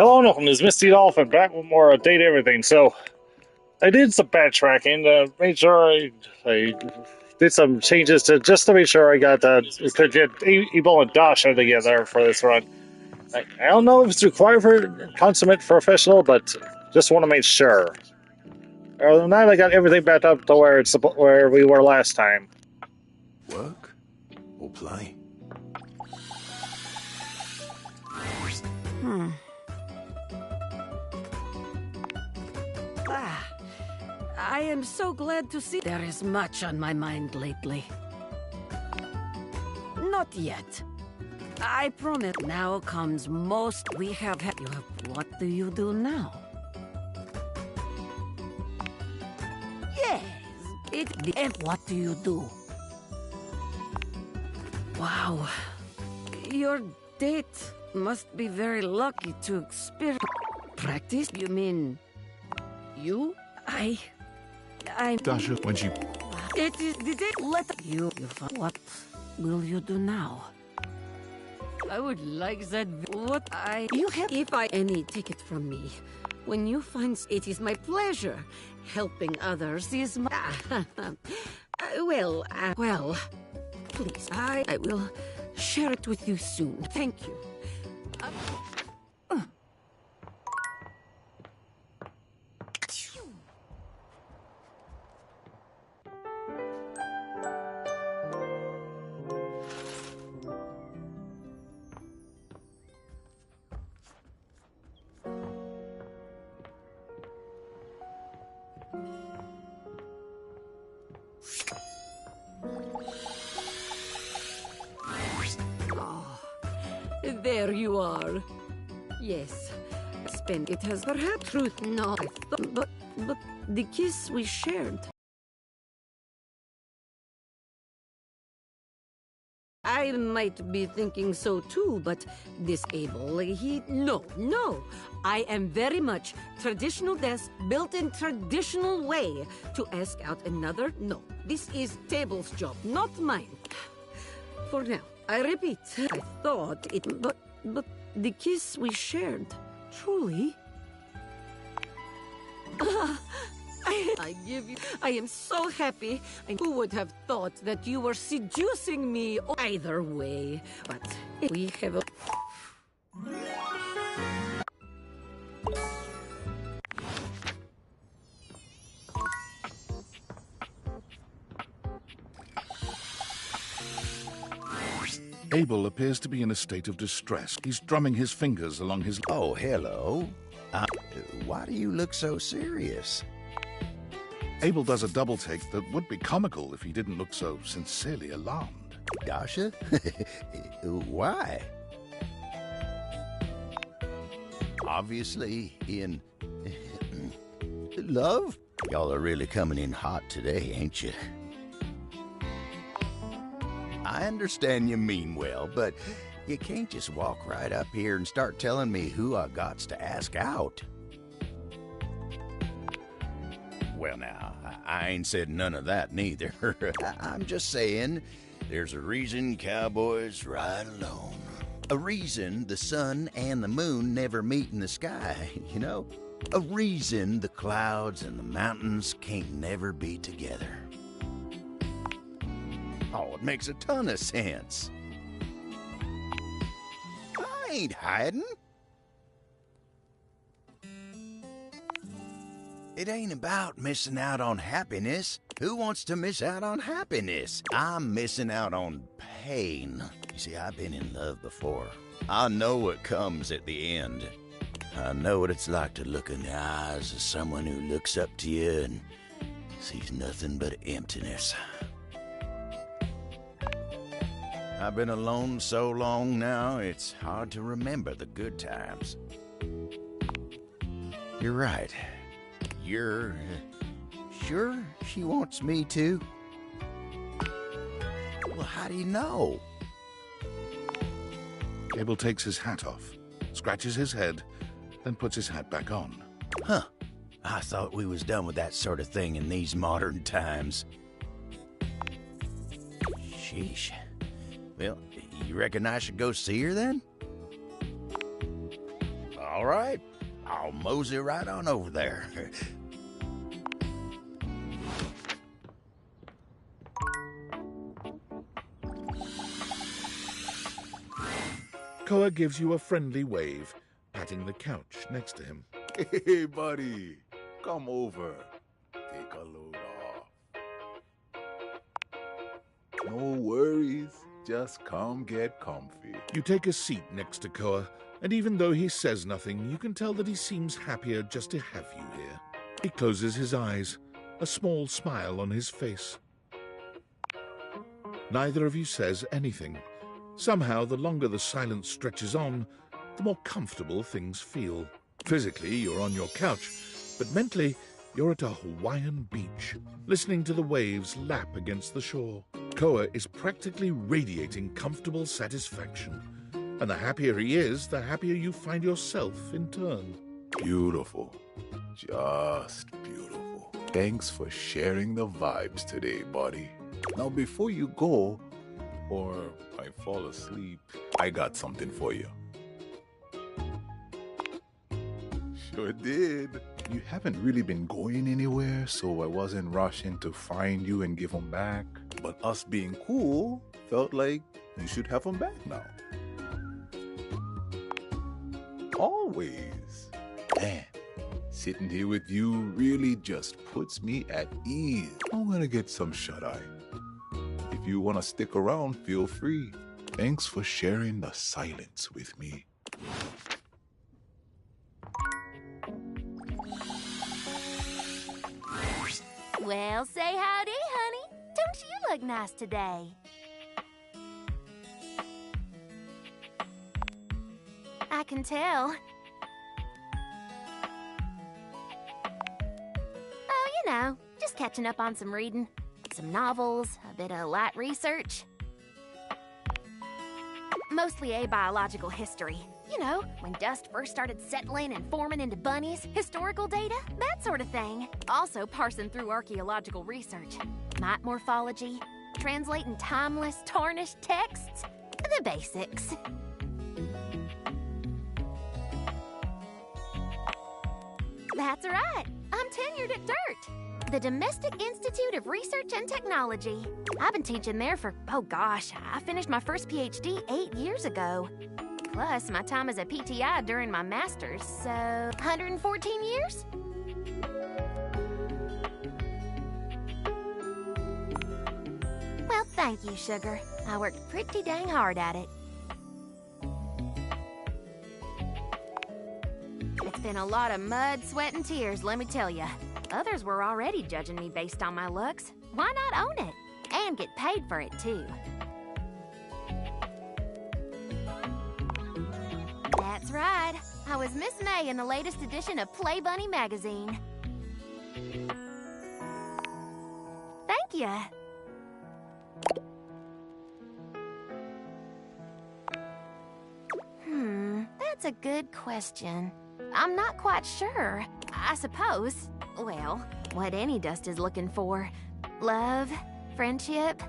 Hello, Norton. It's Mistydolphin back with more update everything. So I did some backtracking, made sure I did some changes to just to make sure I got could get Ebol and Dasha together for this run. I don't know if it's required for Consummate Professional, but just want to make sure. Other than that, I got everything back up to where we were last time. Work or play? I am so glad to see there is much on my mind lately. Not yet. I promise. Now comes most we have. What do you do now? Yes, and what do you do? Wow, your date must be very lucky to experience. Practice? You mean you? I'm Dasha, when she... It is the day. Let you. What will you do now? I would like that. What you have? If I any ticket from me, when you find it is my pleasure. Helping others is my. Well. Please, I will share it with you soon. Thank you. There you are. Yes. Spend it has perhaps truth. No, but the kiss we shared. I might be thinking so too, but disable no. I am very much traditional desk built in traditional way to ask out another. No, this is table's job, not mine. For now. I repeat, I thought it, but the kiss we shared, truly. I give you, I am so happy. And who would have thought that you were seducing me either way? But we have a... Abel appears to be in a state of distress. He's drumming his fingers along his... Oh, hello. Why do you look so serious? Abel does a double take that would be comical if he didn't look so sincerely alarmed. Dasha? Why? Obviously in... love? Y'all are really coming in hot today, ain't you? I understand you mean well, but you can't just walk right up here and start telling me who I gots to ask out. Well, now, I ain't said none of that neither. I'm just saying, there's a reason cowboys ride alone. A reason the sun and the moon never meet in the sky, you know? A reason the clouds and the mountains can't never be together. Oh, it makes a ton of sense. I ain't hiding. It ain't about missing out on happiness. Who wants to miss out on happiness? I'm missing out on pain. You see, I've been in love before. I know what comes at the end. I know what it's like to look in the eyes of someone who looks up to you and sees nothing but emptiness. I've been alone so long now, it's hard to remember the good times. You're right. You're sure she wants me to? Well, how do you know? Abel takes his hat off, scratches his head, then puts his hat back on. Huh. I thought we was done with that sort of thing in these modern times. Sheesh. Well, you reckon I should go see her then? All right, I'll mosey right on over there. Koa gives you a friendly wave, patting the couch next to him. Hey, buddy, come over. Take a load off. No worries. Just come get comfy. You take a seat next to Koa, and even though he says nothing, you can tell that he seems happier just to have you here. He closes his eyes, a small smile on his face. Neither of you says anything. Somehow, the longer the silence stretches on, the more comfortable things feel. Physically, you're on your couch, but mentally, you're at a Hawaiian beach, listening to the waves lap against the shore. Koa is practically radiating comfortable satisfaction, and the happier he is, the happier you find yourself in turn. Beautiful. Just beautiful. Thanks for sharing the vibes today, buddy. Now, before you go, or I fall asleep, I got something for you. Sure did. You haven't really been going anywhere, so I wasn't rushing to find you and give them back. But us being cool felt like you should have them back now. Always. Man, sitting here with you really just puts me at ease. I'm gonna get some shut-eye. If you want to stick around, feel free. Thanks for sharing the silence with me. Well, say howdy, honey. Don't you look nice today? I can tell. Oh, you know, just catching up on some reading. Some novels, a bit of light research. Mostly abiological history. You know, when dust first started settling and forming into bunnies, historical data, that sort of thing. Also parsing through archaeological research. Mite morphology, translating timeless, tarnished texts. The basics. That's right. I'm tenured at DIRT, the Domestic Institute of Research and Technology. I've been teaching there for, oh gosh, I finished my first PhD 8 years ago. Plus, my time as a PTI during my master's, so 114 years? Well, thank you, sugar. I worked pretty dang hard at it. It's been a lot of mud, sweat, and tears, let me tell you. Others were already judging me based on my looks. Why not own it? And get paid for it, too. That's right. I was Miss May in the latest edition of Play Bunny magazine. Thank you. That's a good question. I'm not quite sure. I suppose, well, what any dust is looking for. Love, friendship.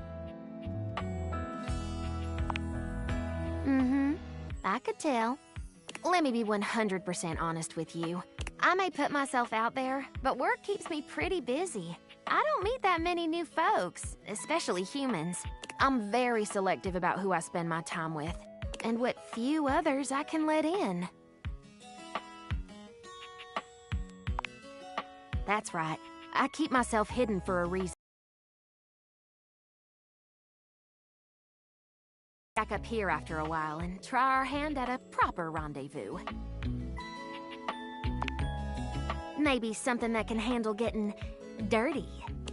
I could tell. Let me be 100% honest with you. I may put myself out there, but work keeps me pretty busy. I don't meet that many new folks, especially humans. I'm very selective about who I spend my time with, and what few others I can let in. That's right. I keep myself hidden for a reason. Back up here after a while and try our hand at a proper rendezvous. Maybe something that can handle getting dirty.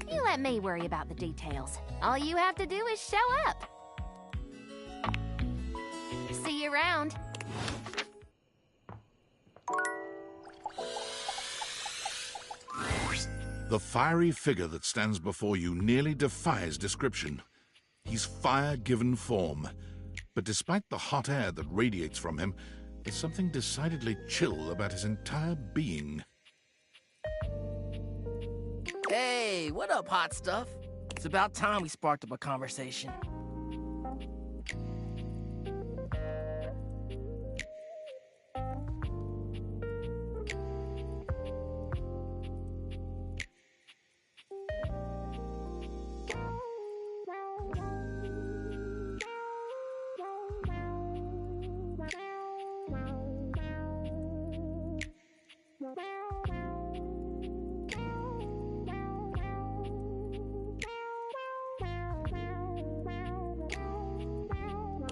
You let me worry about the details. All you have to do is show up. See you around. The fiery figure that stands before you nearly defies description. He's fire given form. But despite the hot air that radiates from him, there's something decidedly chill about his entire being. Hey, what up, hot stuff? It's about time we sparked up a conversation.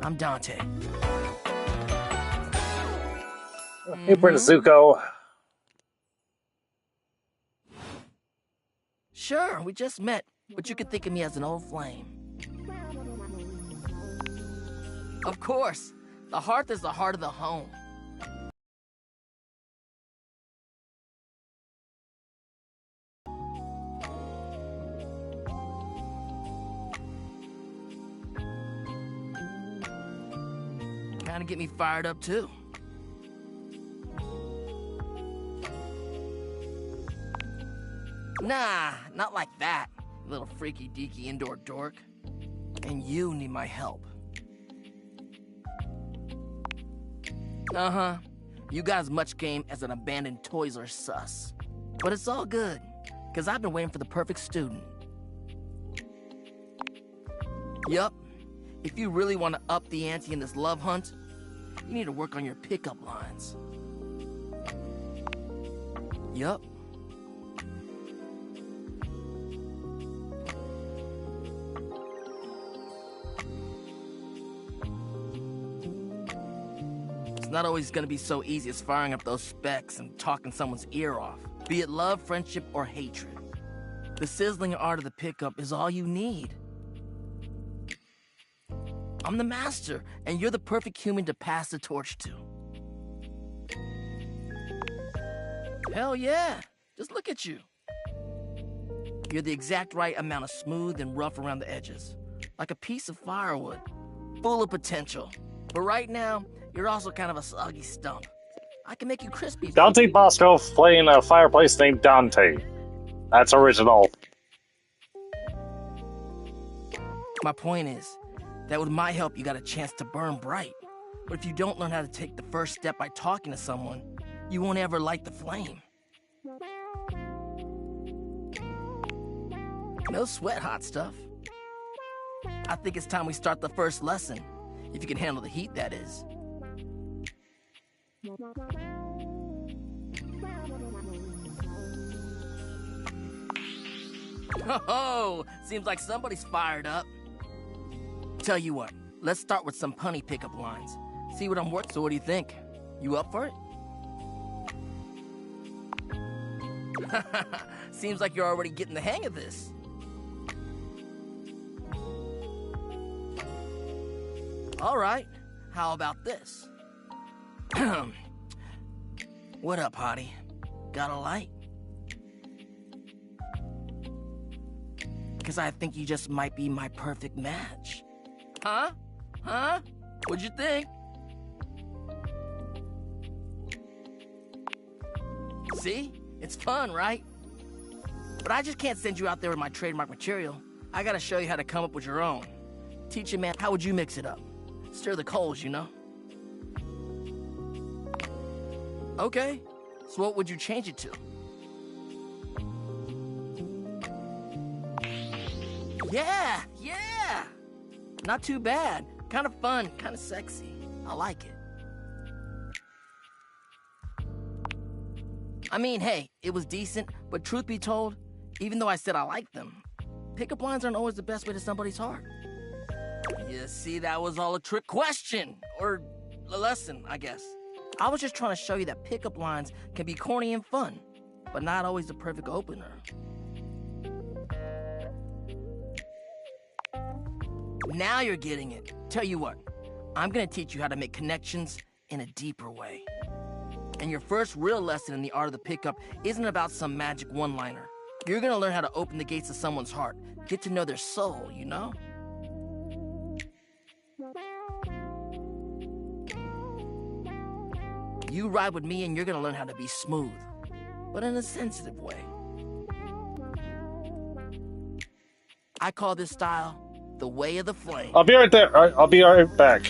I'm Dante. Hey, Prince Zuko. Sure, we just met, but you could think of me as an old flame. Of course, the hearth is the heart of the home. Kinda get me fired up too. Nah, not like that, you little freaky-deaky indoor dork. And you need my help. Uh-huh. You got as much game as an abandoned Toys R Us. But it's all good, because I've been waiting for the perfect student. Yup. If you really want to up the ante in this love hunt, you need to work on your pickup lines. Yup. It's not always gonna be so easy as firing up those specs and talking someone's ear off, be it love, friendship, or hatred. The sizzling art of the pickup is all you need. I'm the master, and you're the perfect human to pass the torch to. Hell yeah, just look at you. You're the exact right amount of smooth and rough around the edges, like a piece of firewood, full of potential. But right now, you're also kind of a soggy stump. I can make you crispy. Dante Bosco playing a fireplace named Dante. That's original. My point is that with my help, you got a chance to burn bright. But if you don't learn how to take the first step by talking to someone, you won't ever light the flame. No sweat, hot stuff. I think it's time we start the first lesson. If you can handle the heat, that is. Oh, seems like somebody's fired up. Tell you what, let's start with some punny pickup lines. See what I'm worth. So what do you think? You up for it? Seems like you're already getting the hang of this. All right, how about this? What up, hottie? Got a light? Because I think you just might be my perfect match. Huh? Huh? What'd you think? See? It's fun, right? But I just can't send you out there with my trademark material. I gotta show you how to come up with your own. Teach you, man, how would you mix it up? Stir the coals, you know? Okay, so what would you change it to? Yeah! Not too bad. Kind of fun, kind of sexy. I like it. I mean, hey, it was decent, but truth be told, even though I said I liked them, pickup lines aren't always the best way to somebody's heart. You see, that was all a trick question, or a lesson, I guess. I was just trying to show you that pickup lines can be corny and fun, but not always the perfect opener. Now you're getting it. Tell you what, I'm gonna teach you how to make connections in a deeper way. And your first real lesson in the art of the pickup isn't about some magic one-liner. You're gonna learn how to open the gates of someone's heart, get to know their soul, you know? You ride with me and you're gonna learn how to be smooth, but in a sensitive way. I call this style the way of the flame. I'll be right there. All right, I'll be right back.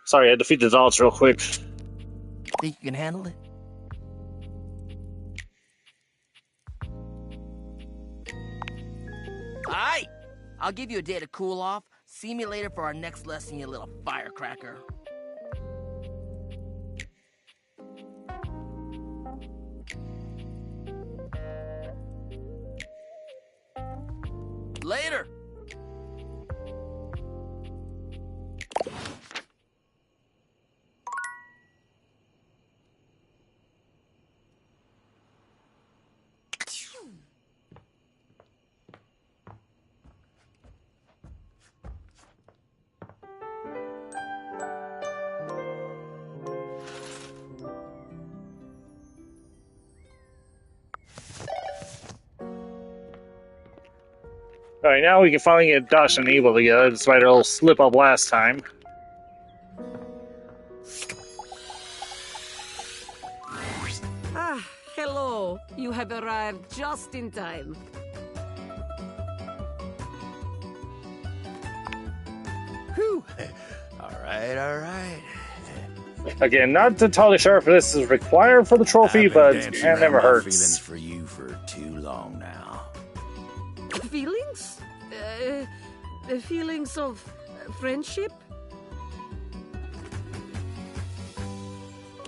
Sorry, I had to feed the dogs real quick. Think you can handle it? Alright! I'll give you a day to cool off. See me later for our next lesson, you little firecracker. Later! Alright, now we can finally get Dash and Abel together, despite our little slip up last time. Ah, hello. You have arrived just in time. Whew. All right. Again, not entirely sure if this is required for the trophy, I've been but dancing it never around my hurts. feelings for you for too long now. Feelings? Feelings of friendship?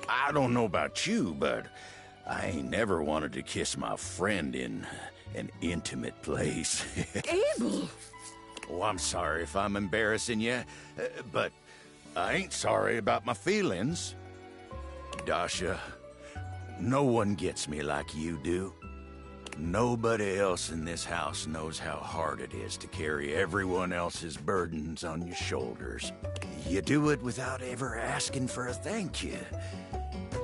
I don't know about you, but I ain't never wanted to kiss my friend in an intimate place. Abel! Oh, I'm sorry if I'm embarrassing you, but I ain't sorry about my feelings. Dasha, no one gets me like you do. Nobody else in this house knows how hard it is to carry everyone else's burdens on your shoulders. You do it without ever asking for a thank you.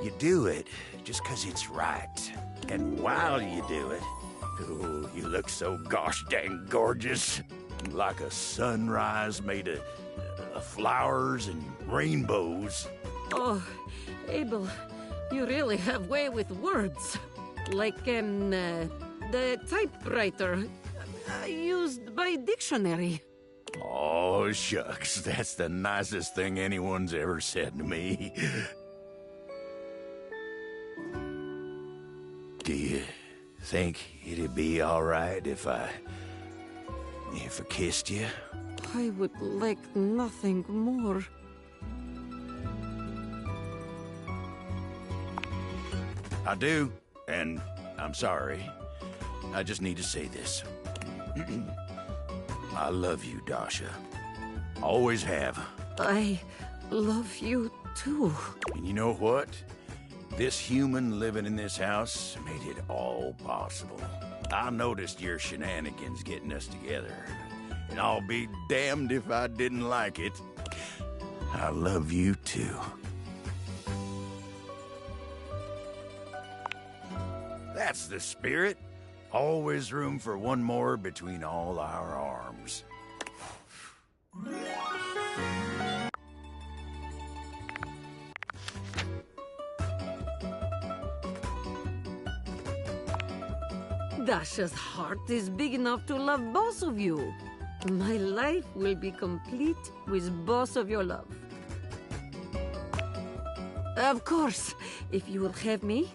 You do it just 'cause it's right. And while you do it, oh, you look so gosh dang gorgeous. Like a sunrise made of flowers and rainbows. Oh, Abel, you really have way with words. Like the typewriter used by dictionary. Oh, shucks, that's the nicest thing anyone's ever said to me. Do you think it'd be all right if I kissed you? I would like nothing more. I do, and I'm sorry. I just need to say this. I love you, Dasha. Always have. I love you too. And you know what? This human living in this house made it all possible. I noticed your shenanigans getting us together, and I'll be damned if I didn't like it. I love you too. That's the spirit. Always room for one more between all our arms. Dasha's heart is big enough to love both of you. My life will be complete with both of your love. Of course, if you will have me.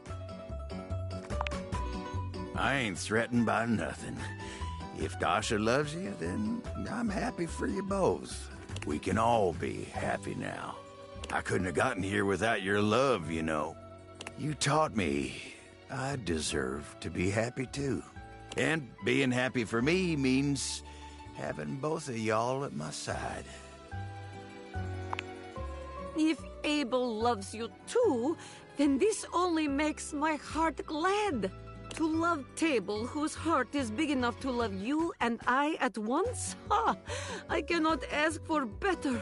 I ain't threatened by nothing. If Dasha loves you, then I'm happy for you both. We can all be happy now. I couldn't have gotten here without your love, you know. You taught me I deserve to be happy too. And being happy for me means having both of y'all at my side. If Abel loves you too, then this only makes my heart glad. To love Table, whose heart is big enough to love you and I at once? Ha! I cannot ask for better.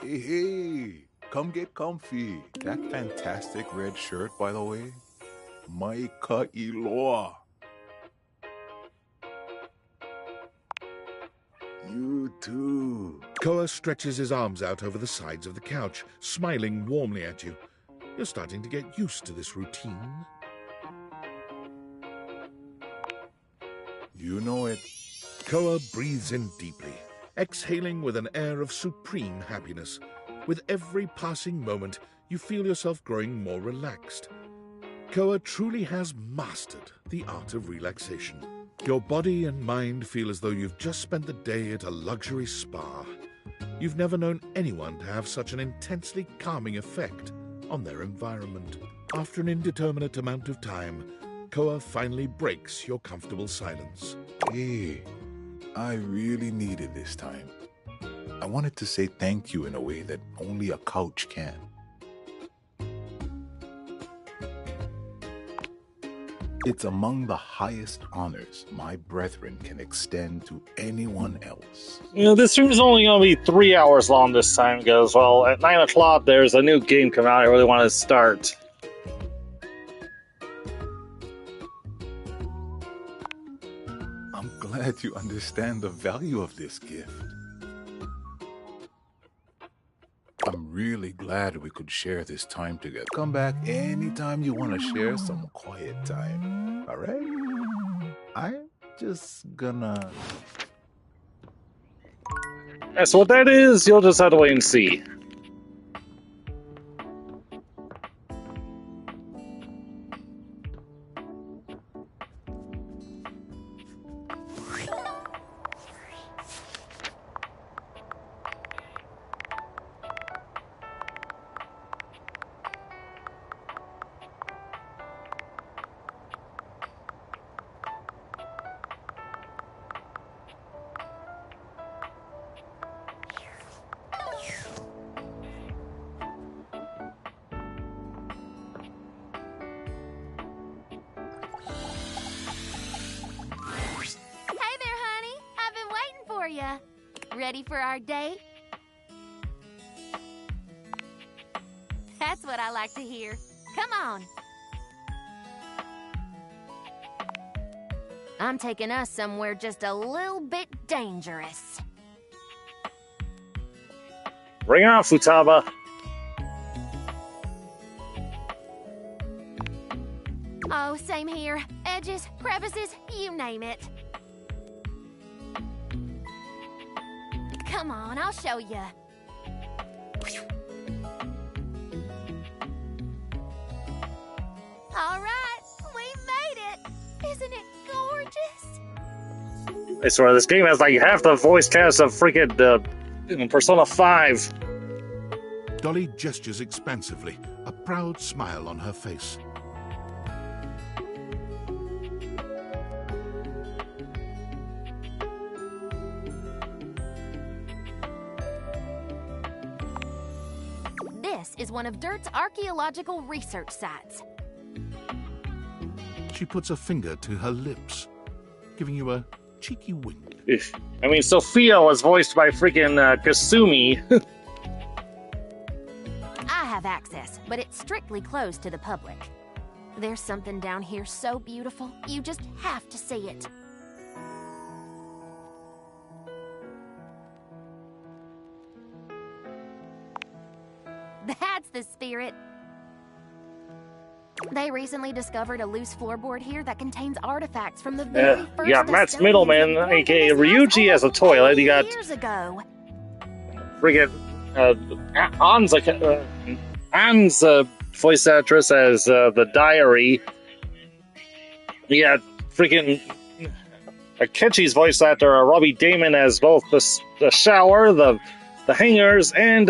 Hey, come get comfy. That fantastic red shirt, by the way. Maika Iloa. You too. Koa stretches his arms out over the sides of the couch, smiling warmly at you. You're starting to get used to this routine. You know it. Koa breathes in deeply, exhaling with an air of supreme happiness. With every passing moment, you feel yourself growing more relaxed. Koa truly has mastered the art of relaxation. Your body and mind feel as though you've just spent the day at a luxury spa. You've never known anyone to have such an intensely calming effect on their environment. After an indeterminate amount of time, Koa finally breaks your comfortable silence. Hey, I really needed this time. I wanted to say thank you in a way that only a couch can. It's among the highest honors my brethren can extend to anyone else. You know, this stream's only going to be 3 hours long this time because, well, at 9 o'clock there's a new game coming out I really want to start. I'm glad you understand the value of this gift. I'm really glad we could share this time together. Come back anytime you want to share some quiet time. All right? I'm just gonna... So what that is, you'll just have to wait and see. Ready for our date? That's what I like to hear. Come on. I'm taking us somewhere just a little bit dangerous. Bring it on, Futaba. Oh, same here. Edges, crevices, you name it. Come on, I'll show you. All right, we made it. Isn't it gorgeous? I swear, this game has like half the voice cast of freaking Persona 5. Dolly gestures expansively, a proud smile on her face. This is one of Dirt's archaeological research sites. She puts a finger to her lips, giving you a cheeky wink. I mean, Sophia was voiced by freaking Kasumi. I have access, but it's strictly closed to the public. There's something down here so beautiful, you just have to see it. That's the spirit. They recently discovered a loose floorboard here that contains artifacts from the very first. You got Matt's middleman, aka Ryuji, as a toilet. You got years ago. friggin' Anne's voice actress as the diary. You got freaking Akechi's voice actor, Robbie Damon, as both the shower, the hangers, and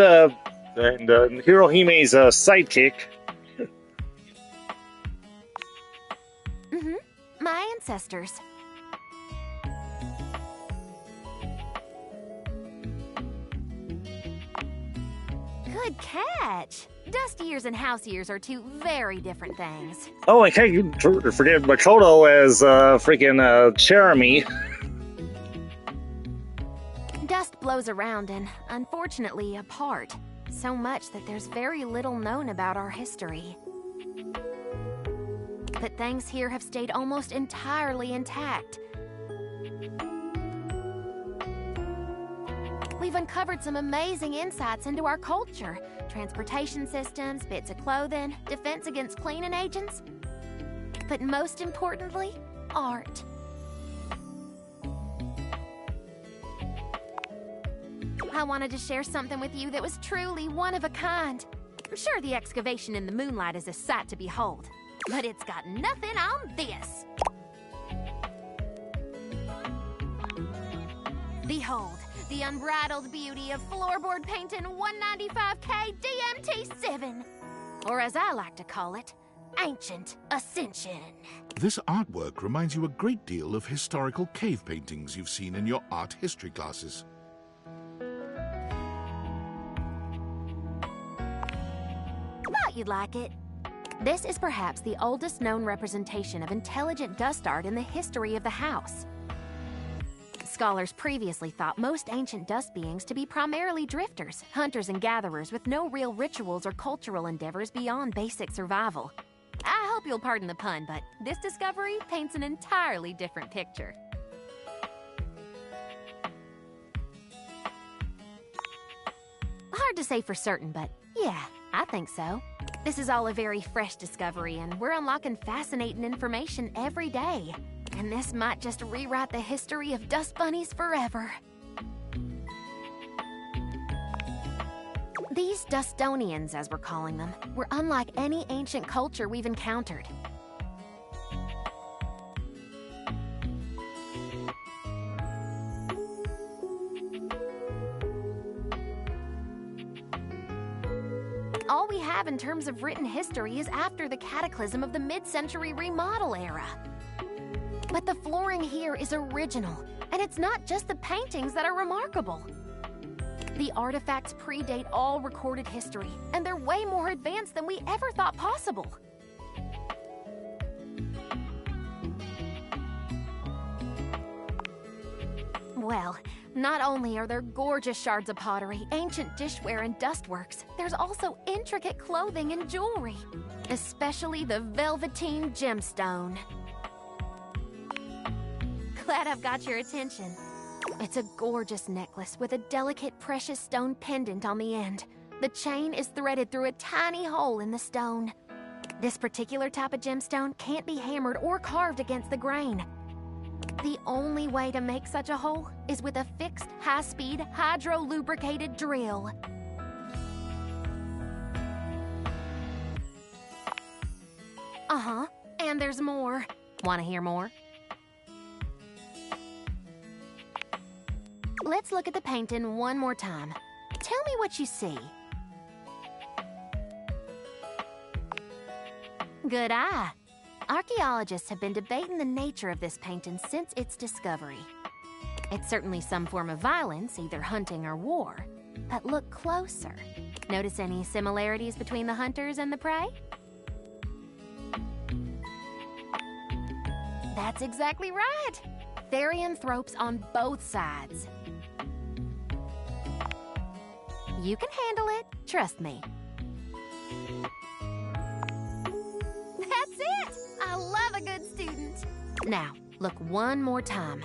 Hirohime's sidekick. My ancestors. Good catch. Dust years and house years are two very different things. Oh, and can't you forget Makoto as freaking Jeremy. Dust blows around and, unfortunately, apart. So much that there's very little known about our history. But things here have stayed almost entirely intact. we've uncovered some amazing insights into our culture. Transportation systems, bits of clothing, defense against cleaning agents. But most importantly, art. I wanted to share something with you that was truly one of a kind. I'm sure the excavation in the moonlight is a sight to behold, but it's got nothing on this. Behold, the unbridled beauty of floorboard painting 195K DMT7. Or as I like to call it, Ancient Ascension. This artwork reminds you a great deal of historical cave paintings you've seen in your art history classes. Thought you'd like it. This is perhaps the oldest known representation of intelligent dust art in the history of the house. Scholars previously thought most ancient dust beings to be primarily drifters, hunters and gatherers with no real rituals or cultural endeavors beyond basic survival. I hope you'll pardon the pun, but this discovery paints an entirely different picture. Hard to say for certain, but yeah, I think so. This is all a very fresh discovery, and we're unlocking fascinating information every day. And this might just rewrite the history of dust bunnies forever. These Dustonians, as we're calling them, were unlike any ancient culture we've encountered. All we have in terms of written history is after the cataclysm of the mid-century remodel era. But the flooring here is original, and it's not just the paintings that are remarkable. The artifacts predate all recorded history, and they're way more advanced than we ever thought possible. Well, not only are there gorgeous shards of pottery, ancient dishware, and dustworks, there's also intricate clothing and jewelry, especially the velveteen gemstone. Glad I've got your attention. It's a gorgeous necklace with a delicate precious stone pendant on the end. The chain is threaded through a tiny hole in the stone. This particular type of gemstone can't be hammered or carved against the grain. The only way to make such a hole is with a fixed, high-speed, hydro-lubricated drill. Uh-huh, and there's more. Want to hear more? Let's look at the painting one more time. Tell me what you see. Good eye. Archaeologists have been debating the nature of this painting since its discovery. It's certainly some form of violence, either hunting or war. But look closer. Notice any similarities between the hunters and the prey? That's exactly right. Therianthropes on both sides. You can handle it, trust me. That's it! I love a good student. Now, look one more time.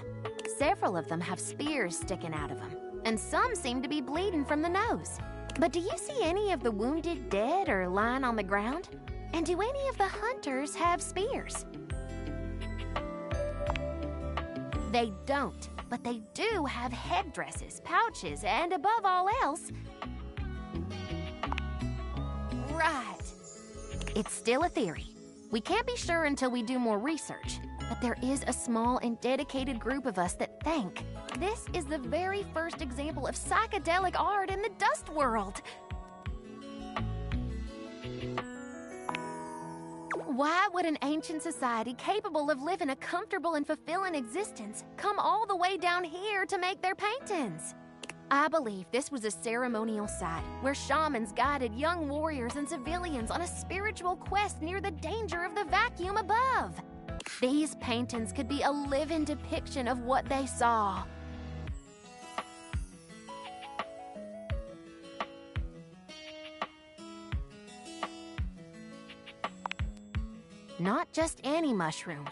Several of them have spears sticking out of them, and some seem to be bleeding from the nose. But do you see any of the wounded dead or lying on the ground? And do any of the hunters have spears? They don't, but they do have headdresses, pouches, and above all else... Right. It's still a theory. We can't be sure until we do more research, but there is a small and dedicated group of us that think this is the very first example of psychedelic art in the dust world. Why would an ancient society capable of living a comfortable and fulfilling existence come all the way down here to make their paintings? I believe this was a ceremonial site where shamans guided young warriors and civilians on a spiritual quest near the danger of the vacuum above. These paintings could be a living depiction of what they saw. Not just any mushroom.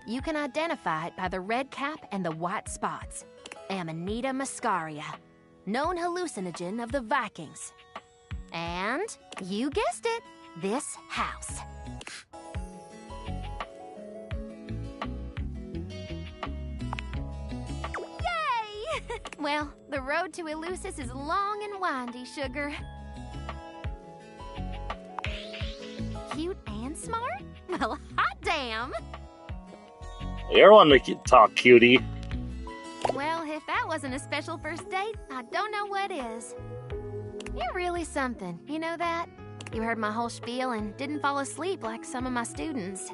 You can identify it by the red cap and the white spots. Amanita muscaria. known hallucinogen of the Vikings. And, you guessed it, this house. Yay! Well, the road to Eleusis is long and windy, sugar. Cute and smart? Well, hot damn! You're one to talk, cutie. Well, if that wasn't a special first date, I don't know what is. You're really something, you know that? You heard my whole spiel and didn't fall asleep like some of my students.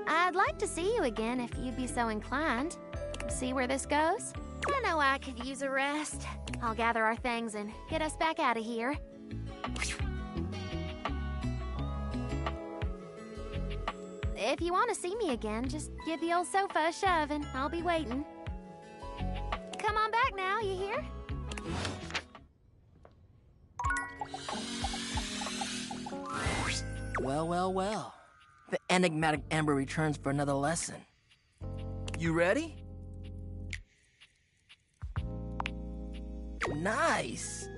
I'd like to see you again if you'd be so inclined. See where this goes? I know I could use a rest. I'll gather our things and get us back out of here. If you want to see me again, just give the old sofa a shove and I'll be waiting. Come on back now, you hear? Well, well, well. The enigmatic Ember returns for another lesson. You ready? Nice!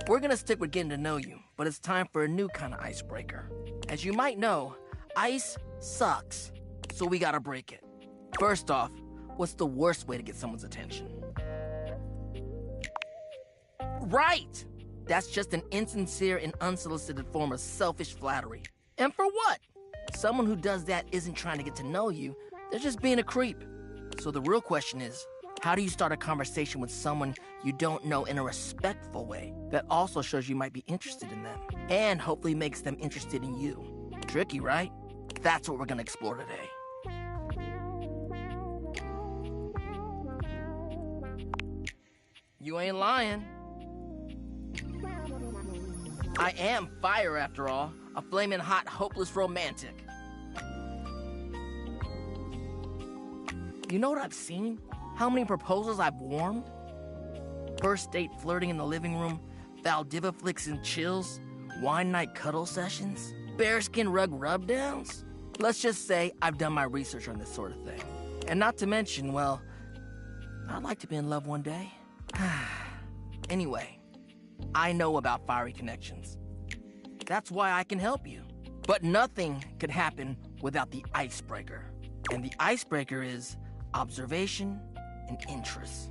We're gonna stick with getting to know you, but it's time for a new kind of icebreaker. As you might know, ice sucks, so we gotta break it. First off, what's the worst way to get someone's attention? Right! That's just an insincere and unsolicited form of selfish flattery. And for what? Someone who does that isn't trying to get to know you, they're just being a creep. So the real question is, how do you start a conversation with someone you don't know in a respectful way that also shows you might be interested in them and hopefully makes them interested in you? Tricky, right? That's what we're gonna explore today. You ain't lying. I am fire, after all. A flaming hot, hopeless romantic. You know what I've seen? How many proposals I've warmed? First date flirting in the living room, Valdiva flicks and chills, wine night cuddle sessions, bearskin rug rubdowns. Let's just say I've done my research on this sort of thing. And not to mention, well, I'd like to be in love one day. Anyway, I know about fiery connections. That's why I can help you. But nothing could happen without the icebreaker. And the icebreaker is observation and interest.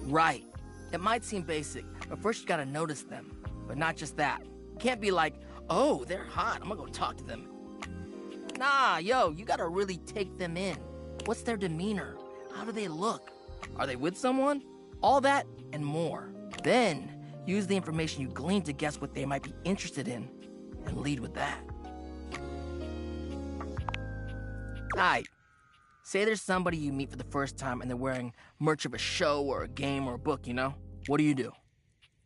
Right. It might seem basic, but first you gotta notice them. But not just that. Can't be like, oh, they're hot, I'm gonna go talk to them. Nah, yo, you gotta really take them in. What's their demeanor? How do they look? Are they with someone? All that and more. Then, use the information you glean to guess what they might be interested in, and lead with that. Alright, say there's somebody you meet for the first time and they're wearing merch of a show or a game or a book, you know? What do?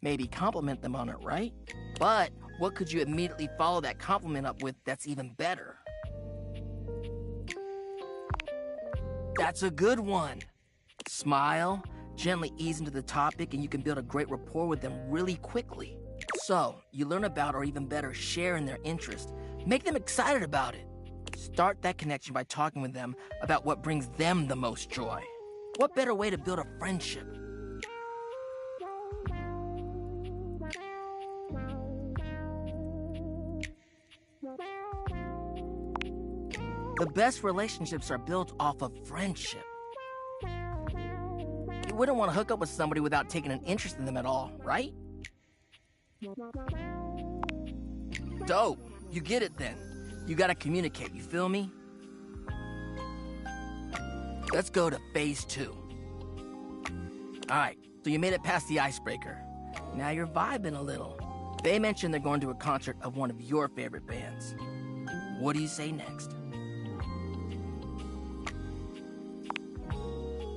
Maybe compliment them on it, right? But what could you immediately follow that compliment up with that's even better? That's a good one. Smile, gently ease into the topic, and you can build a great rapport with them really quickly. So, you learn about, or even better, share in their interest. Make them excited about it. Start that connection by talking with them about what brings them the most joy. What better way to build a friendship? The best relationships are built off of friendship. You wouldn't want to hook up with somebody without taking an interest in them at all, right? Dope. You get it then. You gotta communicate, you feel me? Let's go to phase 2. Alright, so you made it past the icebreaker. Now you're vibing a little. They mentioned they're going to a concert of one of your favorite bands. What do you say next?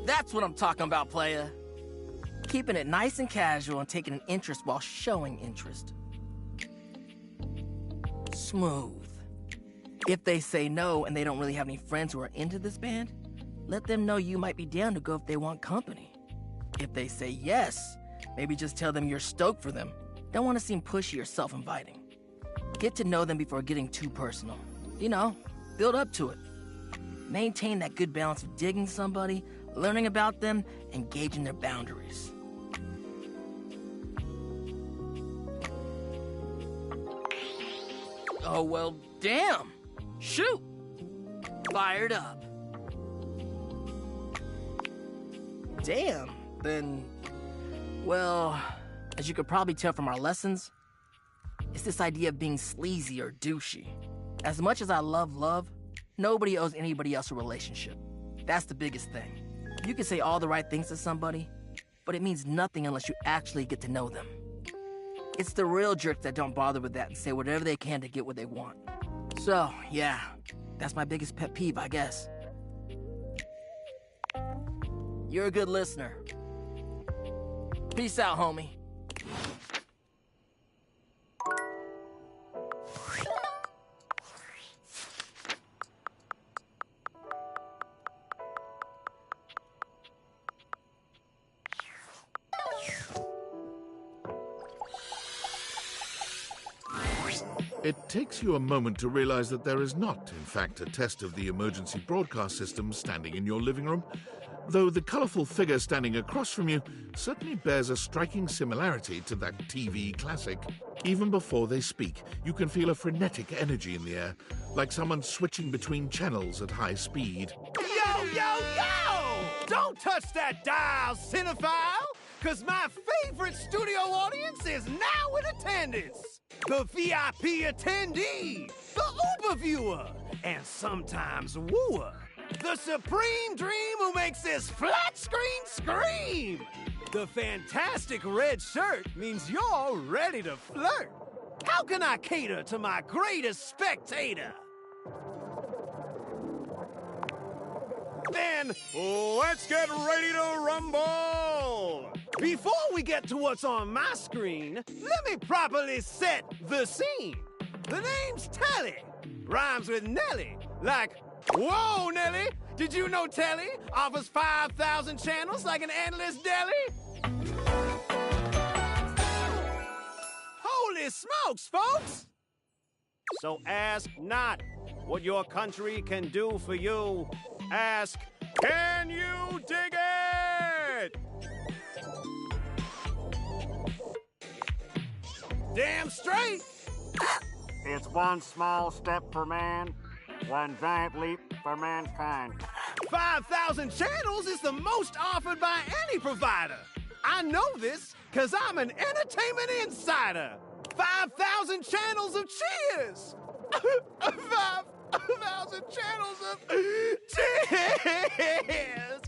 That's what I'm talking about, playa. Keeping it nice and casual and taking an interest while showing interest. Smooth. If they say no and they don't really have any friends who are into this band, let them know you might be down to go if they want company. If they say yes, maybe just tell them you're stoked for them Don't want to seem pushy or self-inviting. Get to know them before getting too personal. You know, build up to it. Maintain that good balance of digging somebody, learning about them, and gauging their boundaries. Oh, well, damn. Shoot. Fired up. Damn, then, well, as you could probably tell from our lessons, it's this idea of being sleazy or douchey. As much as I love love, nobody owes anybody else a relationship. That's the biggest thing. You can say all the right things to somebody, but it means nothing unless you actually get to know them. It's the real jerks that don't bother with that and say whatever they can to get what they want. So, yeah, that's my biggest pet peeve, I guess. You're a good listener. Peace out, homie. It takes you a moment to realize that there is not, in fact, a test of the emergency broadcast system standing in your living room, though the colourful figure standing across from you certainly bears a striking similarity to that TV classic. Even before they speak, you can feel a frenetic energy in the air, like someone switching between channels at high speed. Yo, yo, yo! Don't touch that dial, cinephile, because my favorite studio audience is now in attendance. The VIP attendee, the Uber viewer, and sometimes wooer. The supreme dream who makes this flat screen scream. The fantastic red shirt means you're ready to flirt. How can I cater to my greatest spectator? Then, let's get ready to rumble! Before we get to what's on my screen, let me properly set the scene. The name's Telly. Rhymes with Nelly, like, whoa, Nelly! Did you know Telly offers 5,000 channels like an endless deli? Holy smokes, folks! So ask not what your country can do for you. Ask, can you dig it? Damn straight! It's one small step for man, one giant leap for mankind. 5,000 channels is the most offered by any provider. I know this because I'm an entertainment insider. 5,000 channels of cheers! 5,000 channels of cheers!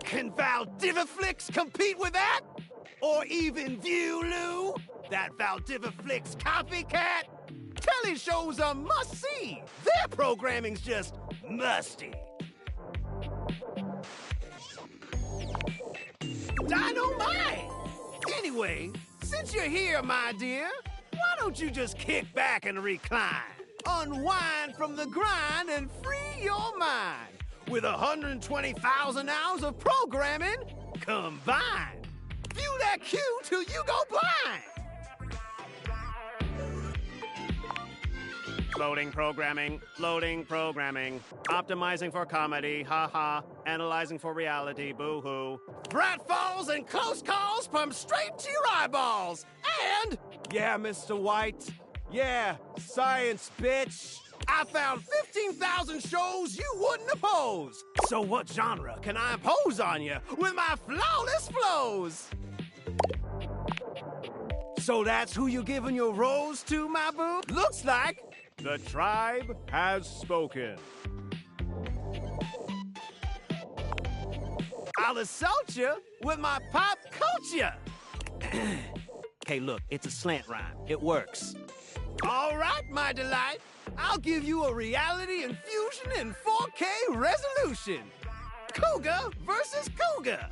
Can Valdiviflix compete with that? Or even Viewloo? That Valdiviflix copycat? Telly shows are must-see. Their programming's just musty. Dynamite! Anyway, since you're here, my dear, why don't you just kick back and recline? Unwind from the grind and free your mind with 120,000 hours of programming combined. View that cue till you go blind. Loading programming, optimizing for comedy, haha, analyzing for reality, boo-hoo. Pratfalls and close calls from straight to your eyeballs. And, yeah, Mr. White, yeah, science, bitch. I found 15,000 shows you wouldn't oppose. So what genre can I impose on you with my flawless flows? So that's who you giving your rose to, my boo? Looks like the tribe has spoken. I'll assault you with my pop culture. Hey, look, it's a slant rhyme. It works. All right, my delight. I'll give you a reality infusion in 4K resolution. Cougar versus Cougar.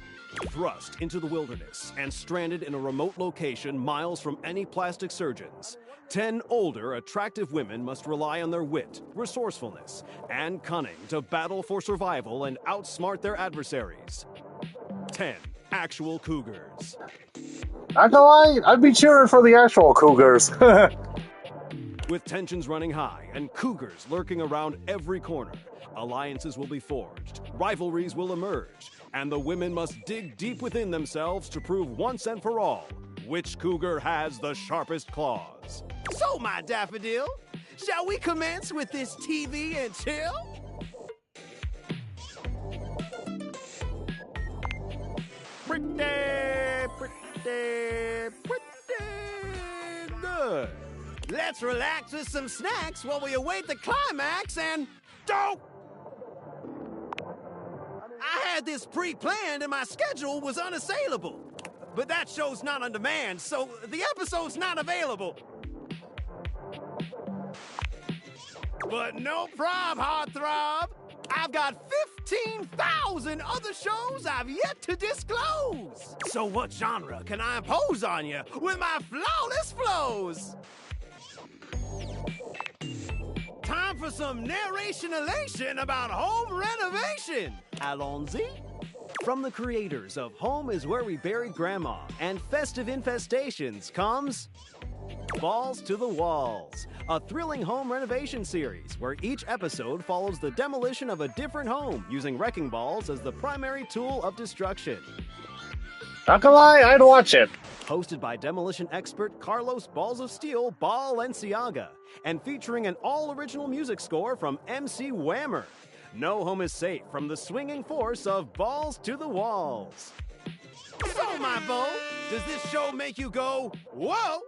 Thrust into the wilderness and stranded in a remote location miles from any plastic surgeons, 10 older, attractive women must rely on their wit, resourcefulness, and cunning to battle for survival and outsmart their adversaries. 10 actual cougars. Not gonna lie, I'd be cheering for the actual Cougars. With tensions running high and cougars lurking around every corner, alliances will be forged, rivalries will emerge, and the women must dig deep within themselves to prove once and for all which cougar has the sharpest claws. So, my daffodil, shall we commence with this TV and chill? Pretty good. Let's relax with some snacks while we await the climax and don't! I had this pre-planned and my schedule was unassailable. But that show's not on demand, so the episode's not available. But no prob, heartthrob. I've got 15,000 other shows I've yet to disclose. So what genre can I impose on you with my flawless flows? Time for some narration elation about home renovation. Allons-y. From the creators of Home is Where We Buried Grandma and Festive Infestations comes Balls to the Walls, a thrilling home renovation series where each episode follows the demolition of a different home using wrecking balls as the primary tool of destruction. Not gonna lie, I'd watch it. Hosted by demolition expert Carlos Balls of Steel Balenciaga and featuring an all-original music score from MC Whammer. No home is safe from the swinging force of Balls to the Walls. So, my beau, does this show make you go, whoa?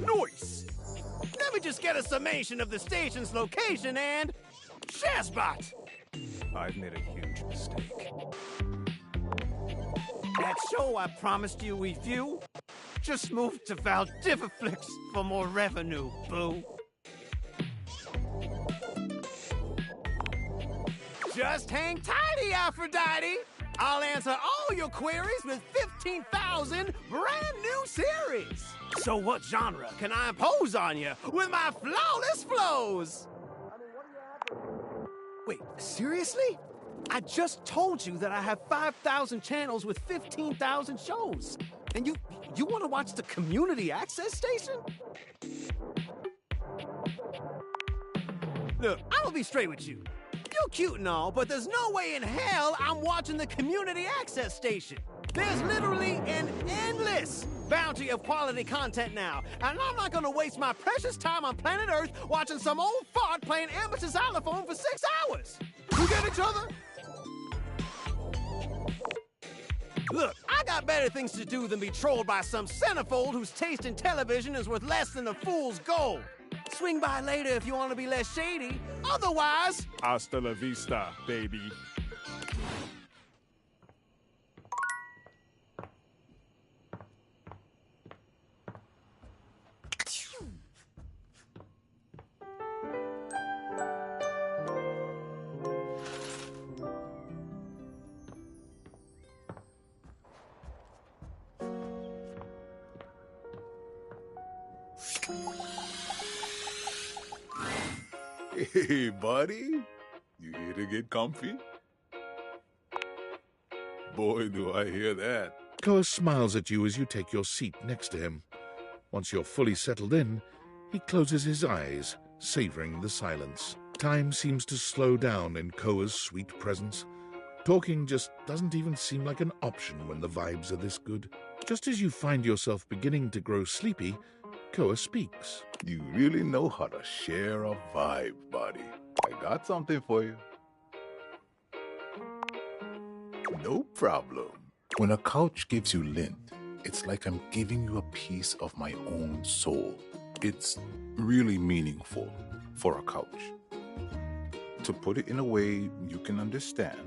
Nice! Let me just get a summation of the station's location and... Shazbot! I've made a huge mistake. That show I promised you we'd view just moved to Valdiviflix for more revenue, boo. Just hang tighty, Aphrodite. I'll answer all your queries with 15,000 brand new series. So what genre can I impose on you with my flawless flows? Wait, seriously? I just told you that I have 5,000 channels with 15,000 shows. And you want to watch the community access station? Look, I'm gonna be straight with you. You're cute and all, but there's no way in hell I'm watching the community access station. There's literally an endless bounty of quality content now, and I'm not gonna waste my precious time on planet Earth watching some old fart playing amateur xylophone for 6 hours. You get each other? Look, I got better things to do than be trolled by some centerfold whose taste in television is worth less than a fool's gold. Swing by later if you want to be less shady. Otherwise, hasta la vista, baby. Hey, buddy. You here to get comfy? Boy, do I hear that. Koa smiles at you as you take your seat next to him. Once you're fully settled in, he closes his eyes, savoring the silence. Time seems to slow down in Koa's sweet presence. Talking just doesn't even seem like an option when the vibes are this good. Just as you find yourself beginning to grow sleepy, Koa speaks. You really know how to share a vibe, buddy. I got something for you. No problem. When a couch gives you lint, it's like I'm giving you a piece of my own soul. It's really meaningful for a couch. To put it in a way you can understand,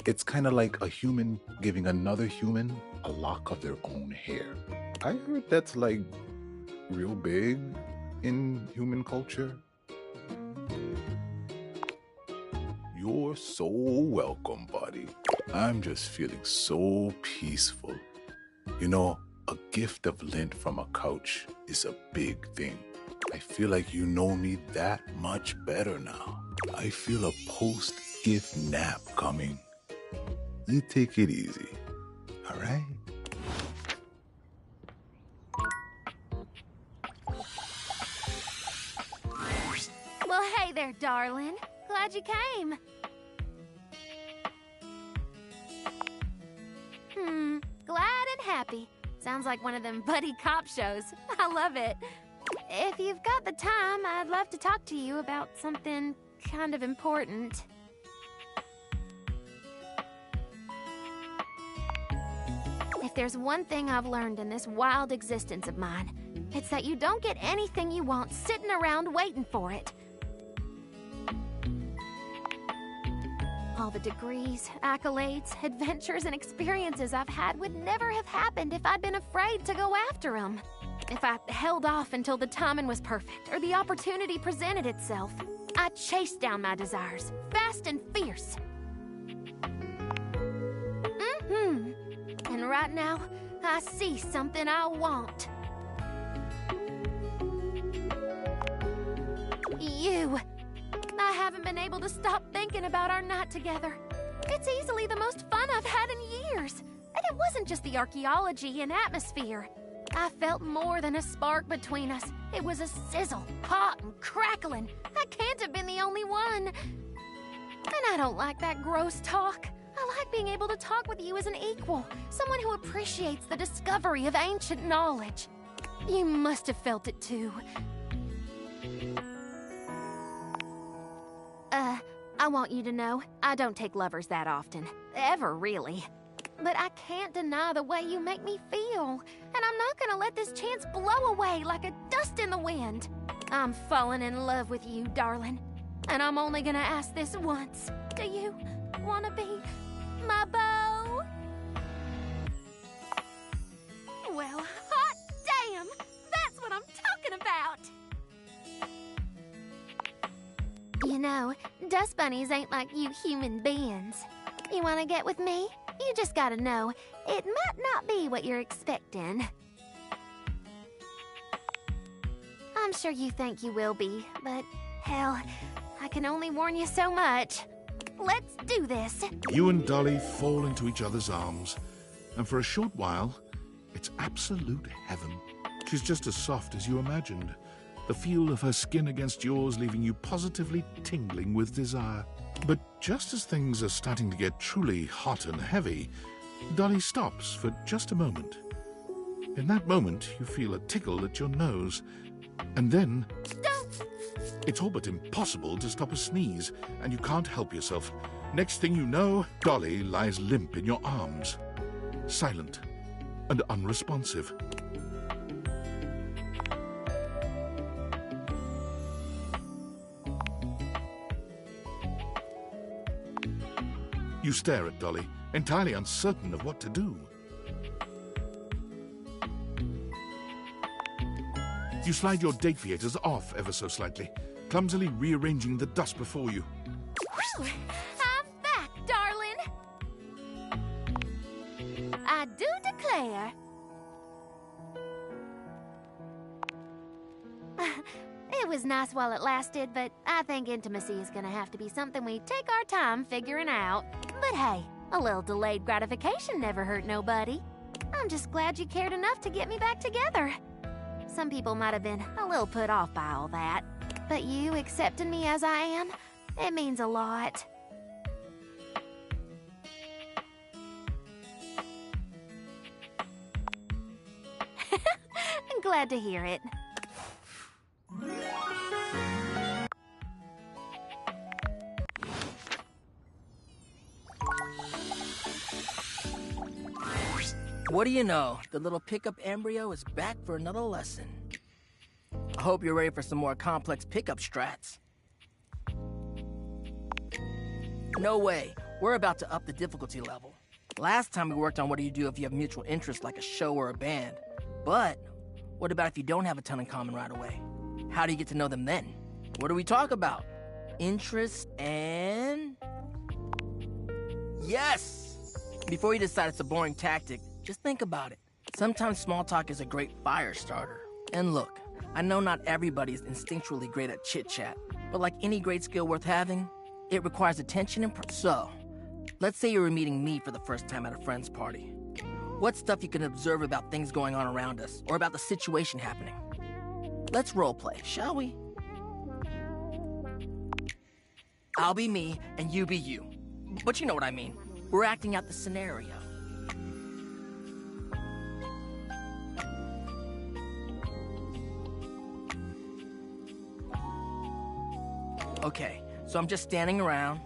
it's kind of like a human giving another human a lock of their own hair. I heard that's like real big in human culture. You're so welcome, buddy. I'm just feeling so peaceful. You know, a gift of lint from a couch is a big thing. I feel like you know me that much better now. I feel a gift nap coming. You take it easy, all right? Well, hey there, darling. Glad you came. Glad and happy. Sounds like one of them buddy cop shows. I love it. If you've got the time, I'd love to talk to you about something kind of important. If there's one thing I've learned in this wild existence of mine, it's that you don't get anything you want sitting around waiting for it. All the degrees, accolades, adventures, and experiences I've had would never have happened if I'd been afraid to go after them. If I held off until the timing was perfect or the opportunity presented itself, I chased down my desires, fast and fierce. And right now, I see something I want. You. I haven't been able to stop thinking about our night together. It's easily the most fun I've had in years. And it wasn't just the archaeology and atmosphere. I felt more than a spark between us. It was a sizzle, hot and crackling. I can't have been the only one. And I don't like that gross talk. I like being able to talk with you as an equal, someone who appreciates the discovery of ancient knowledge. You must have felt it too. I want you to know, I don't take lovers that often. Ever, really. But I can't deny the way you make me feel. And I'm not gonna let this chance blow away like a dust in the wind. I'm falling in love with you, darling. And I'm only gonna ask this once. Do you wanna be my beau? Well, hot damn! That's what I'm talking about! You know, dust bunnies ain't like you human beings. You wanna get with me? You just gotta know, it might not be what you're expecting. I'm sure you think you will be, but hell, I can only warn you so much. Let's do this. You and Dolly fall into each other's arms, and for a short while, it's absolute heaven. She's just as soft as you imagined. The feel of her skin against yours leaving you positively tingling with desire. But just as things are starting to get truly hot and heavy, Dolly stops for just a moment. In that moment, you feel a tickle at your nose, and then... Stop! It's all but impossible to stop a sneeze, and you can't help yourself. Next thing you know, Dolly lies limp in your arms, silent and unresponsive. You stare at Dolly, entirely uncertain of what to do. You slide your date theaters off ever so slightly, clumsily rearranging the dust before you. Whew! I'm back, darling! I do declare. It was nice while it lasted, but I think intimacy is gonna have to be something we take our time figuring out. But hey, a little delayed gratification never hurt nobody. I'm just glad you cared enough to get me back together. Some people might have been a little put off by all that, but you accepting me as I am, it means a lot. I'm glad to hear it. What do you know? The little pickup embryo is back for another lesson. I hope you're ready for some more complex pickup strats. No way. We're about to up the difficulty level. Last time we worked on what do you do if you have mutual interests like a show or a band. But what about if you don't have a ton in common right away? How do you get to know them then? What do we talk about? Interests and... Yes! Before you decide it's a boring tactic, just think about it. Sometimes small talk is a great fire starter. And look, I know not everybody is instinctually great at chit-chat, but like any great skill worth having, It requires attention and so, let's say you were meeting me for the first time at a friend's party. What's stuff you can observe about things going on around us, or about the situation happening? Let's roleplay, shall we? I'll be me, and you be you. But you know what I mean. We're acting out the scenario. Okay, so I'm just standing around.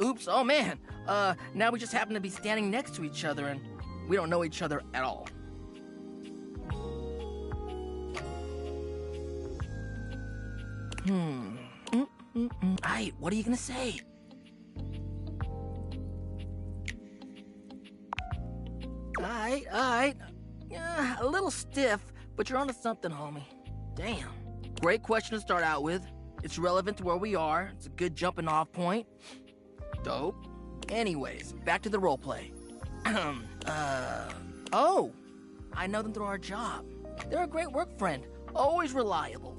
Oops, oh man. Now we just happen to be standing next to each other and we don't know each other at all. Aight, what are you gonna say? Alright. Yeah, a little stiff, but you're onto something, homie. Damn. Great question to start out with. It's relevant to where we are. It's a good jumping off point. Dope. Anyways, back to the roleplay. Oh, I know them through our job. They're a great work friend, always reliable.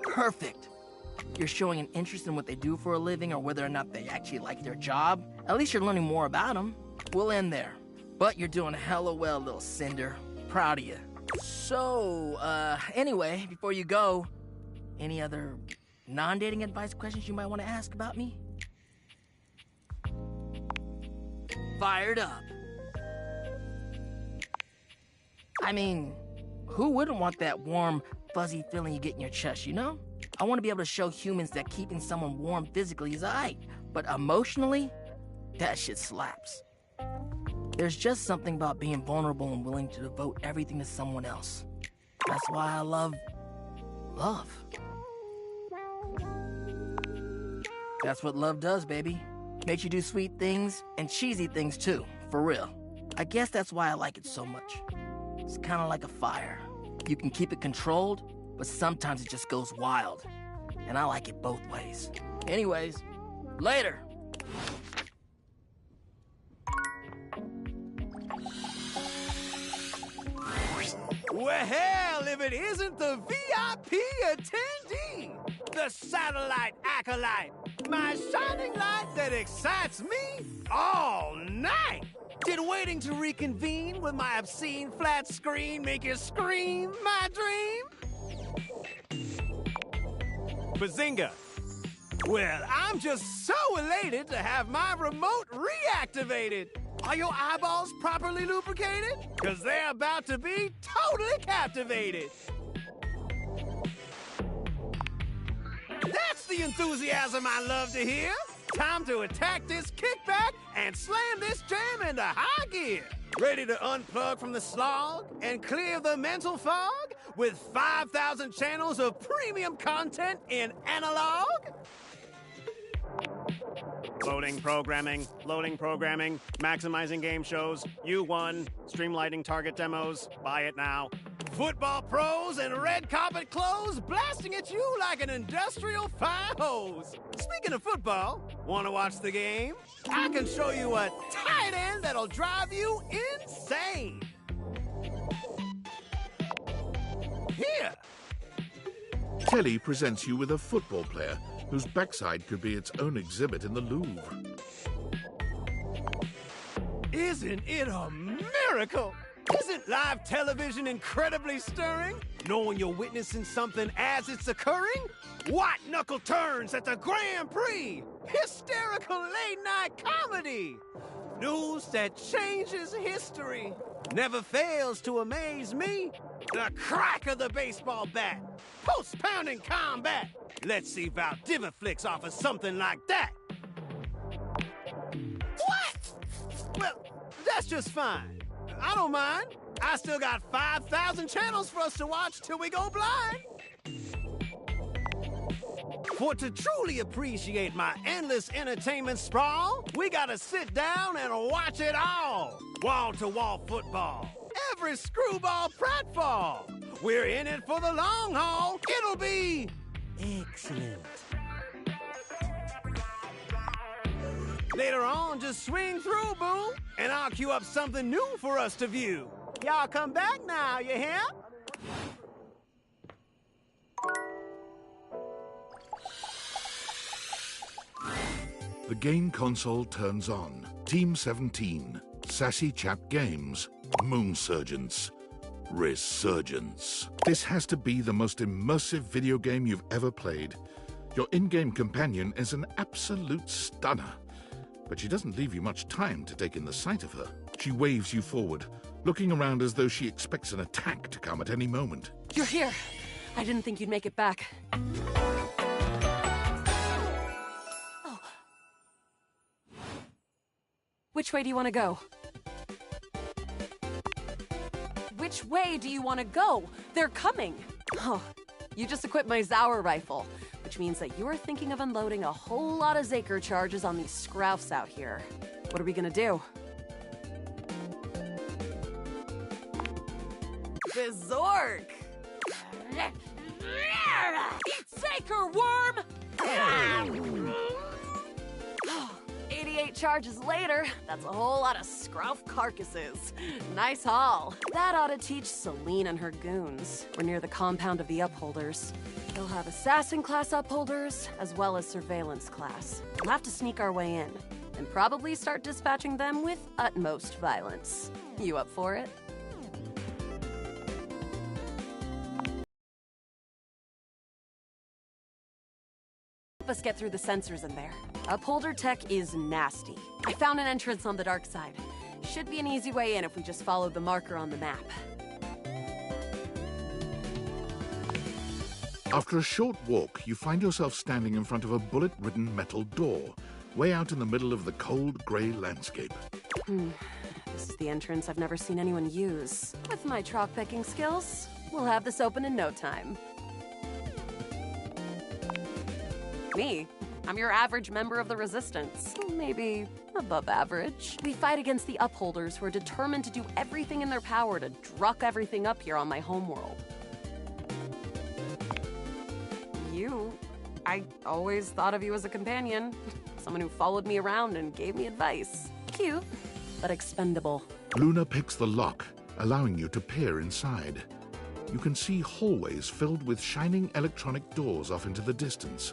Perfect. You're showing an interest in what they do for a living or whether or not they actually like their job. At least you're learning more about them. We'll end there. But you're doing hella well, little Cinder. Proud of you. So, anyway, before you go, any other non-dating advice questions you might want to ask about me? Fired up. I mean, who wouldn't want that warm, fuzzy feeling you get in your chest, you know? I want to be able to show humans that keeping someone warm physically is alright, but emotionally, that shit slaps. There's just something about being vulnerable and willing to devote everything to someone else. That's why I love That's what love does, baby. Makes you do sweet things and cheesy things too, for real. I guess that's why I like it so much. It's kind of like a fire. You can keep it controlled, but sometimes it just goes wild. And I like it both ways. Anyways, later. Well, if it isn't the VIP attendee, the satellite acolyte, my shining light that excites me all night. Did waiting to reconvene with my obscene flat screen make you scream, my dream? Bazinga. Well, I'm just so elated to have my remote reactivated. Are your eyeballs properly lubricated? Because they're about to be totally captivated. That's the enthusiasm I love to hear. Time to attack this kickback and slam this jam into high gear. Ready to unplug from the slog and clear the mental fog with 5,000 channels of premium content in analog? Loading programming, maximizing game shows, U1, streamlining target demos, buy it now. Football pros and red carpet clothes blasting at you like an industrial fire hose. Speaking of football, want to watch the game? I can show you a tight end that'll drive you insane. Here. Telly presents you with a football player whose backside could be its own exhibit in the Louvre. Isn't it a miracle? Isn't live television incredibly stirring? Knowing you're witnessing something as it's occurring? White knuckle turns at the Grand Prix! Hysterical late-night comedy! News that changes history. Never fails to amaze me. The crack of the baseball bat. Post-pounding combat. Let's see if Diviflix offers something like that. What? Well, that's just fine. I don't mind. I still got 5,000 channels for us to watch till we go blind. For to truly appreciate my endless entertainment sprawl, we gotta sit down and watch it all. Wall-to-wall football. Every screwball pratfall. We're in it for the long haul. It'll be excellent. Later on, just swing through, boo, and I'll queue up something new for us to view. Y'all come back now, you hear? The game console turns on. Team 17, Sassy Chap Games, Moonsurgence, Resurgence. This has to be the most immersive video game you've ever played. Your in-game companion is an absolute stunner, but she doesn't leave you much time to take in the sight of her. She waves you forward, looking around as though she expects an attack to come at any moment. You're here. I didn't think you'd make it back. Oh. Which way do you want to go? Which way do you want to go? They're coming! Oh, you just equipped my Zauer rifle, which means that you're thinking of unloading a whole lot of Zaker charges on these scroufs out here. What are we gonna do? Bizork! Eat Zaker, worm! 88 charges later, that's a whole lot of scrouf carcasses. Nice haul. That ought to teach Celine and her goons. We're near the compound of the Upholders. They'll have assassin class Upholders, as well as surveillance class. We'll have to sneak our way in, and probably start dispatching them with utmost violence. You up for it? Help us get through the sensors in there. Upholder tech is nasty. I found an entrance on the dark side. Should be an easy way in if we just follow the marker on the map. After a short walk, you find yourself standing in front of a bullet-ridden metal door, way out in the middle of the cold, grey landscape. This is the entrance I've never seen anyone use. With my chalk-picking skills, we'll have this open in no time. Me? I'm your average member of the Resistance. Maybe above average. We fight against the Upholders who are determined to do everything in their power to druck everything up here on my homeworld. I always thought of you as a companion. Someone who followed me around and gave me advice. Cute, but expendable. Luna picks the lock, allowing you to peer inside. You can see hallways filled with shining electronic doors off into the distance.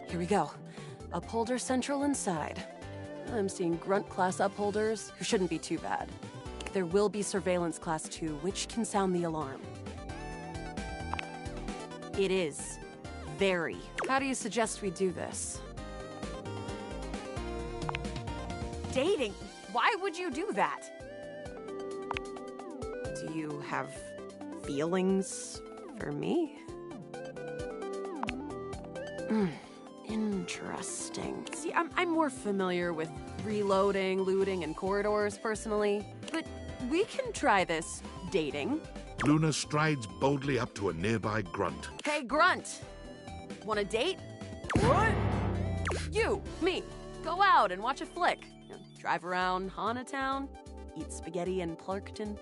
Here we go. Upholder Central inside. I'm seeing Grunt class Upholders, who shouldn't be too bad. There will be Surveillance class 2, which can sound the alarm. It is. Very. How do you suggest we do this? Dating? Why would you do that? Do you have feelings for me? Interesting. See, I'm more familiar with reloading, looting, and corridors personally, but we can try this dating. Luna strides boldly up to a nearby grunt. Hey, Grunt! Want a date? What? You, me, go out and watch a flick. Drive around Haunatown, eat spaghetti in Plurkton.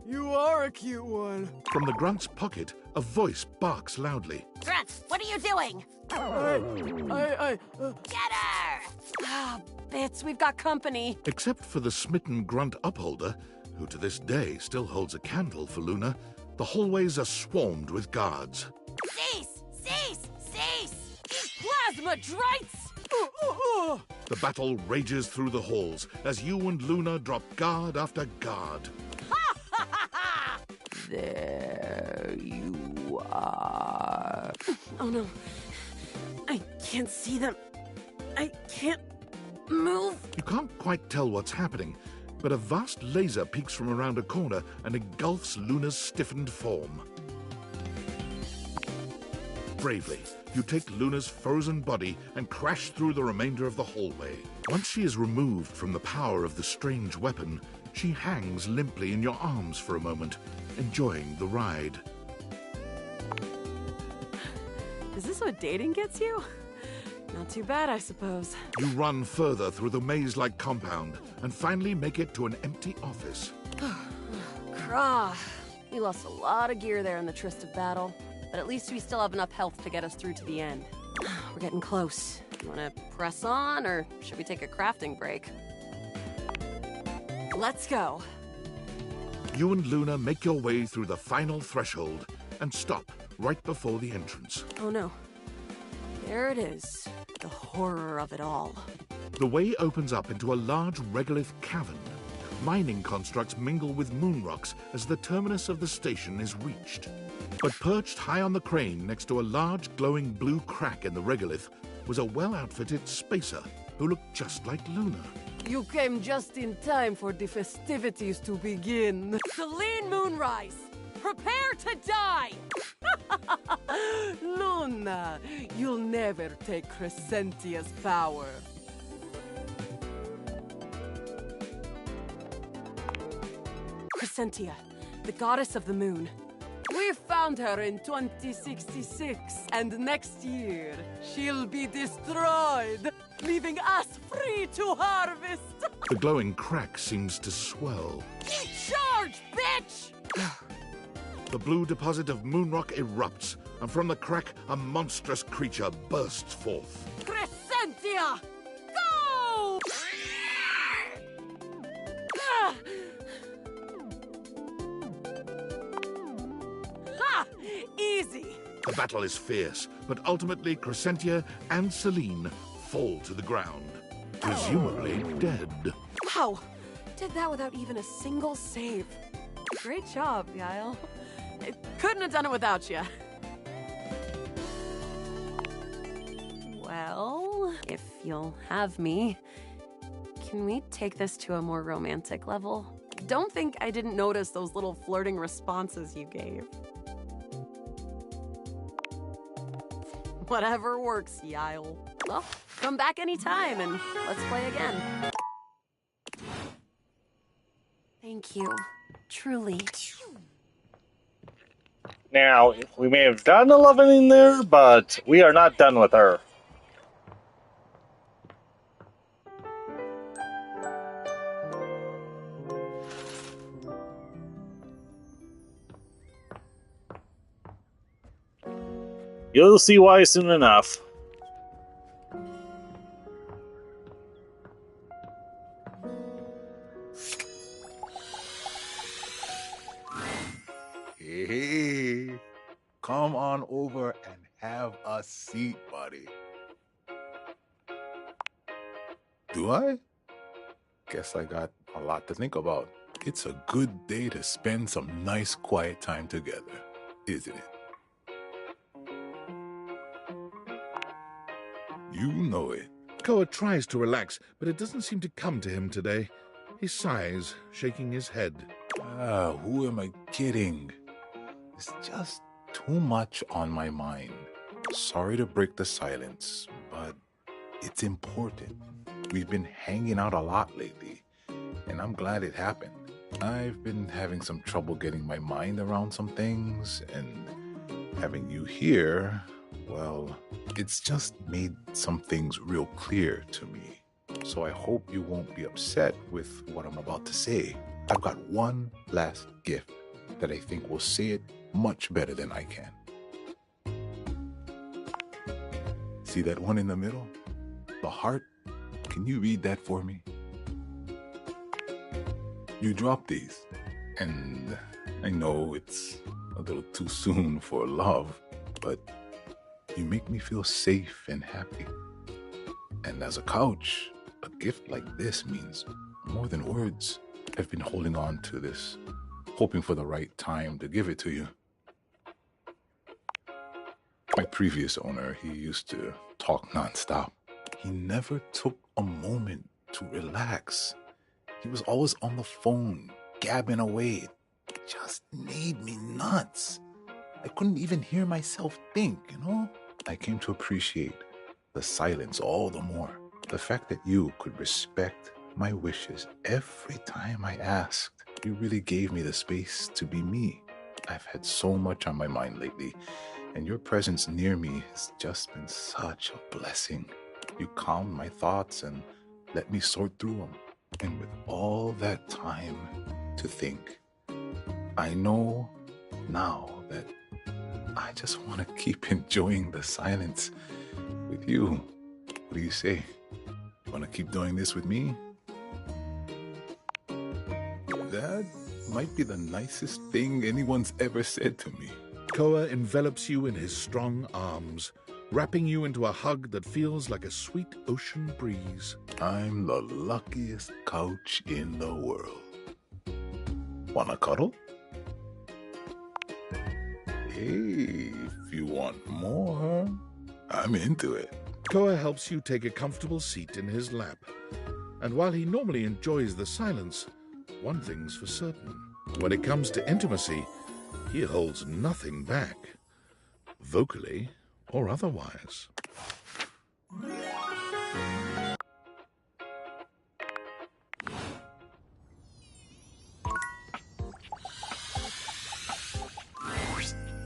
You are a cute one. From the grunt's pocket, a voice barks loudly. Grunt, what are you doing? Get her! Ah, bits, we've got company. Except for the smitten grunt upholder, who to this day still holds a candle for Luna, the hallways are swarmed with guards. Cease! Cease! Cease! Plasma drites! The battle rages through the halls as you and Luna drop guard after guard. There you are. Oh no. I can't see them. I can't move. You can't quite tell what's happening, but a vast laser peeks from around a corner and engulfs Luna's stiffened form. Bravely, you take Luna's frozen body and crash through the remainder of the hallway. Once she is removed from the power of the strange weapon, she hangs limply in your arms for a moment, enjoying the ride. Is this what dating gets you? Not too bad, I suppose. You run further through the maze-like compound and finally make it to an empty office. Krah. We lost a lot of gear there in the tryst of battle, but at least we still have enough health to get us through to the end. We're getting close. You want to press on, or should we take a crafting break? Let's go. You and Luna make your way through the final threshold and stop right before the entrance. Oh no. There it is. The horror of it all. The way opens up into a large regolith cavern. Mining constructs mingle with moon rocks as the terminus of the station is reached. But perched high on the crane next to a large glowing blue crack in the regolith was a well-outfitted spacer who looked just like Luna. You came just in time for the festivities to begin. Celine Moonrise, prepare to die! Luna, you'll never take Crescentia's power. Crescentia, the goddess of the moon. We found her in 2066, and next year she'll be destroyed, leaving us free to harvest. The glowing crack seems to swell. Keep charge, bitch! The blue deposit of moonrock erupts, and from the crack, a monstrous creature bursts forth. Crescentia! Go! Ha! Easy! The battle is fierce, but ultimately Crescentia and Celine fall to the ground, presumably dead. Wow! Did that without even a single save. Great job, Yael. I couldn't have done it without you. Well, if you'll have me, can we take this to a more romantic level? Don't think I didn't notice those little flirting responses you gave. Whatever works, Yael. Well, come back anytime and let's play again. Thank you. Truly. Now, we may have done a loving in there, but we are not done with her. You'll see why soon enough. Hey, come on over and have a seat, buddy. Do I? Guess I got a lot to think about. It's a good day to spend some nice quiet time together, isn't it? You know it. Koa tries to relax, but it doesn't seem to come to him today. He sighs, shaking his head. Who am I kidding? It's just too much on my mind. Sorry to break the silence, but it's important. We've been hanging out a lot lately, and I'm glad it happened. I've been having some trouble getting my mind around some things, and having you here, well, it's just made some things real clear to me. So I hope you won't be upset with what I'm about to say. I've got one last gift that I think will say it much better than I can. See that one in the middle? The heart? Can you read that for me? You dropped these, and I know it's a little too soon for love, but you make me feel safe and happy. And as a couch, a gift like this means more than words. I've been holding on to this, hoping for the right time to give it to you. My previous owner, he used to talk nonstop. He never took a moment to relax. He was always on the phone, gabbing away. It just made me nuts. I couldn't even hear myself think, you know? I came to appreciate the silence all the more. The fact that you could respect my wishes every time I asked. You really gave me the space to be me. I've had so much on my mind lately, and your presence near me has just been such a blessing. You calmed my thoughts and let me sort through them. And with all that time to think, I know now that I just want to keep enjoying the silence with you. What do you say? You want to keep doing this with me? That might be the nicest thing anyone's ever said to me. Koa envelops you in his strong arms, wrapping you into a hug that feels like a sweet ocean breeze. I'm the luckiest couch in the world. Wanna cuddle? Hey, if you want more, I'm into it. Koa helps you take a comfortable seat in his lap. And while he normally enjoys the silence, one thing's for certain. When it comes to intimacy, he holds nothing back, vocally or otherwise.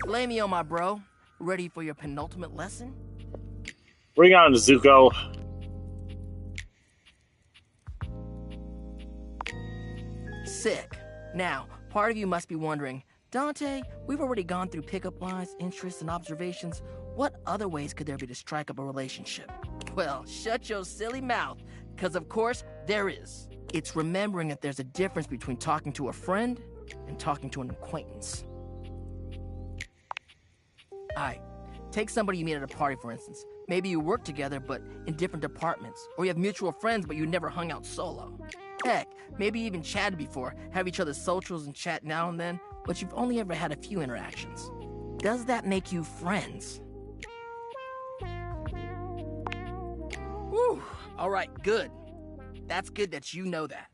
Lay me on, my bro. Ready for your penultimate lesson? Bring on Zuko. Sick. Now, part of you must be wondering, Dante, we've already gone through pickup lines, interests, and observations. What other ways could there be to strike up a relationship? Well, shut your silly mouth, because of course there is. It's remembering that there's a difference between talking to a friend and talking to an acquaintance. Alright, take somebody you meet at a party, for instance. Maybe you work together, but in different departments. Or you have mutual friends, but you never hung out solo. Heck, maybe you even chatted before, have each other's socials and chat now and then, but you've only ever had a few interactions. Does that make you friends? Whew, alright, good. That's good that you know that.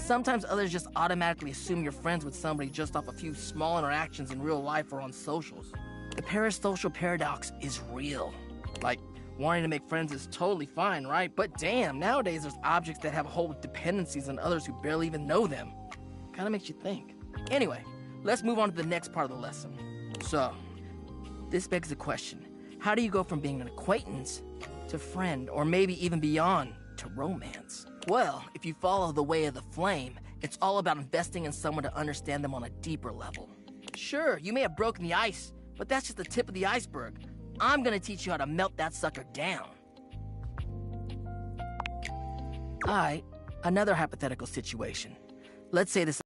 Sometimes others just automatically assume you're friends with somebody just off a few small interactions in real life or on socials. The parasocial paradox is real. Like, wanting to make friends is totally fine, right? But damn, nowadays there's objects that have whole dependencies on others who barely even know them. Kinda makes you think. Anyway, let's move on to the next part of the lesson. So, this begs the question. How do you go from being an acquaintance to friend, or maybe even beyond, to romance? Well, if you follow the way of the flame, it's all about investing in someone to understand them on a deeper level. Sure, you may have broken the ice, but that's just the tip of the iceberg. I'm gonna teach you how to melt that sucker down. Alright, another hypothetical situation. Let's say this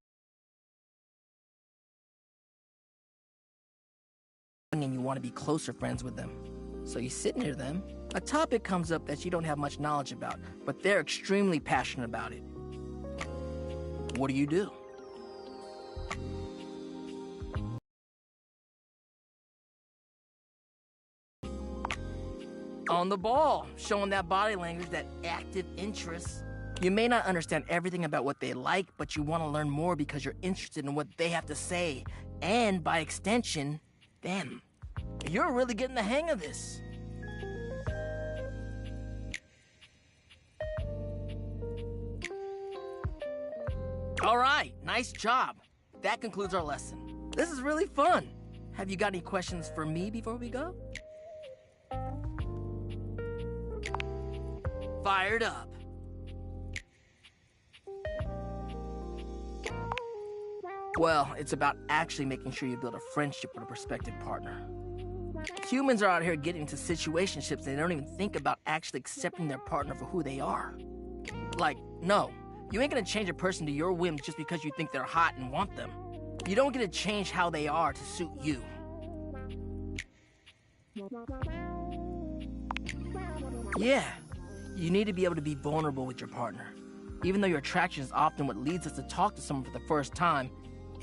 and you want to be closer friends with them. So you sit near them, a topic comes up that you don't have much knowledge about, but they're extremely passionate about it. What do you do? On the ball, showing that body language, that active interest. You may not understand everything about what they like, but you want to learn more because you're interested in what they have to say, and by extension, them. You're really getting the hang of this. All right, nice job. That concludes our lesson. This is really fun. Have you got any questions for me before we go? Fired up. Well, it's about actually making sure you build a friendship with a prospective partner. Humans are out here getting into situationships and they don't even think about actually accepting their partner for who they are. Like, no, you ain't gonna change a person to your whims just because you think they're hot and want them. You don't get to change how they are to suit you. Yeah, you need to be able to be vulnerable with your partner. Even though your attraction is often what leads us to talk to someone for the first time,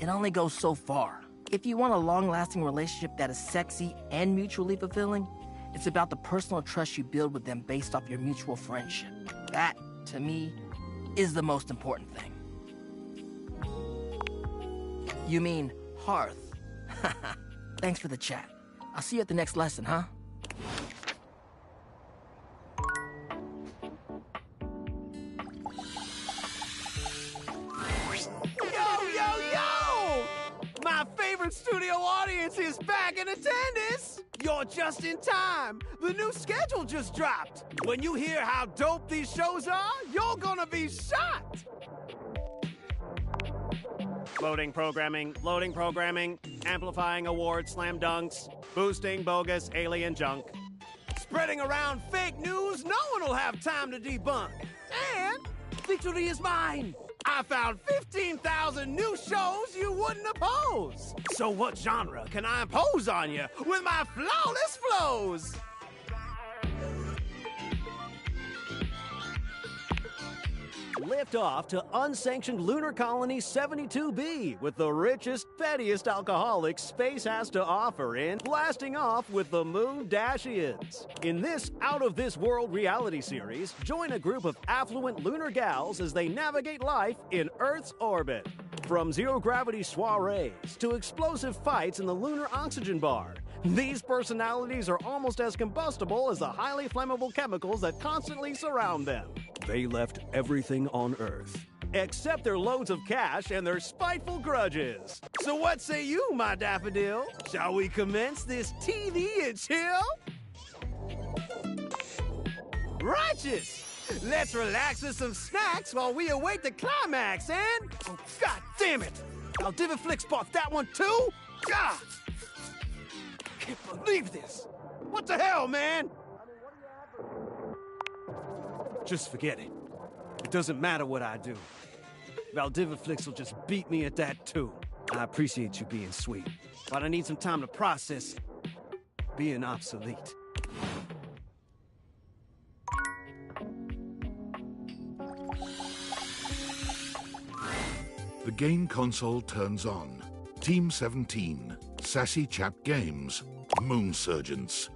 it only goes so far. If you want a long-lasting relationship that is sexy and mutually fulfilling, it's about the personal trust you build with them based off your mutual friendship. That, to me, is the most important thing. You mean hearth? Thanks for the chat. I'll see you at the next lesson, huh? Studio audience is back in attendance! You're just in time! The new schedule just dropped! When you hear how dope these shows are, you're gonna be shocked! Loading programming, amplifying award slam dunks, boosting bogus alien junk. Spreading around fake news no one will have time to debunk. And victory is mine! I found 15,000 new shows you wouldn't oppose. So what genre can I impose on you with my flawless flows? lift off to unsanctioned lunar colony 72B with the richest, pettiest alcoholics space has to offer in blasting off with the Moon Dashians. In this out-of-this-world reality series, join a group of affluent lunar gals as they navigate life in Earth's orbit. From zero-gravity soirees to explosive fights in the lunar oxygen bar, these personalities are almost as combustible as the highly flammable chemicals that constantly surround them. They left everything on Earth, except their loads of cash and their spiteful grudges. So what say you, my daffodil? Shall we commence this TV and chill? Righteous! Let's relax with some snacks while we await the climax, and... Oh, God damn it! Aldiviflix bought that one too? God! Can't believe this! What the hell, man? Just forget it. It doesn't matter what I do. Valdiviflix will just beat me at that too. I appreciate you being sweet, but I need some time to process being obsolete. The game console turns on. Team 17, Sassy Chap Games, Moonsurgents,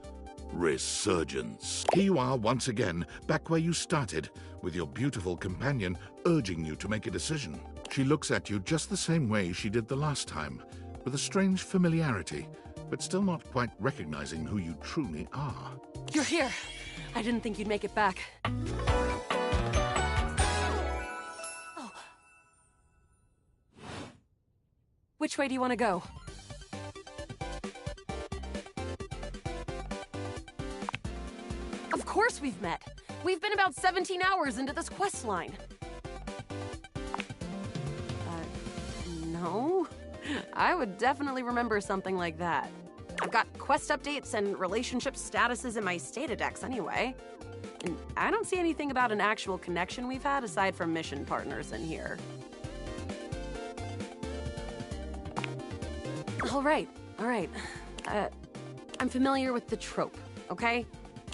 Resurgence. Here you are once again, back where you started, with your beautiful companion urging you to make a decision. She looks at you just the same way she did the last time, with a strange familiarity, but still not quite recognizing who you truly are. You're here. I didn't think you'd make it back. Oh. Which way do you want to go? Of course we've met. We've been about 17 hours into this quest line. No. I would definitely remember something like that. I've got quest updates and relationship statuses in my Statadex anyway. And I don't see anything about an actual connection we've had aside from mission partners in here. All right. I'm familiar with the trope, okay?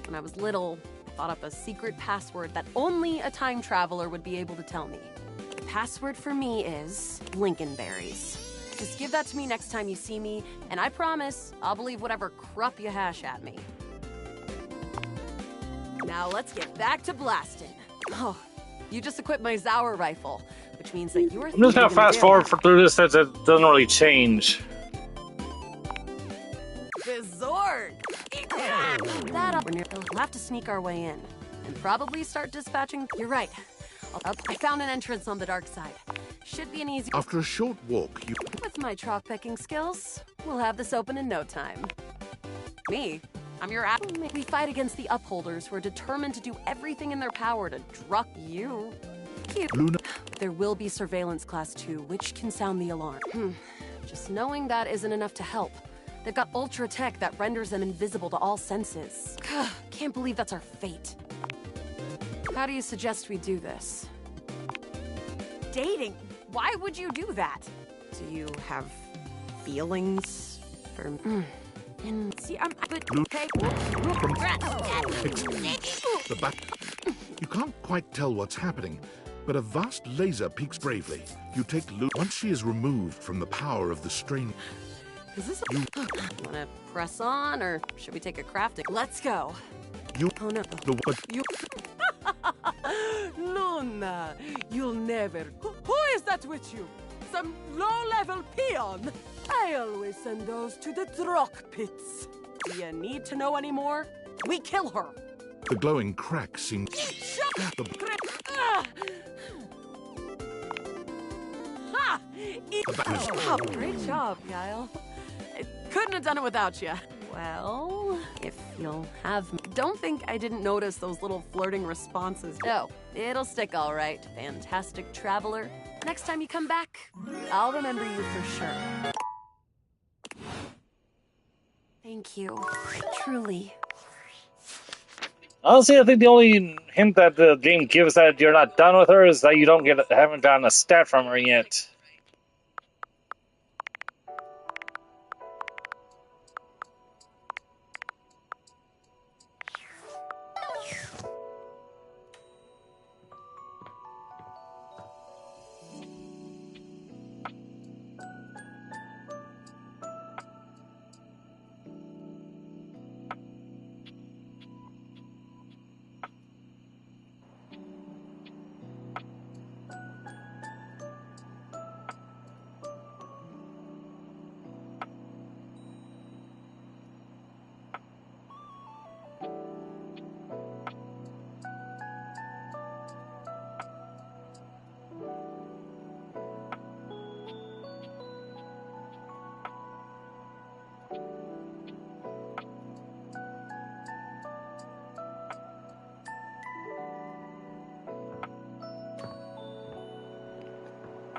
When I was little, I thought up a secret password that only a time traveler would be able to tell me. The password for me is Lincolnberries. Just give that to me next time you see me, and I promise I'll believe whatever crap you hash at me. Now let's get back to blasting. Oh, you just equipped my Zauer rifle, which means that you're... I'm just gonna fast forward through this since it doesn't really change. The Zord! We'll have to sneak our way in, and probably start dispatching... You're right. I found an entrance on the dark side. Should be an easy... After a short walk, you... With my chalk picking skills, we'll have this open in no time. Me? I'm your app. We fight against the Upholders who are determined to do everything in their power to drop you. Cute. Luna... There will be Surveillance Class 2, which can sound the alarm. Just knowing that isn't enough to help. They've got ultra tech that renders them invisible to all senses. Can't believe that's our fate. How do you suggest we do this? Dating? Why would you do that? Do you have feelings for... See, I'm... The back... You can't quite tell what's happening, but a vast laser peeks bravely. You take Luna... Once she is removed from the power of the strain... Is this a... Wanna press on, or should we take a crafting? Let's go. Oh no. You... Luna, you'll never... Who is that with you? Some low-level peon? I always send those to the Drock pits. Do you need to know any more? We kill her. The glowing crack seems... Ha! Oh, great job, Guile. I couldn't have done it without you. Well, if you'll have me. Don't think I didn't notice those little flirting responses. No, it'll stick all right, fantastic traveler. Next time you come back, I'll remember you for sure. Thank you, truly. Honestly, I think the only hint that the game gives that you're not done with her is that you haven't gotten a stat from her yet.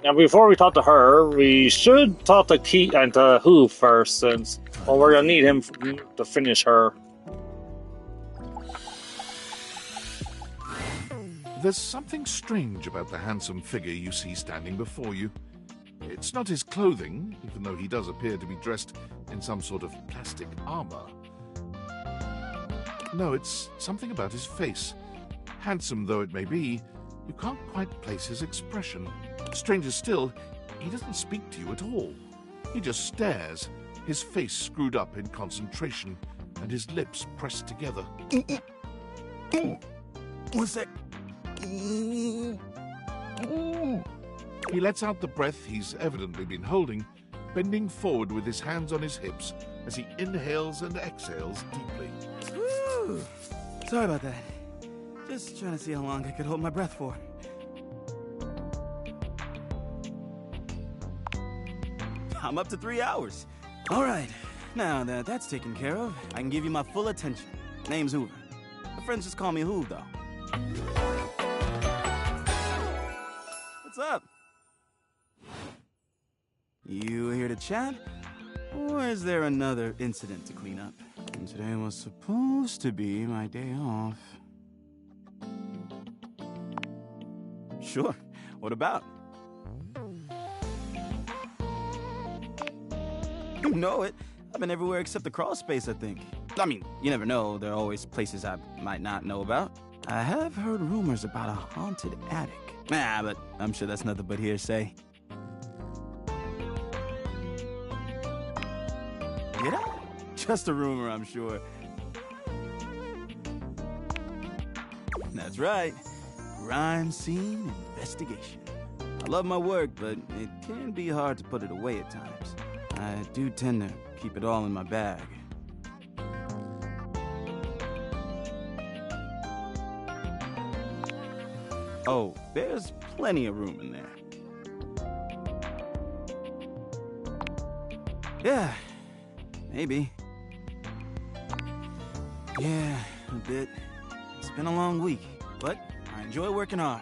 Now, before we talk to her, we should talk to Keith and to Who first, since, well, we're gonna need him to finish her. There's something strange about the handsome figure you see standing before you. It's not his clothing, even though he does appear to be dressed in some sort of plastic armor. No, it's something about his face. Handsome though it may be, you can't quite place his expression. Stranger still, he doesn't speak to you at all. He just stares, his face screwed up in concentration, and his lips pressed together. What's that? He lets out the breath he's evidently been holding, bending forward with his hands on his hips as he inhales and exhales deeply. Woo. Sorry about that. Just trying to see how long I could hold my breath for. I'm up to 3 hours. All right, now that that's taken care of, I can give you my full attention. Name's Hoover. My friends just call me Hoov, though. What's up? You here to chat? Or is there another incident to clean up? And today was supposed to be my day off. Sure. What about? You know it. I've been everywhere except the crawl space, I think. I mean, you never know. There are always places I might not know about. I have heard rumors about a haunted attic. Nah, but I'm sure that's nothing but hearsay. Did I? Just a rumor, I'm sure. That's right. Crime scene investigation. I love my work, but it can be hard to put it away at times. I do tend to keep it all in my bag. Oh, there's plenty of room in there. Yeah, maybe. Yeah, a bit. It's been a long week, but I enjoy working hard.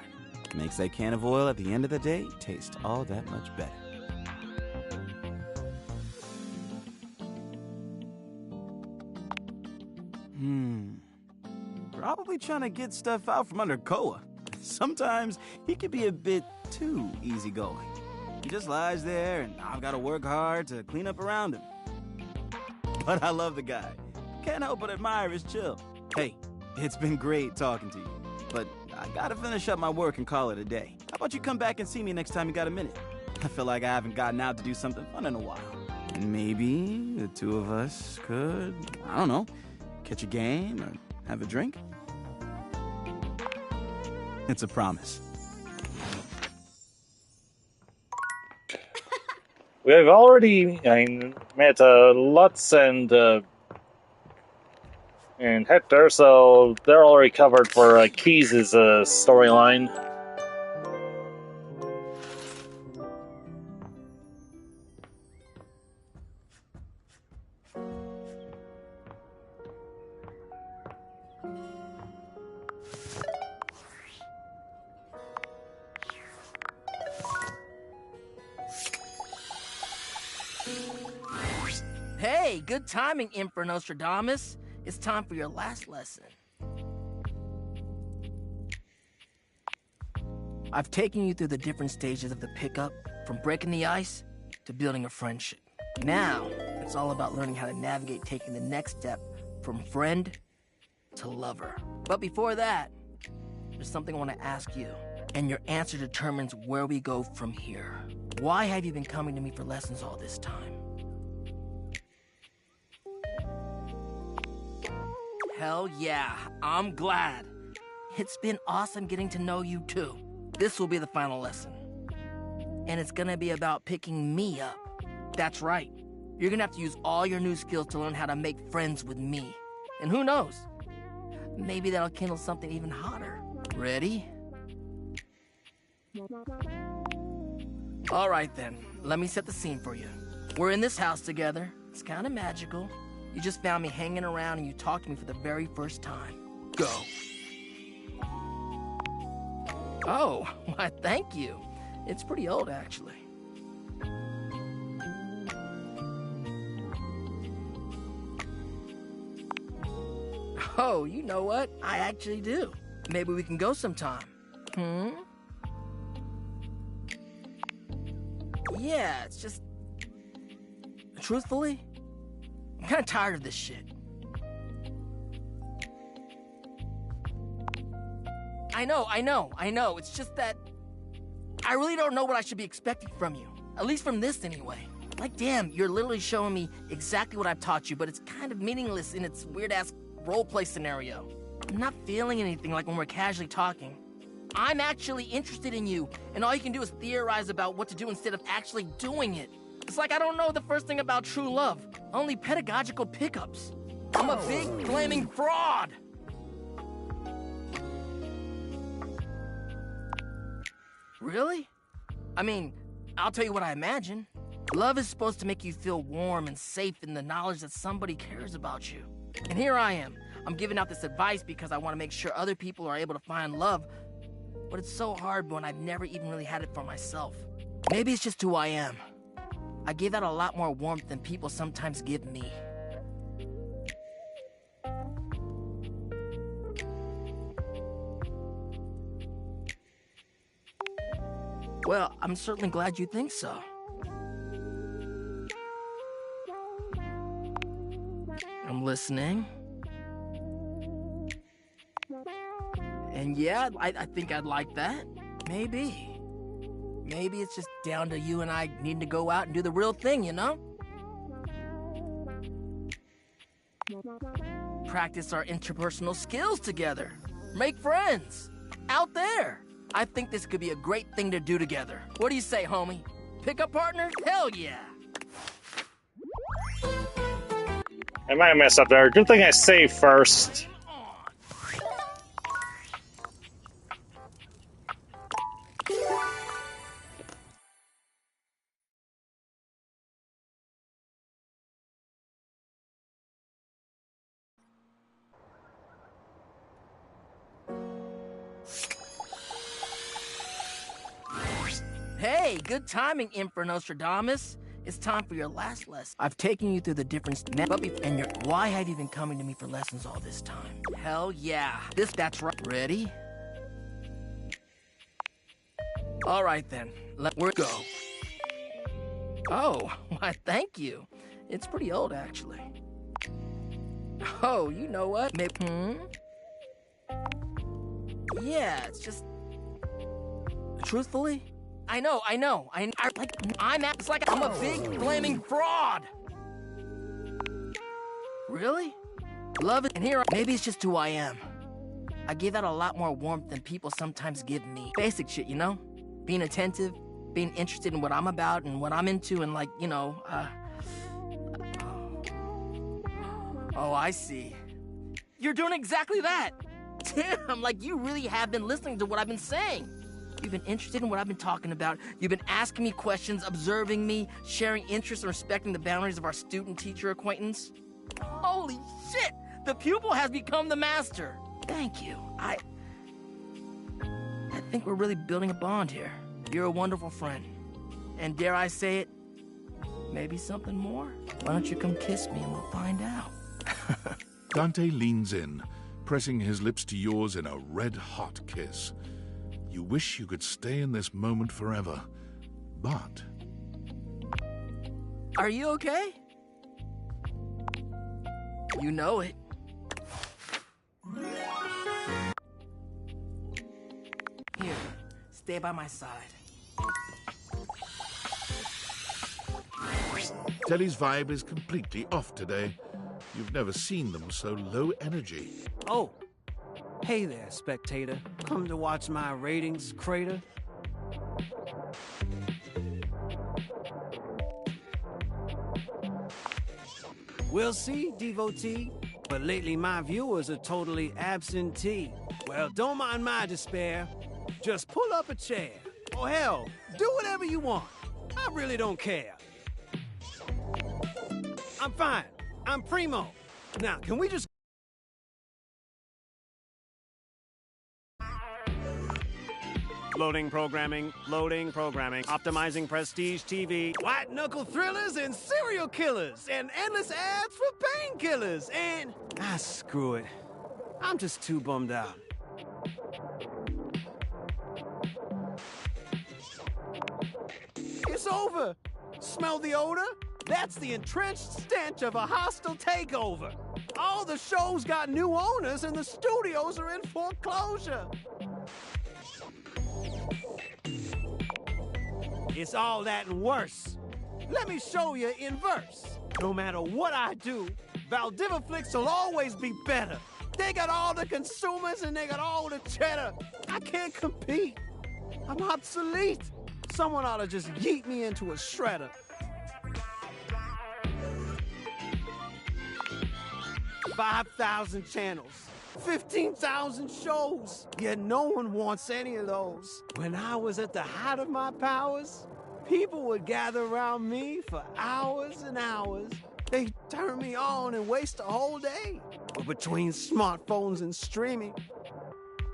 Makes that can of oil at the end of the day taste all that much better. Probably trying to get stuff out from under Koa. Sometimes he can be a bit too easygoing. He just lies there, and I've got to work hard to clean up around him. But I love the guy. Can't help but admire his chill. Hey, it's been great talking to you, but I gotta finish up my work and call it a day. How about you come back and see me next time you got a minute? I feel like I haven't gotten out to do something fun in a while. And maybe the two of us could, I don't know, catch a game or have a drink? It's a promise. We have already met Lutz and Hector, so they're already covered for Keys' storyline. Hey, good timing, Emperor Nostradamus. It's time for your last lesson. I've taken you through the different stages of the pickup, from breaking the ice to building a friendship. Now, it's all about learning how to navigate taking the next step from friend to lover. But before that, there's something I want to ask you, and your answer determines where we go from here. Why have you been coming to me for lessons all this time? Hell yeah, I'm glad. It's been awesome getting to know you too. This will be the final lesson. And it's gonna be about picking me up. That's right. You're gonna have to use all your new skills to learn how to make friends with me. And who knows? Maybe that'll kindle something even hotter. Ready? All right then, let me set the scene for you. We're in this house together. It's kind of magical. You just found me hanging around and you talked to me for the very first time. Go. Oh, why thank you. It's pretty old, actually. Oh, you know what? I actually do. Maybe we can go sometime. Hmm? Yeah, it's just... Truthfully, I'm kinda tired of this shit. I know. It's just that... I really don't know what I should be expecting from you. At least from this, anyway. Like, damn, you're literally showing me exactly what I've taught you, but it's kind of meaningless in its weird-ass roleplay scenario. I'm not feeling anything like when we're casually talking. I'm actually interested in you, and all you can do is theorize about what to do instead of actually doing it. It's like I don't know the first thing about true love, only pedagogical pickups. I'm a big flaming fraud! Really? I mean, I'll tell you what I imagine. Love is supposed to make you feel warm and safe in the knowledge that somebody cares about you. And here I am. I'm giving out this advice because I want to make sure other people are able to find love, but it's so hard when I've never even really had it for myself. Maybe it's just who I am. I give out a lot more warmth than people sometimes give me. Well, I'm certainly glad you think so. I'm listening. And yeah, I think I'd like that. Maybe. Maybe it's just down to you and I needing to go out and do the real thing, you know? Practice our interpersonal skills together. Make friends. Out there. I think this could be a great thing to do together. What do you say, homie? Pickup partner? Hell yeah! I might have messed up there. Good thing I saved first. Hey, good timing, Emperor Nostradamus. It's time for your last lesson. I've taken you through the different and why have you been coming to me for lessons all this time? Hell yeah. That's right. Ready? All right then, let's go. Oh, why thank you. It's pretty old, actually. Oh, you know what? Maybe, Yeah, it's just... Truthfully? I know. It's like I'm a big flaming fraud. Really? Love it, and here, maybe it's just who I am. I give out a lot more warmth than people sometimes give me. Basic shit, you know? Being attentive, being interested in what I'm about and what I'm into, and like, you know, Oh, I see. You're doing exactly that. Damn, like you really have been listening to what I've been saying. You've been interested in what I've been talking about. You've been asking me questions, observing me, sharing interests, and respecting the boundaries of our student-teacher acquaintance. Holy shit! The pupil has become the master. Thank you. I think we're really building a bond here. You're a wonderful friend. And dare I say it, maybe something more? Why don't you come kiss me and we'll find out? Dante leans in, pressing his lips to yours in a red-hot kiss. You wish you could stay in this moment forever, but... Are you okay? You know it. Here, stay by my side. Telly's vibe is completely off today. You've never seen them so low energy. Oh, hey there, spectator. Come to watch my ratings crater? We'll see, devotee. But lately my viewers are totally absentee. Well, don't mind my despair. Just pull up a chair. Or hell, do whatever you want. I really don't care. I'm fine. I'm primo. Now, can we just... Loading programming, optimizing prestige TV, white knuckle thrillers and serial killers, and endless ads for painkillers, and... screw it. I'm just too bummed out. It's over. Smell the odor? That's the entrenched stench of a hostile takeover. All the shows got new owners and the studios are in foreclosure. It's all that and worse. Let me show you in verse. No matter what I do, Valdivaflix will always be better. They got all the consumers and they got all the cheddar. I can't compete. I'm obsolete. Someone ought to just yeet me into a shredder. 5,000 channels, 15,000 shows, yet no one wants any of those. When I was at the height of my powers, people would gather around me for hours and hours. They'd turn me on and waste a whole day. But between smartphones and streaming,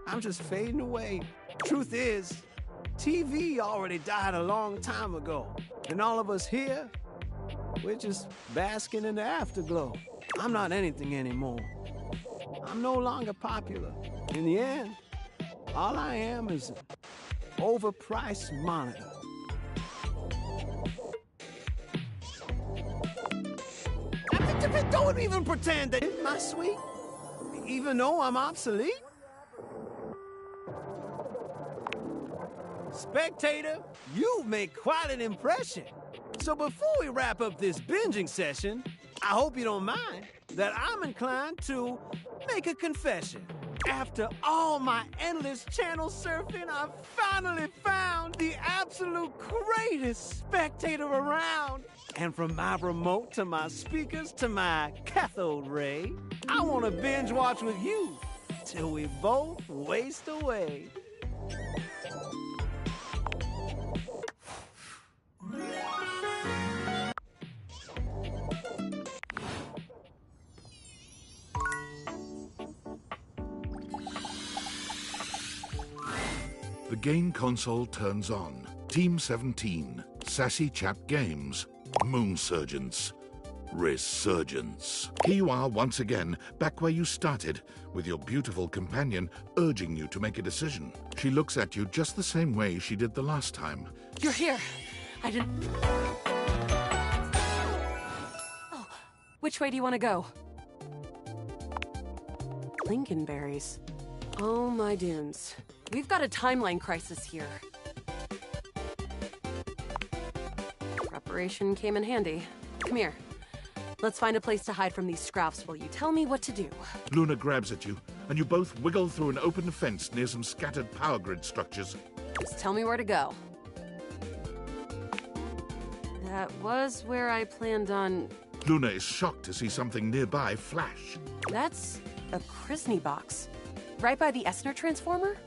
I'm just fading away. Truth is, TV already died a long time ago. And all of us here, we're just basking in the afterglow. I'm not anything anymore. I'm no longer popular. In the end, all I am is an overpriced monitor. Don't even pretend that it's my sweet, even though I'm obsolete. Spectator, you've made quite an impression. So before we wrap up this binging session, I hope you don't mind that I'm inclined to make a confession. After all my endless channel surfing, I've finally found the absolute greatest spectator around. And from my remote to my speakers to my cathode ray, I want to binge watch with you till we both waste away. The game console turns on. Team 17, Sassy Chap Games, Moonsurgents, Resurgence. Here you are once again, back where you started, with your beautiful companion urging you to make a decision. She looks at you just the same way she did the last time. You're here. I didn't... Oh, which way do you want to go? Lincolnberries. Oh, my dunes. We've got a timeline crisis here. Preparation came in handy. Come here. Let's find a place to hide from these scrouts while you tell me what to do. Luna grabs at you, and you both wiggle through an open fence near some scattered power grid structures. Just tell me where to go. That was where I planned on... Luna is shocked to see something nearby flash. That's a Krisny box. Right by the Essner transformer?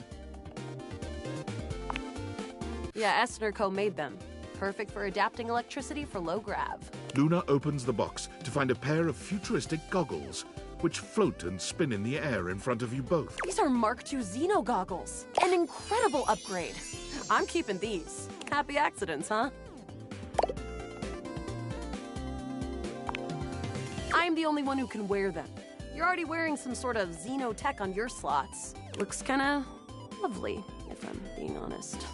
Yeah, Essner Co. made them. Perfect for adapting electricity for low grav. Luna opens the box to find a pair of futuristic goggles, which float and spin in the air in front of you both. These are Mark II Xeno goggles. An incredible upgrade. I'm keeping these. Happy accidents, huh? I'm the only one who can wear them. You're already wearing some sort of Xeno tech on your slots. Looks kinda lovely, if I'm being honest.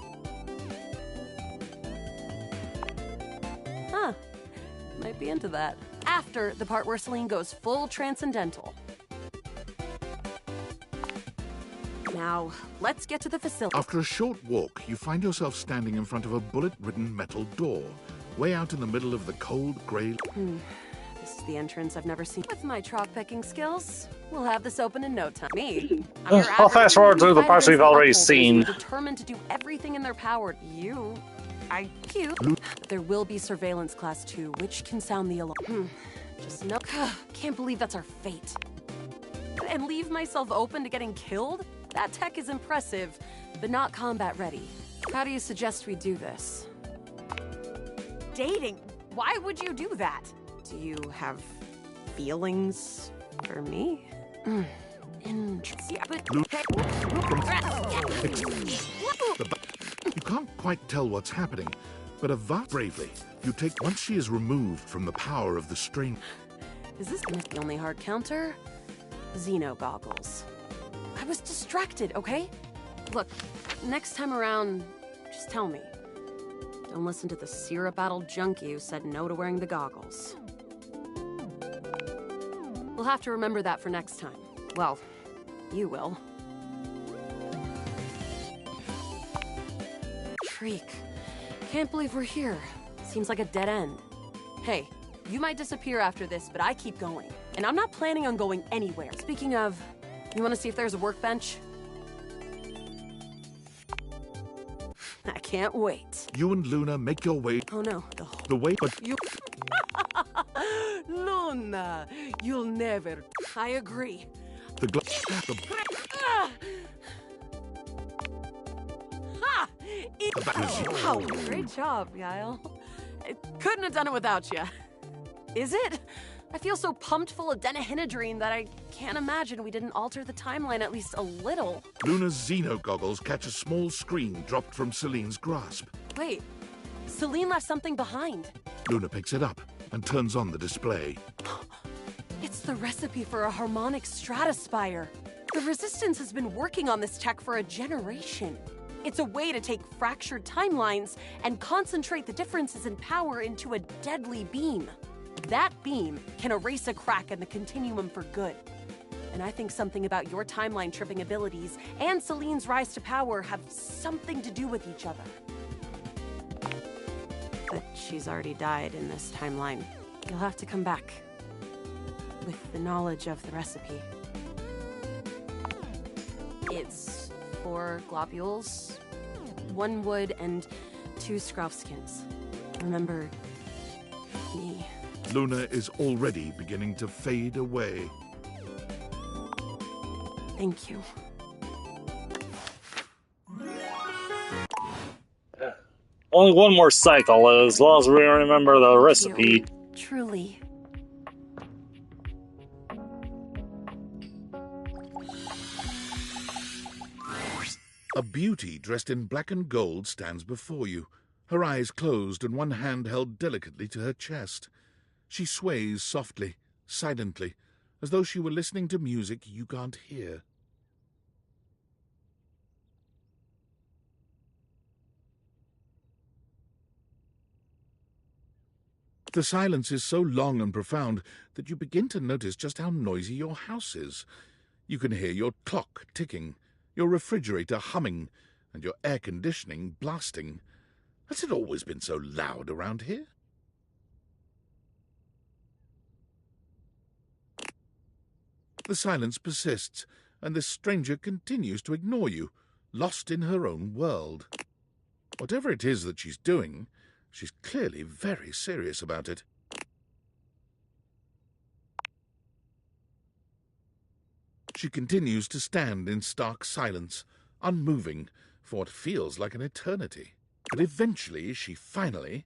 Huh. Might be into that. After the part where Celine goes full transcendental. Now, let's get to the facility. After a short walk, you find yourself standing in front of a bullet-ridden metal door, way out in the middle of the cold, grey... This is the entrance I've never seen. With my chalk-picking skills, we'll have this open in no time. Me, I'm your I'll fast forward through the average parts we've already seen. Determined to do everything in their power. You, IQ. There will be surveillance class 2, which can sound the alarm. Just no. Can't believe that's our fate. And leave myself open to getting killed? That tech is impressive, but not combat ready. How do you suggest we do this? Dating? Why would you do that? Do you have feelings for me? Interesting. tell what's happening, but bravely, you take once she is removed from the power of the strain. Is this the only hard counter? Xeno goggles. I was distracted, okay? Look, next time around, just tell me. Don't listen to the syrup-addled junkie who said no to wearing the goggles. We'll have to remember that for next time. Well, you will. Freak. Can't believe we're here. Seems like a dead end. Hey, you might disappear after this, but I keep going. And I'm not planning on going anywhere. Speaking of, you want to see if there's a workbench? I can't wait. You and Luna make your way. Oh no, the way, but you. Luna, you'll never. I agree. Ha! Wow, great job, Guile. I couldn't have done it without you. Is it? I feel so pumped full of denahydrine that I can't imagine we didn't alter the timeline at least a little. Luna's Xeno goggles catch a small screen dropped from Celine's grasp. Wait, Celine left something behind. Luna picks it up and turns on the display. It's the recipe for a harmonic stratospire. The Resistance has been working on this tech for a generation. It's a way to take fractured timelines and concentrate the differences in power into a deadly beam. That beam can erase a crack in the continuum for good. And I think something about your timeline tripping abilities and Celine's rise to power have something to do with each other. But she's already died in this timeline. You'll have to come back with the knowledge of the recipe. It's 4 globules, 1 wood, and 2 scruffskins. Remember me. Luna is already beginning to fade away. Thank you. Only one more cycle, as long as we remember the recipe. Truly. A beauty dressed in black and gold stands before you, her eyes closed and one hand held delicately to her chest. She sways softly, silently, as though she were listening to music you can't hear. The silence is so long and profound that you begin to notice just how noisy your house is. You can hear your clock ticking, your refrigerator humming, and your air conditioning blasting. Has it always been so loud around here? The silence persists, and this stranger continues to ignore you, lost in her own world. Whatever it is that she's doing, she's clearly very serious about it. She continues to stand in stark silence, unmoving, for what feels like an eternity. But eventually she finally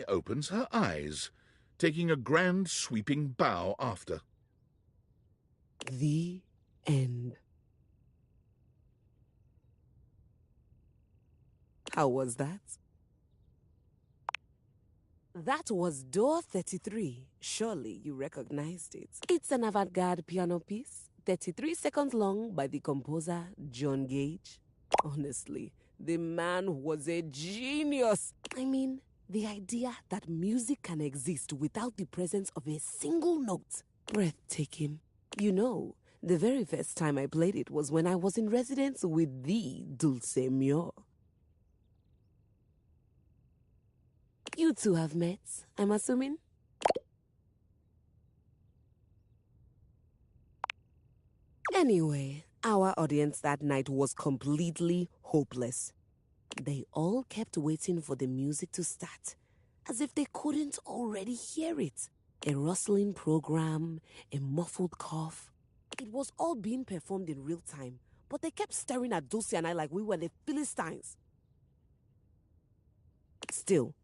opens her eyes, taking a grand sweeping bow after. The end. How was that? That was door 33. Surely you recognized it. It's an avant-garde piano piece, 33 seconds long, by the composer John Gage. Honestly, the man was a genius. I mean, the idea that music can exist without the presence of a single note. Breathtaking. You know, the very first time I played it was when I was in residence with the Dulce Mio. You two have met, I'm assuming? Anyway, our audience that night was completely hopeless. They all kept waiting for the music to start, as if they couldn't already hear it. A rustling program, a muffled cough. It was all being performed in real time, but they kept staring at Dulce and I like we were the Philistines. Still,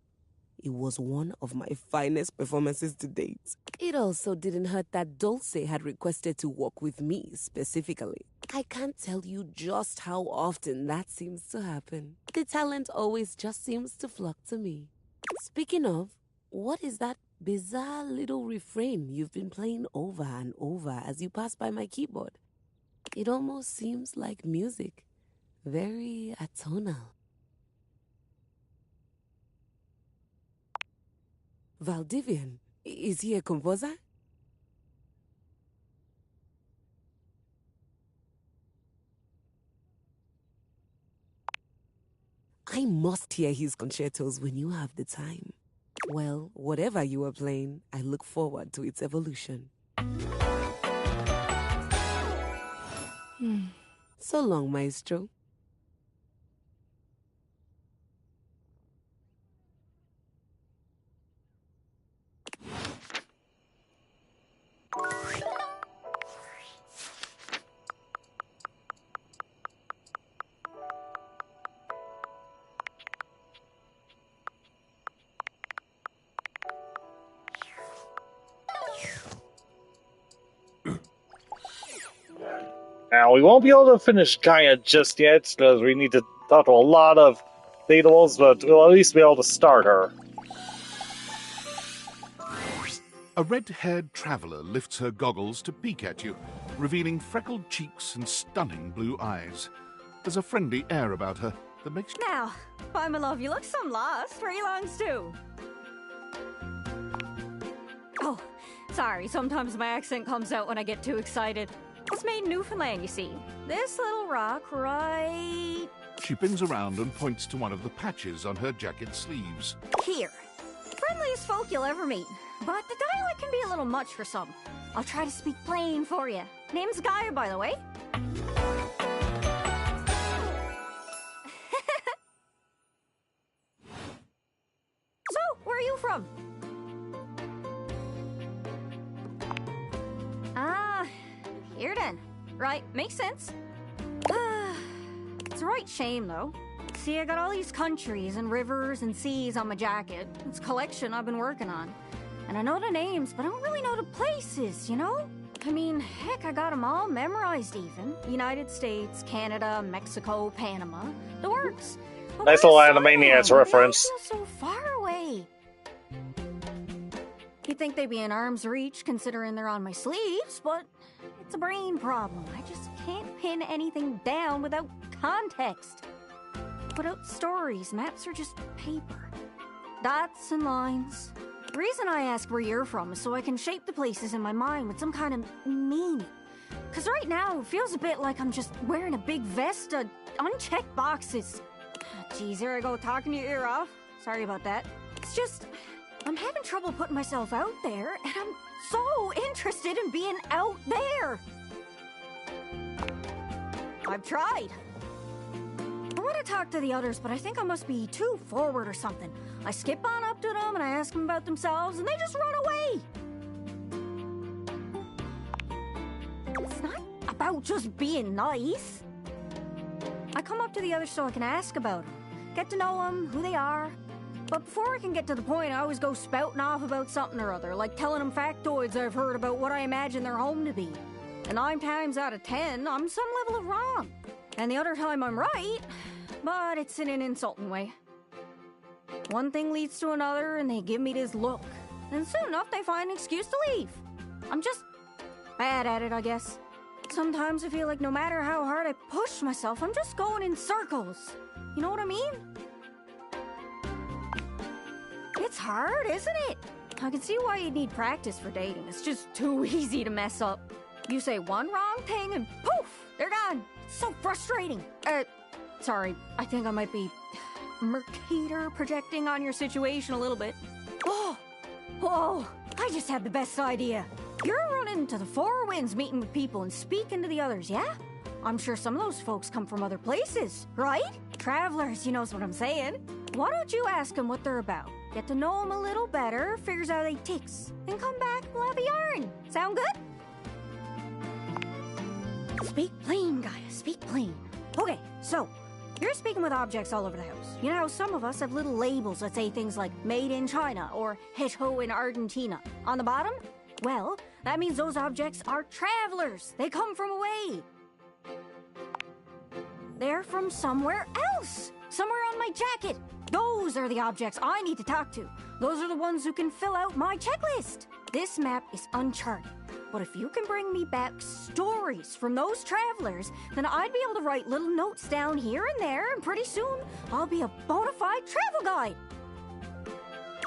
it was one of my finest performances to date. It also didn't hurt that Dulce had requested to work with me specifically. I can't tell you just how often that seems to happen. The talent always just seems to flock to me. Speaking of, what is that bizarre little refrain you've been playing over and over as you pass by my keyboard? It almost seems like music. Very atonal. Valdivian, is he a composer? I must hear his concertos when you have the time. Well, whatever you are playing, I look forward to its evolution. So long, maestro. Now, we won't be able to finish Gaia just yet, because we need to talk to a lot of Daedalus, but we'll at least be able to start her. A red-haired traveler lifts her goggles to peek at you, revealing freckled cheeks and stunning blue eyes. There's a friendly air about her that makes... Now, why, my love, you look some lost. Where you longs to? Oh, sorry, sometimes my accent comes out when I get too excited. It's made in Newfoundland, you see. This little rock right... She pins around and points to one of the patches on her jacket sleeves. here. Friendliest folk you'll ever meet. But the dialect can be a little much for some. I'll try to speak plain for you. Name's Gaia, by the way. So, where are you from? Ah, here then. Right, makes sense. It's a right shame, though. See, I got all these countries and rivers and seas on my jacket. It's a collection I've been working on. And I know the names, but I don't really know the places, you know? I mean, heck, I got them all memorized even. United States, Canada, Mexico, Panama. The works. But Nice little Animaniacs reference. They all feel so far away. You'd think they'd be in arm's reach considering they're on my sleeves, but it's a brain problem. I just can't pin anything down without context. Without stories, maps are just paper. Dots and lines. The reason I ask where you're from is so I can shape the places in my mind with some kind of meaning. Because right now, it feels a bit like I'm just wearing a big vest of unchecked boxes. Geez, here I go talking your ear off. Sorry about that. It's just, I'm having trouble putting myself out there, and I'm so interested in being out there. I've tried. I want to talk to the others, but I think I must be too forward or something. I skip on up to them and I ask them about themselves, and they just run away. It's not about just being nice. I come up to the others so I can ask about them, get to know them, who they are. But before I can get to the point, I always go spouting off about something or other, like telling them factoids I've heard about what I imagine their home to be. And 9 times out of 10, I'm some level of wrong. And the other time I'm right, but it's in an insulting way. One thing leads to another, and they give me this look. And soon enough, they find an excuse to leave. I'm just bad at it, I guess. Sometimes I feel like no matter how hard I push myself, I'm just going in circles. You know what I mean? It's hard, isn't it? I can see why you'd need practice for dating. It's just too easy to mess up. You say one wrong thing and poof, they're gone. It's so frustrating. Sorry, I think I might be Mercator projecting on your situation a little bit. Whoa, I just had the best idea. You're running to the Four Winds meeting with people and speaking to the others, yeah? I'm sure some of those folks come from other places, right? Travelers, you knows what I'm saying. Why don't you ask them what they're about? Get to know them a little better, figures out they ticks, and come back and we'll have a yarn. Sound good? Speak plain, Gaia, speak plain. Okay, so, You're speaking with objects all over the house. You know how some of us have little labels that say things like made in China or Hecho in Argentina on the bottom? Well, that means those objects are travelers. They come from away. They're from somewhere else. Somewhere on my jacket. Those are the objects I need to talk to. Those are the ones who can fill out my checklist. This map is uncharted. But if you can bring me back stories from those travelers, then I'd be able to write little notes down here and there, and pretty soon I'll be a bona fide travel guide.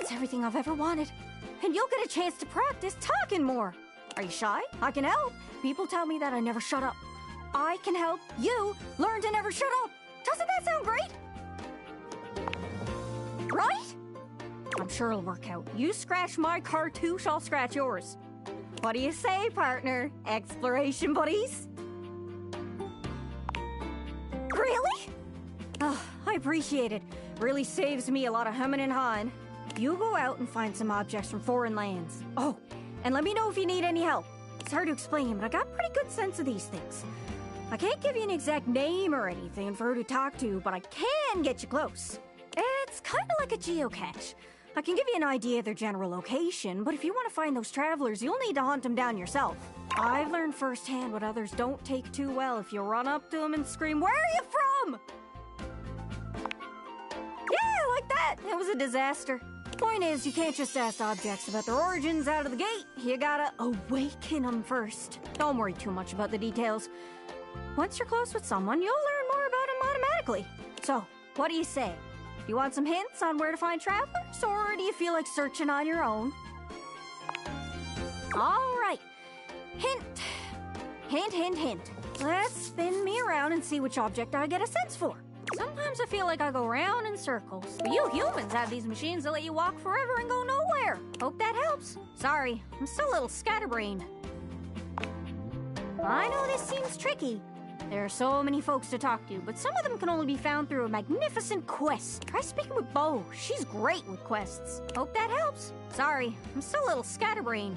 It's everything I've ever wanted. And you'll get a chance to practice talking more. Are you shy? I can help. People tell me that I never shut up. I can help you learn to never shut up. Doesn't that sound great? Right? I'm sure it'll work out. You scratch my cartouche, I'll scratch yours. What do you say, partner? Exploration buddies? Really? Oh, I appreciate it. Really saves me a lot of humming and hawing. You go out and find some objects from foreign lands. Oh, and let me know if you need any help. It's hard to explain, but I got a pretty good sense of these things. I can't give you an exact name or anything for who to talk to, but I can get you close. It's kind of like a geocache. I can give you an idea of their general location, but if you want to find those travelers, you'll need to hunt them down yourself. I've learned firsthand what others don't take too well if you run up to them and scream, "Where are you from?" Yeah, like that. It was a disaster. Point is, you can't just ask objects about their origins out of the gate. You gotta awaken them first. Don't worry too much about the details. Once you're close with someone, you'll learn more about them automatically. So, what do you say? Do you want some hints on where to find travelers, or do you feel like searching on your own? All right. Hint. Hint, hint, hint. Let's spin me around and see which object I get a sense for. Sometimes I feel like I go round in circles, but you humans have these machines that let you walk forever and go nowhere. Hope that helps. Sorry, I'm still a little scatterbrained. I know this seems tricky. There are so many folks to talk to, but some of them can only be found through a magnificent quest. Try speaking with Bo. She's great with quests. Hope that helps. Sorry, I'm still a little scatterbrained.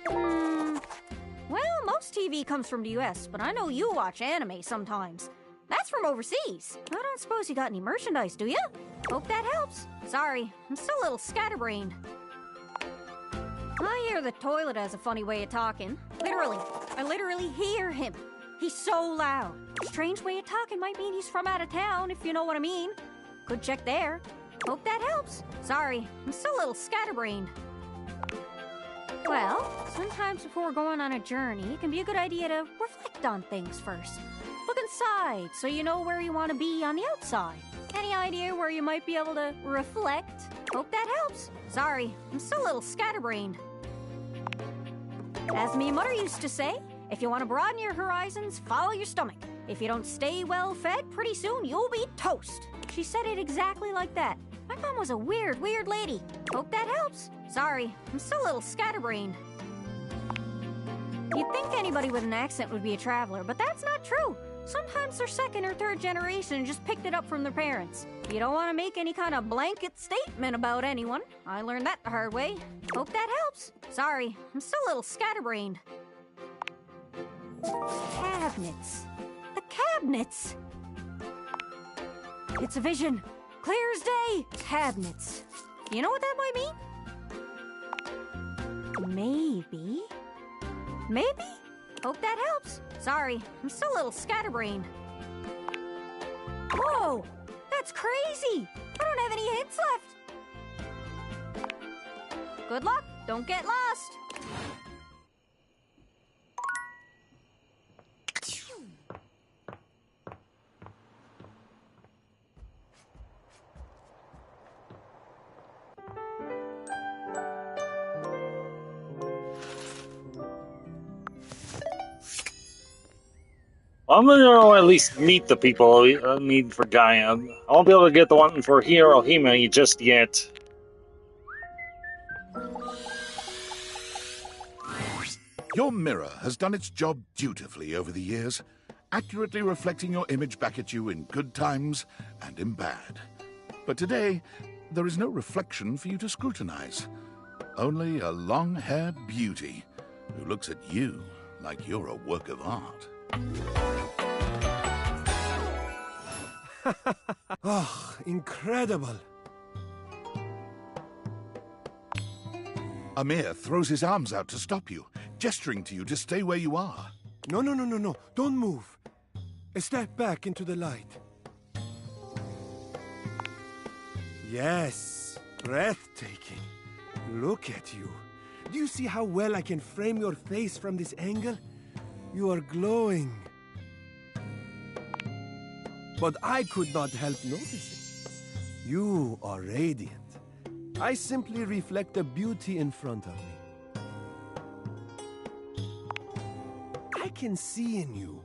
Well, most TV comes from the US, but I know you watch anime sometimes. That's from overseas. I don't suppose you got any merchandise, do you? Hope that helps. Sorry, I'm still a little scatterbrained. I hear the toilet has a funny way of talking. Literally. I literally hear him. He's so loud. Strange way of talking might mean he's from out of town, if you know what I mean. Could check there. Hope that helps. Sorry, I'm still a little scatterbrained. Well, sometimes before going on a journey, it can be a good idea to reflect on things first. Look inside so you know where you want to be on the outside. Any idea where you might be able to reflect? Hope that helps. Sorry, I'm still a little scatterbrained. As me mother used to say, if you want to broaden your horizons, follow your stomach. If you don't stay well fed, pretty soon you'll be toast. She said it exactly like that. My mom was a weird lady. Hope that helps. Sorry, I'm still a little scatterbrained. You'd think anybody with an accent would be a traveler, but that's not true. Sometimes they're second or third generation and just picked it up from their parents. You don't want to make any kind of blanket statement about anyone. I learned that the hard way. Hope that helps. Sorry, I'm still a little scatterbrained. Cabinets. The cabinets! It's a vision. Clear as day. Cabinets. You know what that might mean? Maybe. Maybe? Hope that helps. Sorry, I'm still a little scatterbrained. Whoa! That's crazy! I don't have any hints left. Good luck. Don't get lost. I'm gonna at least meet the people I need for Gaia. I won't be able to get the one for Hirohime just yet. Your mirror has done its job dutifully over the years, accurately reflecting your image back at you in good times and in bad. But today, there is no reflection for you to scrutinize. Only a long-haired beauty who looks at you like you're a work of art. Oh, incredible. Amir throws his arms out to stop you, gesturing to you to stay where you are. No. Don't move. A step back into the light. Yes, breathtaking. Look at you. Do you see how well I can frame your face from this angle? You are glowing. But I could not help noticing. You are radiant. I simply reflect the beauty in front of me. I can see in you.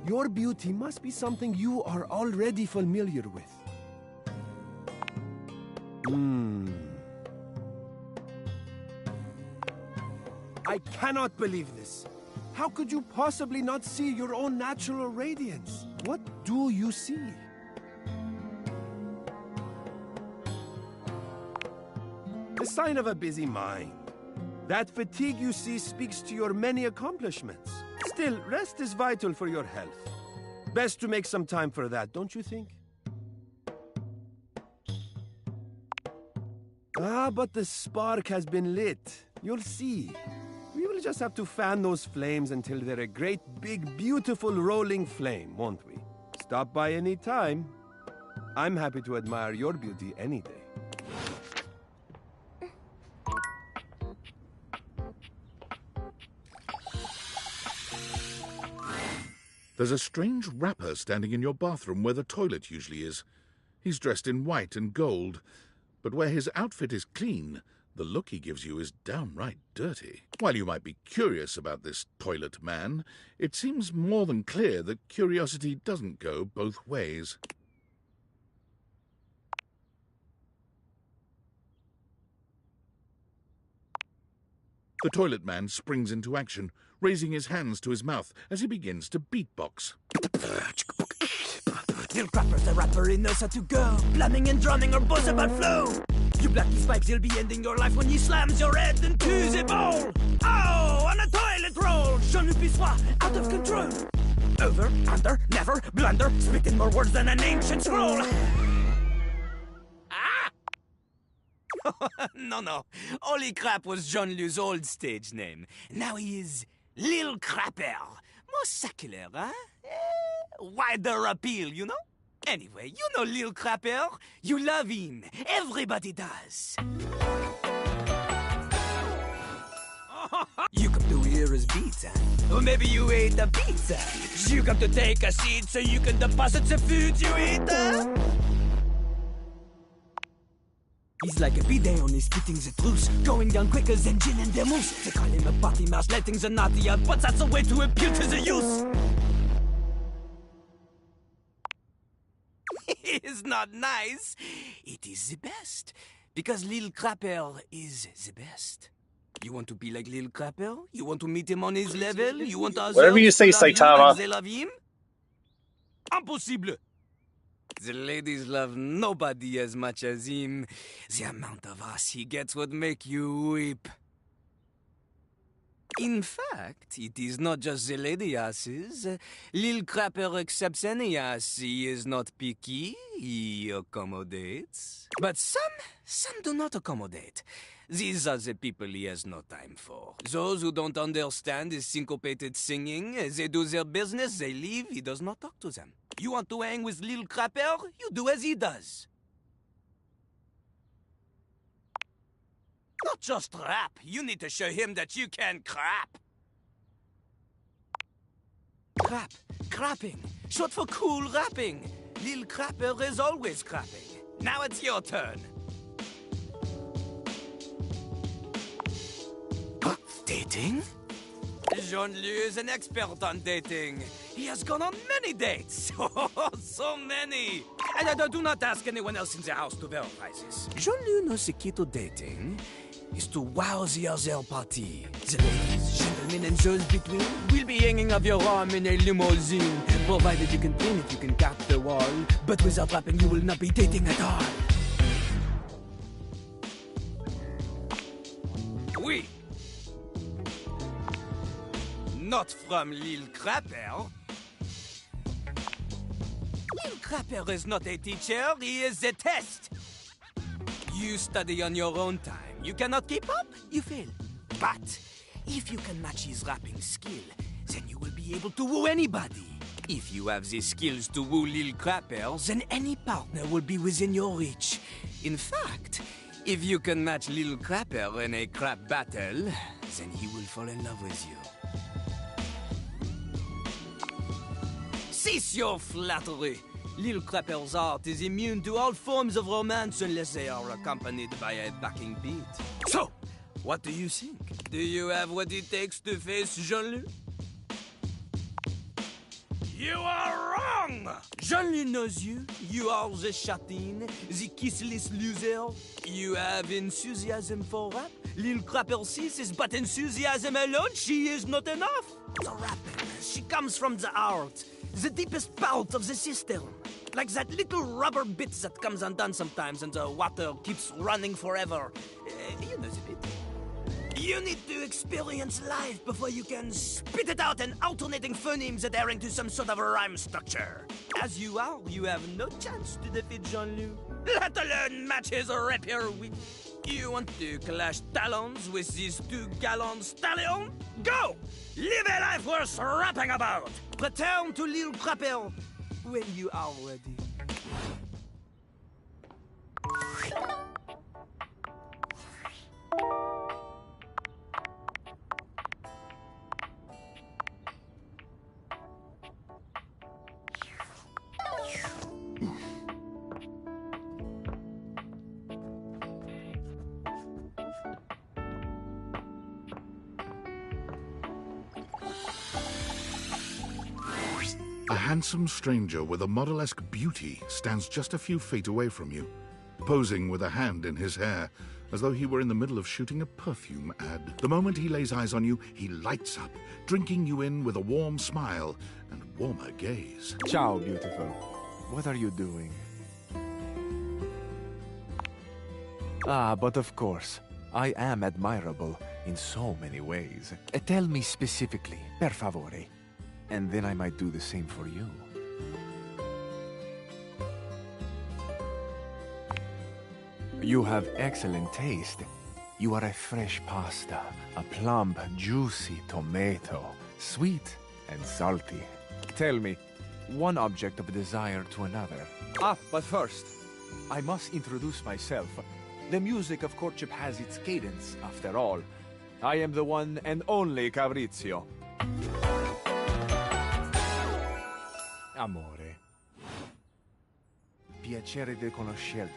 Your beauty must be something you are already familiar with. I cannot believe this. How could you possibly not see your own natural radiance? What do you see? The sign of a busy mind. That fatigue you see speaks to your many accomplishments. Still, rest is vital for your health. Best to make some time for that, don't you think? Ah, but the spark has been lit. You'll see. We will just have to fan those flames until they're a great, big, beautiful rolling flame, won't we? Stop by any time. I'm happy to admire your beauty any day. There's a strange rapper standing in your bathroom where the toilet usually is. He's dressed in white and gold, but where his outfit is clean, the look he gives you is downright dirty. While you might be curious about this toilet man, it seems more than clear that curiosity doesn't go both ways. The toilet man springs into action, raising his hands to his mouth as he begins to beatbox. Lil Crapper's the rapper, he knows how to go. Blamming and drumming or buzz about flow. You blacky spikes, he'll be ending your life when he slams your head into the bowl. Oh, on a toilet roll. Je ne puis sois out of control. Over, under, never, blunder. Spitting more words than an ancient scroll. No. Holy Crap was John Liu's old stage name. Now he is Lil Crapper. More secular, huh? Wider appeal, you know? Anyway, you know Lil Crapper. You love him. Everybody does. You come to hear his beats, huh? Or maybe you ate a pizza. You come to take a seat so you can deposit the food you eat, huh? He's like a bidet on his spitting the truth, going down quicker than gin and the moose. They call him a party mouse, letting the naughty out, but that's a way to appeal to the youth. It is not nice. It is the best, because Lil Crapper is the best. You want to be like Lil Crapper? You want to meet him on his level? You want others Whatever you say, to love you Saitama. like they love him? Impossible. The ladies love nobody as much as him. The amount of ass he gets would make you weep. In fact, it is not just the lady asses. Lil Crapper accepts any ass. He is not picky. He accommodates. But some do not accommodate. These are the people he has no time for. Those who don't understand his syncopated singing, they do their business, they leave, he does not talk to them. You want to hang with Lil Crapper? You do as he does. Not just rap, you need to show him that you can crap. Crap, crapping, short for cool rapping. Lil Crapper is always crapping. Now it's your turn. Dating? Jean-Lieu is an expert on dating. He has gone on many dates. Oh, so many. And do not ask anyone else in the house to verify this. Jean-Lieu knows the key to dating is to wow the other party. The ladies, gentlemen, and those between will be hanging off your arm in a limousine. Provided you can clean it, you can cap the wall. But without rapping, you will not be dating at all. Oui. Not from Lil Crapper. Lil Crapper is not a teacher, he is a test. You study on your own time. You cannot keep up, you fail. But if you can match his rapping skill, then you will be able to woo anybody. If you have the skills to woo Lil Crapper, then any partner will be within your reach. In fact, if you can match Lil Crapper in a crap battle, then he will fall in love with you. Cease your flattery. Lil Crapper's art is immune to all forms of romance unless they are accompanied by a backing beat. So, what do you think? Do you have what it takes to face Jean-Luc? You are wrong! Jean-Luc knows you. You are the chatin, the kissless loser. You have enthusiasm for rap. Lil Crapper sees is but enthusiasm alone. She is not enough. The rapping, she comes from the heart, the deepest part of the system. Like that little rubber bit that comes undone sometimes and the water keeps running forever. You know the bit. You need to experience life before you can spit it out in alternating phonemes adhering to some sort of a rhyme structure. As you are, you have no chance to defeat Jean-Luc, let alone match his rapier wit. You want to clash talons with these two gallant stallions? Go! Live a life worth rapping about! Return to Lil Crapper when you are ready. A handsome stranger with a model-esque beauty stands just a few feet away from you, posing with a hand in his hair, as though he were in the middle of shooting a perfume ad. The moment he lays eyes on you, he lights up, drinking you in with a warm smile and warmer gaze. Ciao, beautiful. What are you doing? Ah, but of course, I am admirable in so many ways. Tell me specifically, per favore, and then I might do the same for you. You have excellent taste. You are a fresh pasta, a plump, juicy tomato, sweet and salty. Tell me, one object of desire to another. Ah, but first, I must introduce myself. The music of courtship has its cadence, after all. I am the one and only Fabrizio. Amore. Piacere di conoscerti.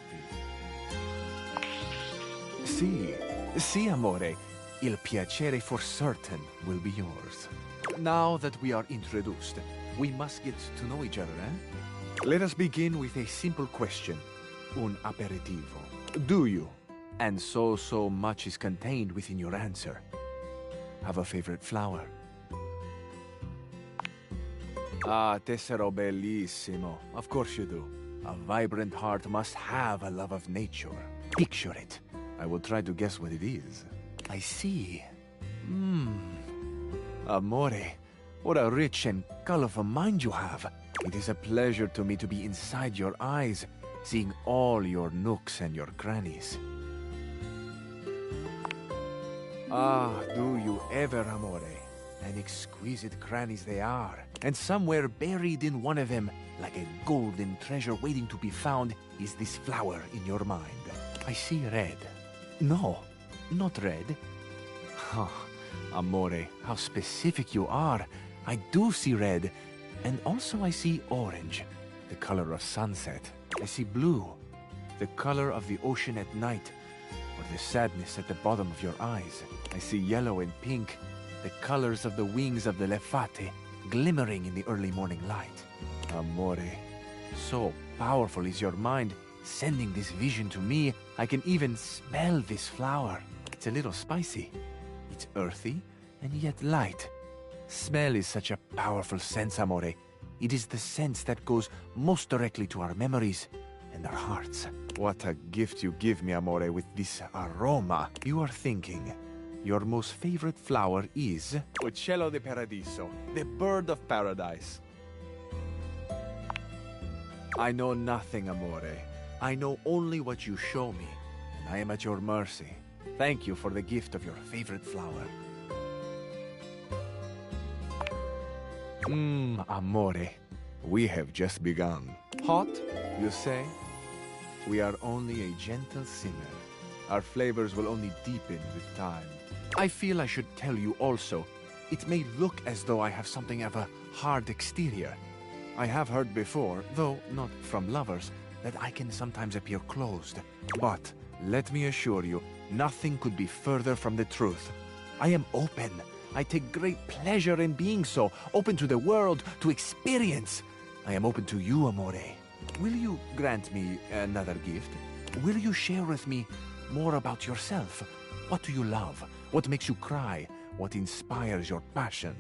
Sì, amore. Il piacere for certain will be yours. Now that we are introduced, we must get to know each other, eh? Let us begin with a simple question. Un aperitivo. Do you? And so much is contained within your answer. Have a favorite flower? Ah, tessero bellissimo. Of course you do. A vibrant heart must have a love of nature. Picture it. I will try to guess what it is. I see. Amore, what a rich and colorful mind you have. It is a pleasure to me to be inside your eyes, seeing all your nooks and your crannies. Ah, do you ever, amore? And exquisite crannies they are. And somewhere buried in one of them, like a golden treasure waiting to be found, is this flower in your mind. I see red. No, not red. Oh, amore, how specific you are. I do see red. And also I see orange, the color of sunset. I see blue, the color of the ocean at night, or the sadness at the bottom of your eyes. I see yellow and pink, the colors of the wings of the lefate, glimmering in the early morning light. Amore, so powerful is your mind, sending this vision to me. I can even smell this flower. It's a little spicy. It's earthy and yet light. Smell is such a powerful sense, amore. It is the sense that goes most directly to our memories and our hearts. What a gift you give me, amore, with this aroma. You are thinking your most favorite flower is Uccello di Paradiso, the bird of paradise. I know nothing, Amore. I know only what you show me, and I am at your mercy. Thank you for the gift of your favorite flower. Amore. We have just begun. Hot, you say? We are only a gentle simmer. Our flavors will only deepen with time. I feel I should tell you also, it may look as though I have something of a hard exterior. I have heard before, though not from lovers, that I can sometimes appear closed. But let me assure you, nothing could be further from the truth. I am open. I take great pleasure in being so, open to the world, to experience. I am open to you, Amore. Will you grant me another gift? Will you share with me more about yourself? What do you love? What makes you cry? What inspires your passion?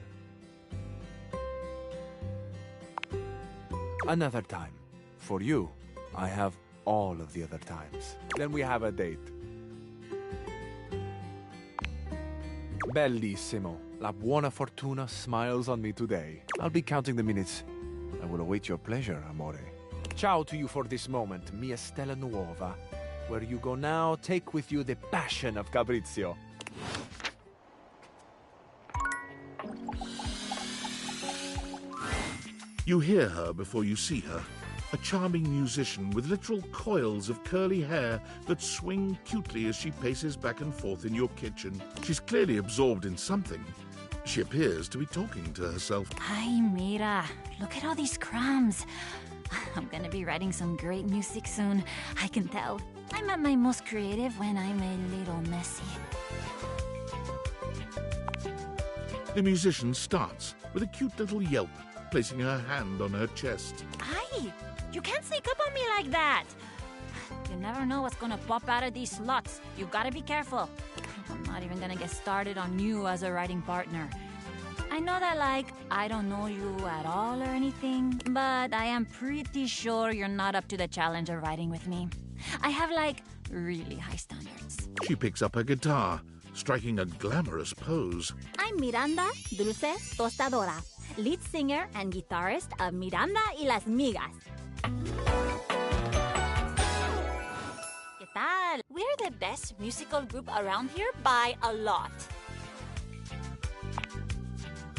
Another time. For you, I have all of the other times. Then we have a date. Bellissimo. La buona fortuna smiles on me today. I'll be counting the minutes. I will await your pleasure, Amore. Ciao to you for this moment, mia stella nuova. Where you go now, take with you the passion of Fabrizio. You hear her before you see her. A charming musician with literal coils of curly hair that swing cutely as she paces back and forth in your kitchen. She's clearly absorbed in something. She appears to be talking to herself. Ay, mira. Look at all these crumbs. I'm gonna be writing some great music soon. I can tell. I'm at my most creative when I'm a little messy. The musician starts with a cute little yelp, placing her hand on her chest. Ay! You can't sneak up on me like that! You never know what's gonna pop out of these slots. You gotta be careful. I'm not even gonna get started on you as a writing partner. I know that, like, I don't know you at all or anything, but I am pretty sure you're not up to the challenge of writing with me. I have, like, really high standards. She picks up her guitar, striking a glamorous pose. I'm Miranda Dulce Tostadora, lead singer and guitarist of Miranda y las Migas. ¿Qué tal? We're the best musical group around here by a lot.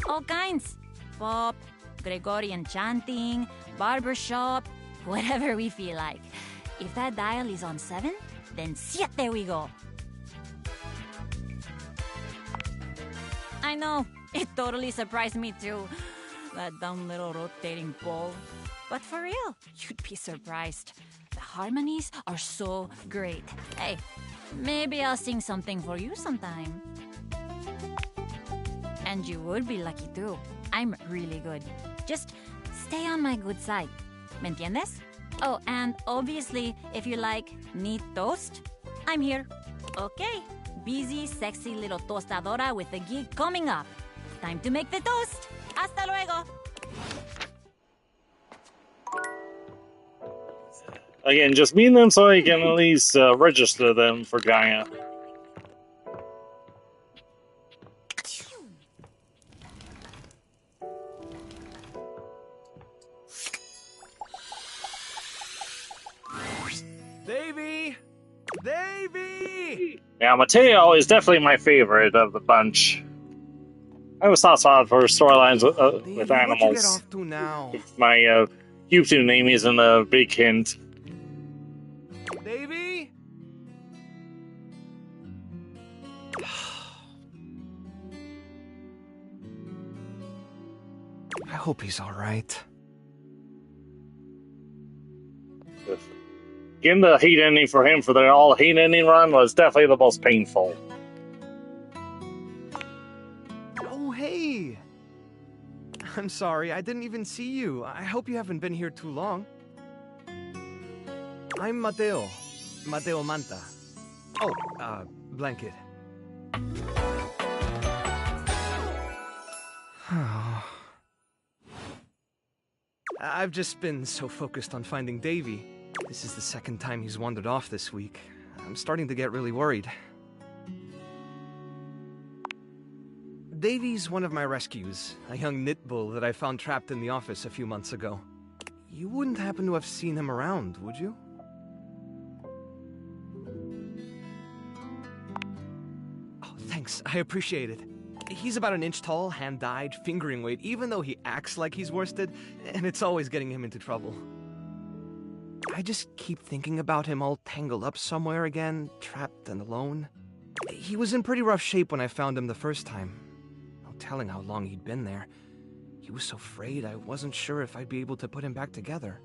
All kinds. Pop, Gregorian chanting, barbershop, whatever we feel like. If that dial is on 7, then siete we go. I know, it totally surprised me too. That dumb little rotating ball. But for real, you'd be surprised. The harmonies are so great. Hey, maybe I'll sing something for you sometime. And you would be lucky too. I'm really good. Just stay on my good side. ¿Me entiendes? Oh, and obviously, if you like neat toast, I'm here. Okay, busy, sexy little tostadora with a gig coming up. Time to make the toast. Hasta luego. Again, just meet them so I can at least register them for Gaia. Davy! Davy! Yeah, Mateo is definitely my favorite of the bunch. I always thought so for storylines with animals. What'd you get off to now? My YouTube name isn't a big hint. Davy? I hope he's all right. Getting the hate ending for him for the all hate ending run was definitely the most painful. Oh, hey! I'm sorry, I didn't even see you. I hope you haven't been here too long. I'm Mateo. Mateo Manta. Oh, Blanket. I've just been so focused on finding Davy. This is the second time he's wandered off this week. I'm starting to get really worried. Davy's one of my rescues, a young knit bull that I found trapped in the office a few months ago. You wouldn't happen to have seen him around, would you? Oh, thanks. I appreciate it. He's about an inch tall, hand-dyed, fingering weight, even though he acts like he's worsted, and it's always getting him into trouble. I just keep thinking about him all tangled up somewhere again, trapped and alone. He was in pretty rough shape when I found him the first time. No telling how long he'd been there. He was so frayed I wasn't sure if I'd be able to put him back together.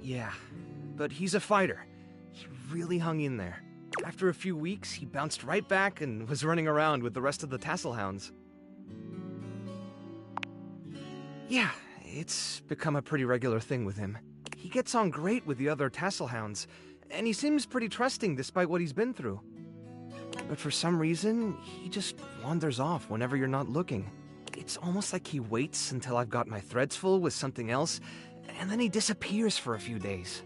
Yeah, but he's a fighter. He really hung in there. After a few weeks, he bounced right back and was running around with the rest of the tassel hounds. Yeah, it's become a pretty regular thing with him. He gets on great with the other tassel hounds, and he seems pretty trusting despite what he's been through. But for some reason, he just wanders off whenever you're not looking. It's almost like he waits until I've got my threads full with something else, and then he disappears for a few days.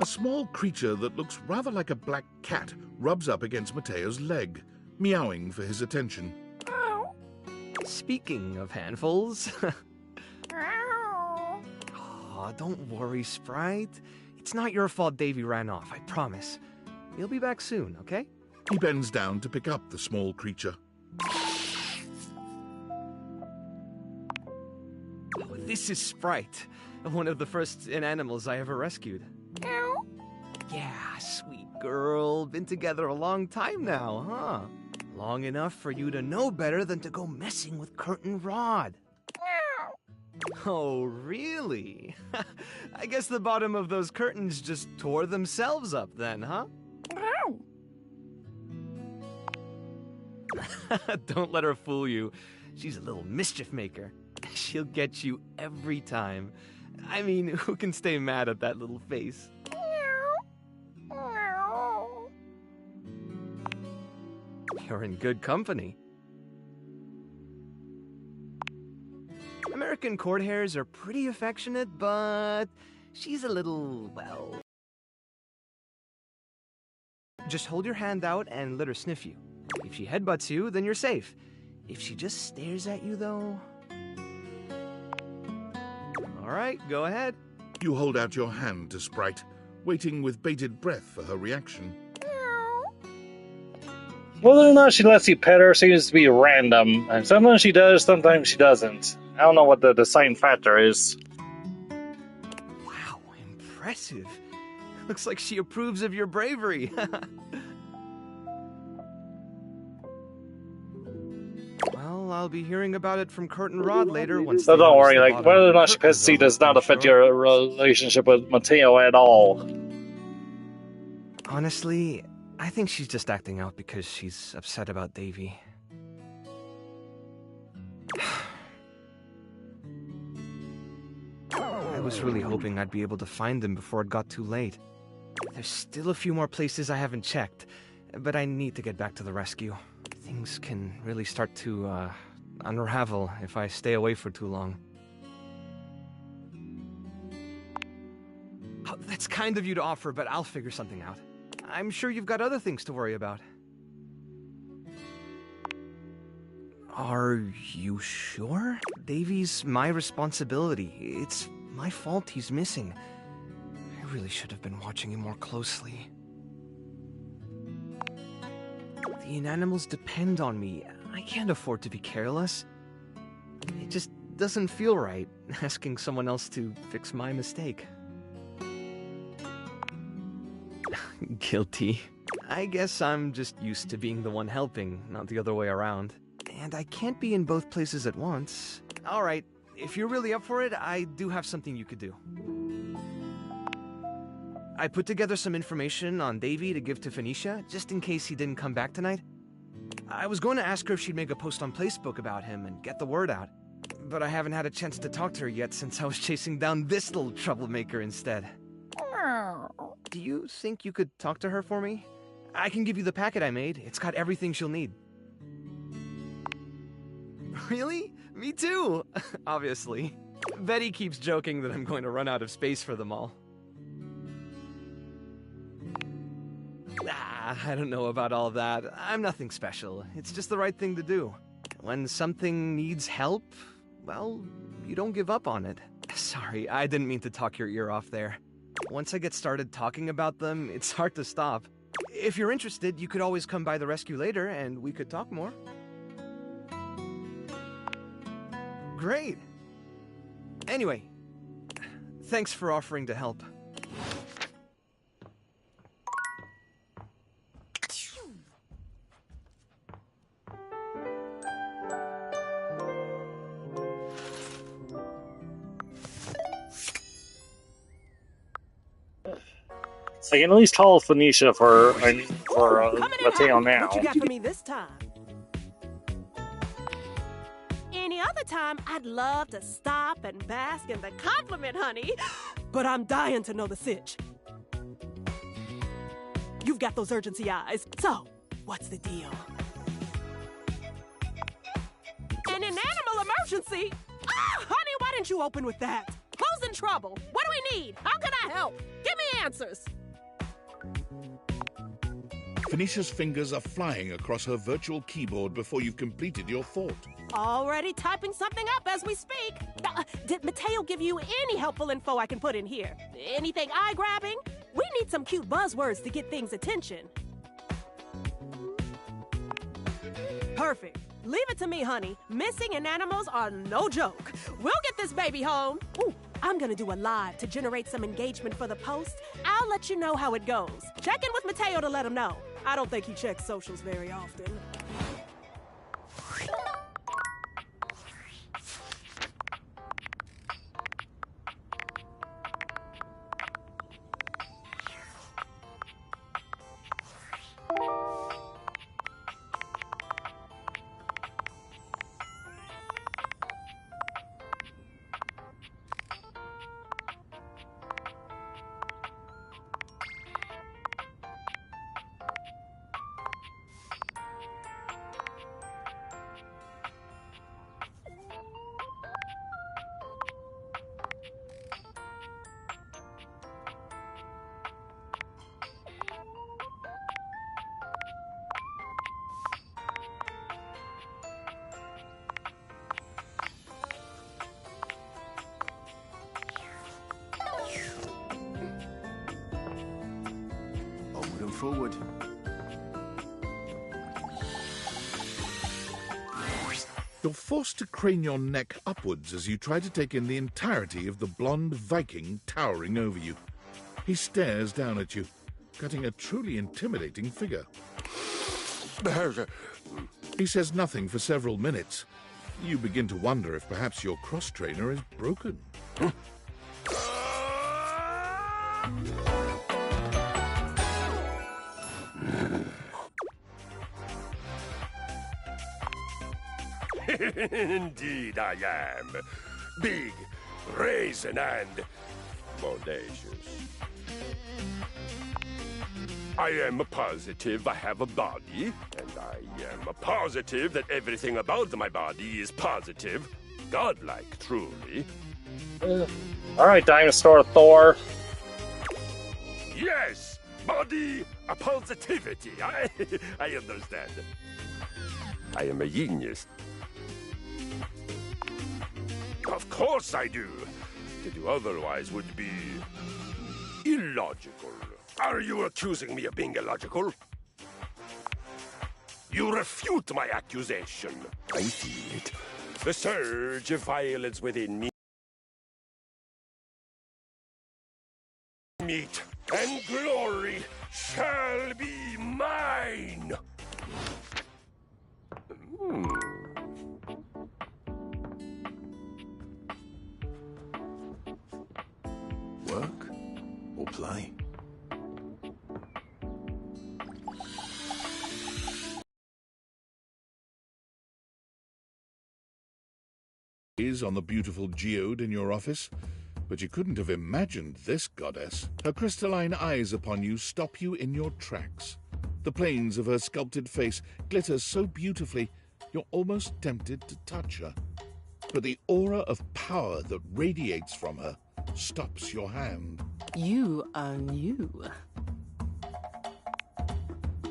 A small creature that looks rather like a black cat rubs up against Mateo's leg, meowing for his attention. Speaking of handfuls... Aw, don't worry, Sprite. It's not your fault Davy ran off, I promise. He'll be back soon, okay? He bends down to pick up the small creature. Oh, this is Sprite, one of the first inanimals I ever rescued. Yeah, sweet girl. Been together a long time now, huh? Long enough for you to know better than to go messing with Curtain Rod. Oh, really? I guess the bottom of those curtains just tore themselves up then, huh? Don't let her fool you. She's a little mischief maker. She'll get you every time. I mean, who can stay mad at that little face? You're in good company. American court hares are pretty affectionate, but she's a little, well... Just hold your hand out and let her sniff you. If she headbutts you, then you're safe. If she just stares at you, though... All right, go ahead. You hold out your hand to Sprite, waiting with bated breath for her reaction. Whether or not she lets you pet her seems to be random, and sometimes she does, sometimes she doesn't. I don't know what the deciding factor is. Wow, impressive. Looks like she approves of your bravery. Well, I'll be hearing about it from Curtain Rod later once. So don't worry, like, whether or not she pets you does not affect your relationship with Mateo at all. Honestly, I think she's just acting out because she's upset about Davy. I was really hoping I'd be able to find him before it got too late. There's still a few more places I haven't checked, but I need to get back to the rescue. Things can really start to, unravel if I stay away for too long. Oh, that's kind of you to offer, but I'll figure something out. I'm sure you've got other things to worry about. Are you sure? Davy's my responsibility. It's my fault he's missing. I really should have been watching him more closely. The inanimals depend on me. I can't afford to be careless. It just doesn't feel right, asking someone else to fix my mistake. Guilty. I guess I'm just used to being the one helping, not the other way around. And I can't be in both places at once. Alright, if you're really up for it, I do have something you could do. I put together some information on Davy to give to Phoenicia, just in case he didn't come back tonight. I was going to ask her if she'd make a post on Facebook about him and get the word out. But I haven't had a chance to talk to her yet since I was chasing down this little troublemaker instead. Do you think you could talk to her for me? I can give you the packet I made. It's got everything she'll need. Really? Me too! Obviously. Betty keeps joking that I'm going to run out of space for them all. I don't know about all that. I'm nothing special. It's just the right thing to do. When something needs help, well, you don't give up on it. Sorry, I didn't mean to talk your ear off there. Once I get started talking about them, it's hard to stop. If you're interested, you could always come by the rescue later and we could talk more. Great. Anyway, thanks for offering to help. I can at least call Phoenicia for Mateo now. What you got for me this time? Any other time, I'd love to stop and bask in the compliment, honey. But I'm dying to know the sitch. You've got those urgency eyes. So, what's the deal? An animal emergency? Ah, honey, why didn't you open with that? Who's in trouble? What do we need? How can I help? Give me answers. Phoenicia's fingers are flying across her virtual keyboard before you've completed your thought. Already typing something up as we speak. Did Mateo give you any helpful info I can put in here? Anything eye-grabbing? We need some cute buzzwords to get things' attention. Perfect. Leave it to me, honey. Missing in animals are no joke. We'll get this baby home. Ooh, I'm gonna do a live to generate some engagement for the post. I'll let you know how it goes. Check in with Mateo to let him know. I don't think he checks socials very often. Forward. You're forced to crane your neck upwards as you try to take in the entirety of the blonde Viking towering over you. He stares down at you, cutting a truly intimidating figure. He says nothing for several minutes. You begin to wonder if perhaps your cross-trainer is broken. Indeed I am. Big, brazen, and bodacious. I am positive I have a body, and I am positive that everything about my body is positive. Godlike, truly. Alright, Dinosaur Thor. Yes! Body a positivity. I understand. I am a genius. Of course I do. To do otherwise would be illogical. Are you accusing me of being illogical? You refute my accusation. I feel it. The surge of violence within me. Meat and glory shall be mine. Work or play? Is on the beautiful geode in your office, but you couldn't have imagined this goddess. Her crystalline eyes upon you stop you in your tracks. The planes of her sculpted face glitter so beautifully, you're almost tempted to touch her. But the aura of power that radiates from her stops your hand. You are new.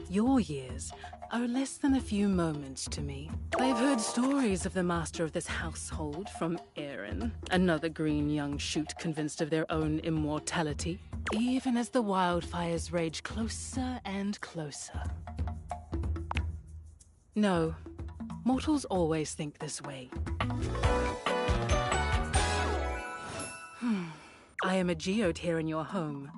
Your years are less than a few moments to me. I've heard stories of the master of this household from Aaron, another green young shoot convinced of their own immortality, even as the wildfires rage closer and closer. No, mortals always think this way. I am a geode here in your home,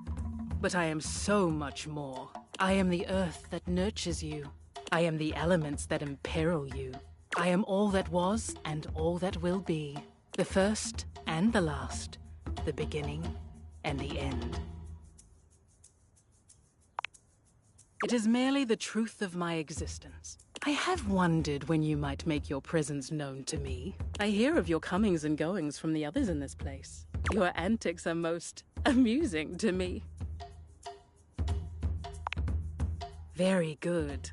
but I am so much more. I am the earth that nurtures you. I am the elements that imperil you. I am all that was and all that will be. The first and the last. The beginning and the end. It is merely the truth of my existence. I have wondered when you might make your presence known to me. I hear of your comings and goings from the others in this place. Your antics are most amusing to me. Very good.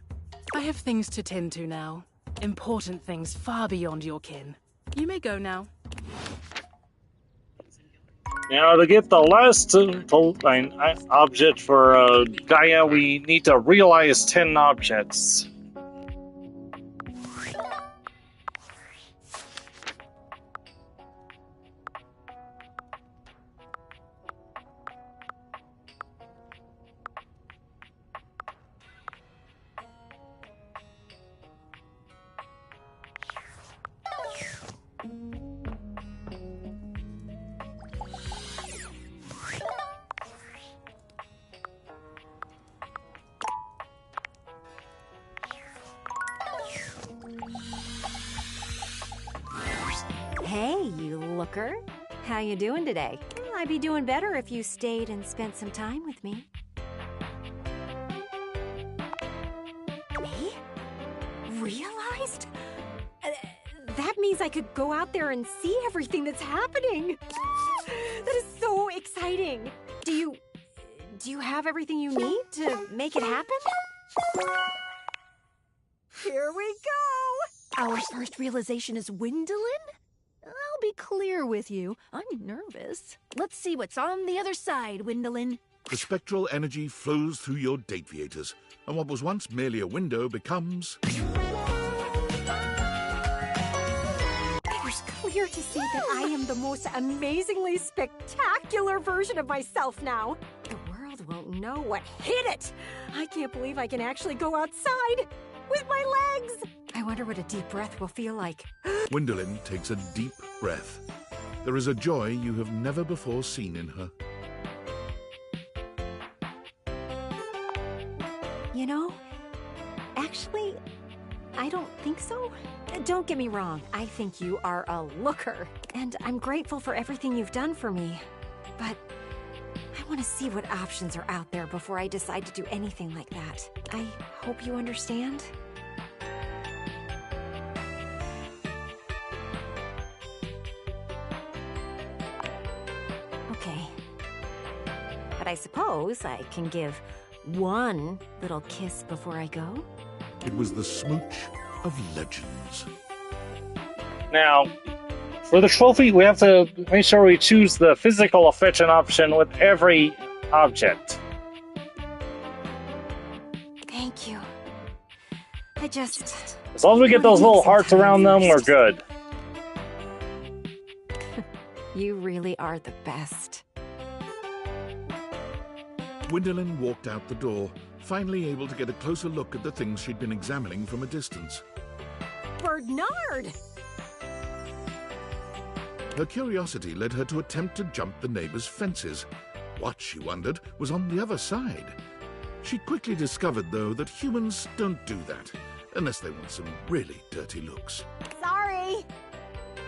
I have things to tend to now. Important things far beyond your kin. You may go now. Now, to get the last object for Gaia, we need to realize 10 objects. Hey, you looker. How you doing today? Well, I'd be doing better if you stayed and spent some time with me. Me? Realized? That means I could go out there and see everything that's happening. That is so exciting. Do you have everything you need to make it happen? Here we go! Our first realization is Gwendolyn? I'll be clear with you. I'm nervous. Let's see what's on the other side, Gwendolyn. The spectral energy flows through your dateviators, and what was once merely a window becomes... It was clear to see that I am the most amazingly spectacular version of myself now. The world won't know what hit it. I can't believe I can actually go outside with my legs. I wonder what a deep breath will feel like. Gwendolyn takes a deep breath. There is a joy you have never before seen in her. You know, actually, I don't think so. Don't get me wrong, I think you are a looker, and I'm grateful for everything you've done for me. But I want to see what options are out there before I decide to do anything like that. I hope you understand. Okay. But I suppose I can give one little kiss before I go? It was the smooch of legends. Now, for the trophy, we have to make sure we choose the physical affection option with every object. Thank you. As long as we get those little hearts around them, we're good. You really are the best. Gwendolyn walked out the door, finally able to get a closer look at the things she'd been examining from a distance. Bernard! Her curiosity led her to attempt to jump the neighbor's fences. What, she wondered, was on the other side? She quickly discovered, though, that humans don't do that, unless they want some really dirty looks. Sorry!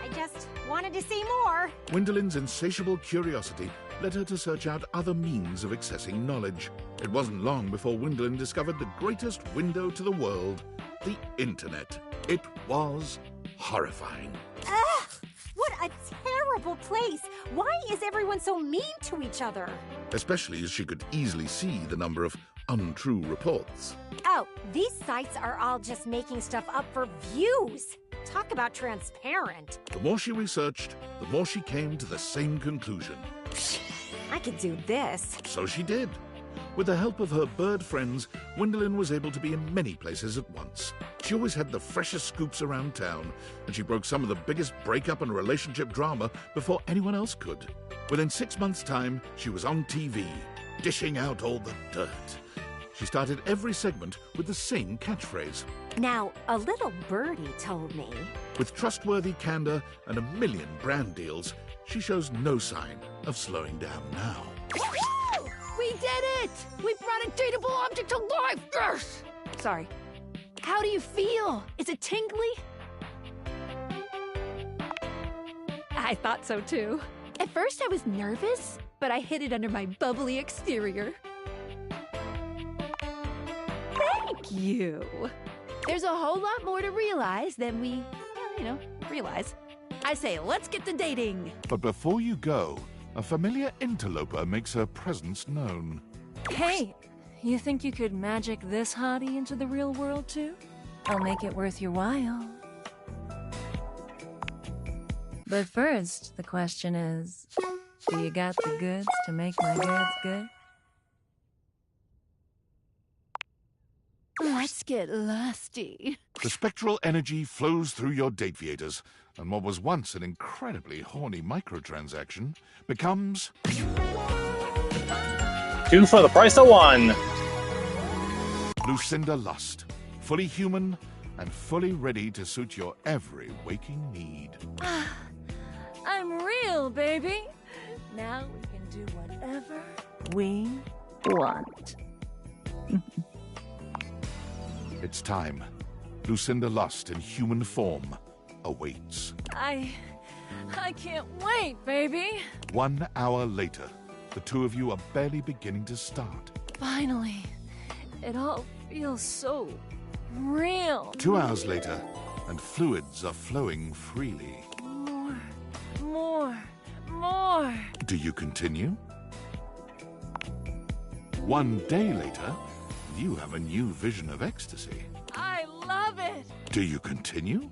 I just wanted to see more. Gwendolyn's insatiable curiosity led her to search out other means of accessing knowledge. It wasn't long before Gwendolyn discovered the greatest window to the world, the Internet. It was horrifying. Ugh! What a terrible place! Why is everyone so mean to each other? Especially as she could easily see the number of untrue reports. Oh, these sites are all just making stuff up for views. Talk about transparent. The more she researched, the more she came to the same conclusion. I could do this. So she did. With the help of her bird friends, Gwendolyn was able to be in many places at once. She always had the freshest scoops around town, and she broke some of the biggest breakup and relationship drama before anyone else could. Within 6 months' time, she was on TV, dishing out all the dirt. She started every segment with the same catchphrase. Now, a little birdie told me. With trustworthy candor and a million brand deals, she shows no sign of slowing down now. We did it! We brought a dateable object to life! Yes! Sorry. How do you feel? Is it tingly? I thought so too. At first I was nervous, but I hid it under my bubbly exterior. Thank you. There's a whole lot more to realize than we, realize. I say, let's get to dating. But before you go, a familiar interloper makes her presence known. Hey, you think you could magic this hottie into the real world too? I'll make it worth your while. But first, the question is, do you got the goods to make my goods good? Let's get lusty. The spectral energy flows through your dateviators, and what was once an incredibly horny microtransaction becomes... 2 for the price of 1. Lucinda Lust, fully human and fully ready to suit your every waking need. I'm real, baby. Now we can do whatever we want. It's time. Lucinda Lust in human form awaits. I can't wait, baby. 1 hour later, the two of you are barely beginning to start. Finally. It all feels so real. 2 hours later, and fluids are flowing freely. More. Do you continue? 1 day later, you have a new vision of ecstasy. I love it. Do you continue?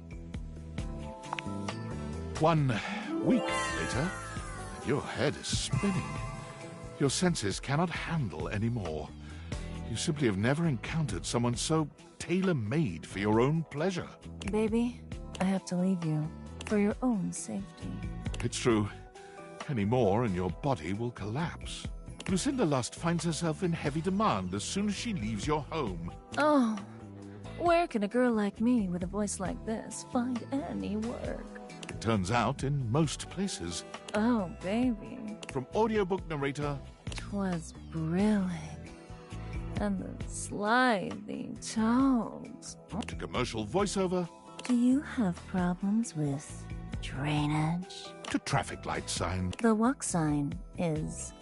1 week later, and your head is spinning. Your senses cannot handle anymore. You simply have never encountered someone so tailor-made for your own pleasure. Baby, I have to leave you for your own safety. It's true. Any more and your body will collapse. Lucinda Lust finds herself in heavy demand as soon as she leaves your home. Oh, where can a girl like me with a voice like this find any work? It turns out in most places. Oh, baby. From audiobook narrator... 'Twas brilliant. And the sliding tones. To commercial voiceover... Do you have problems with drainage? To traffic light sign. The walk sign is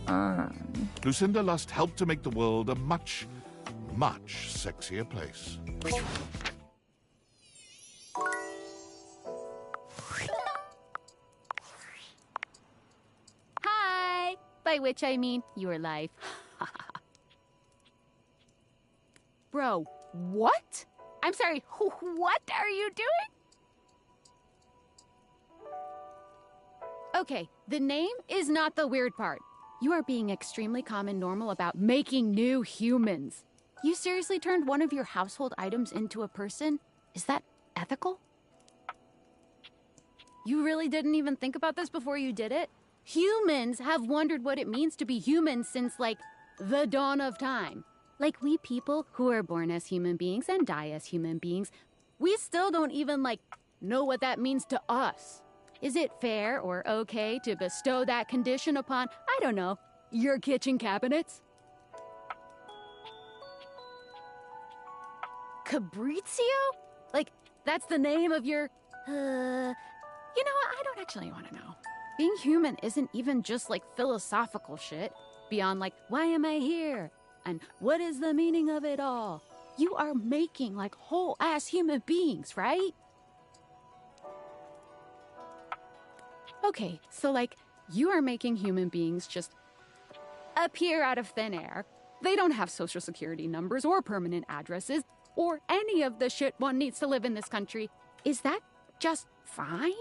on. Lucinda Lust helped to make the world a much, much sexier place. Hi! By which I mean your life. Bro, what? I'm sorry, what are you doing? Okay, the name is not the weird part. You are being extremely calm and normal about making new humans. You seriously turned one of your household items into a person? Is that ethical? You really didn't even think about this before you did it? Humans have wondered what it means to be human since, like, the dawn of time. Like, we people who are born as human beings and die as human beings, we still don't even, like, know what that means to us. Is it fair or okay to bestow that condition upon, I don't know, your kitchen cabinets? Cabrizio? Like, that's the name of your, you know what, I don't actually want to know. Being human isn't even just, like, philosophical shit. Beyond, like, why am I here? And what is the meaning of it all? You are making, like, whole-ass human beings, right? Okay, so, like, you are making human beings just appear out of thin air. They don't have social security numbers or permanent addresses or any of the shit one needs to live in this country. Is that just fine?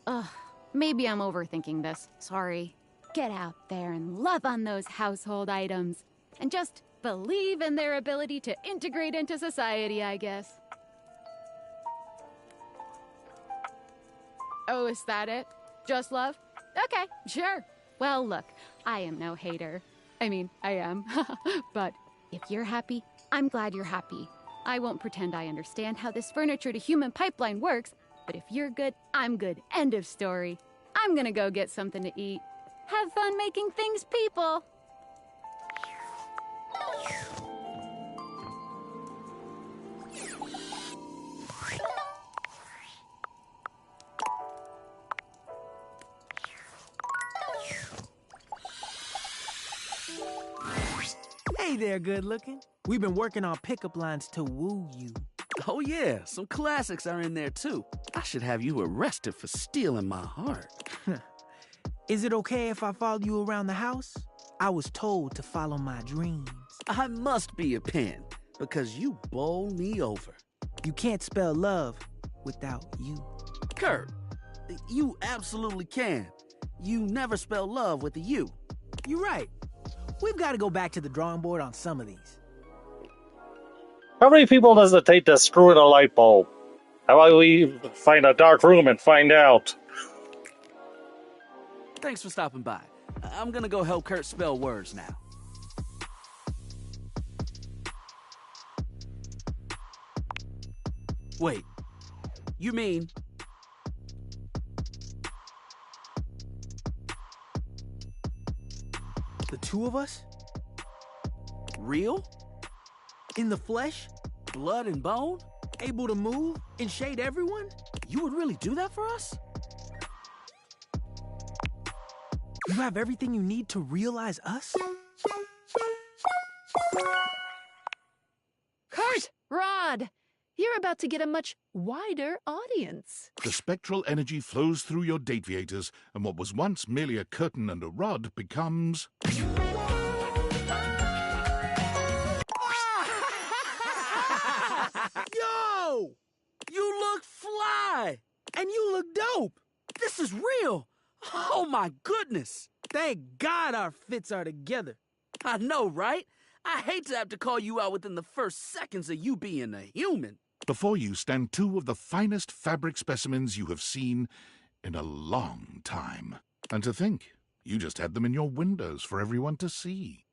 Ugh, maybe I'm overthinking this. Sorry. Get out there and love on those household items. And just believe in their ability to integrate into society, I guess. Oh, is that it? Just love? Okay, sure. Well, look, I am no hater. I mean, I am. But if you're happy, I'm glad you're happy. I won't pretend I understand how this furniture to human pipeline works, but if you're good, I'm good. End of story. I'm gonna go get something to eat. Have fun making things, people! Hey there, good looking. We've been working on pickup lines to woo you. Oh yeah, some classics are in there too. I should have you arrested for stealing my heart. Is it okay if I follow you around the house? I was told to follow my dreams. I must be a pen, because you bowl me over. You can't spell love without you. Kurt, you absolutely can. You never spell love with a U. You're right. We've got to go back to the drawing board on some of these. How many people does it take to screw in a light bulb? How about we find a dark room and find out? Thanks for stopping by. I'm gonna go help Kurt spell words now. Wait, you mean... The two of us? Real? In the flesh? Blood and bone? Able to move and shade everyone? You would really do that for us? You have everything you need to realize us? Kurt! Rod! You're about to get a much wider audience. The spectral energy flows through your dateviators, and what was once merely a curtain and a rod becomes... Yo! You look fly! And you look dope! This is real! Oh my goodness! Thank God our fits are together. I know, right? I hate to have to call you out within the first seconds of you being a human. Before you stand two of the finest fabric specimens you have seen in a long time. And to think, you just had them in your windows for everyone to see.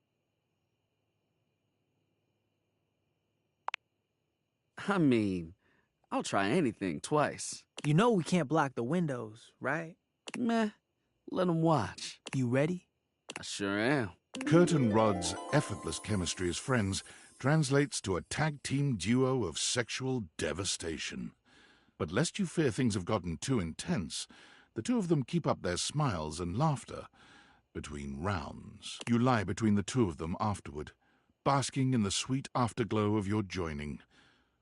I mean, I'll try anything twice. You know we can't block the windows, right? Meh, let them watch. You ready? I sure am. Kurt and Rod's effortless chemistry as friends translates to a tag-team duo of sexual devastation. But lest you fear things have gotten too intense, the two of them keep up their smiles and laughter between rounds. You lie between the two of them afterward, basking in the sweet afterglow of your joining.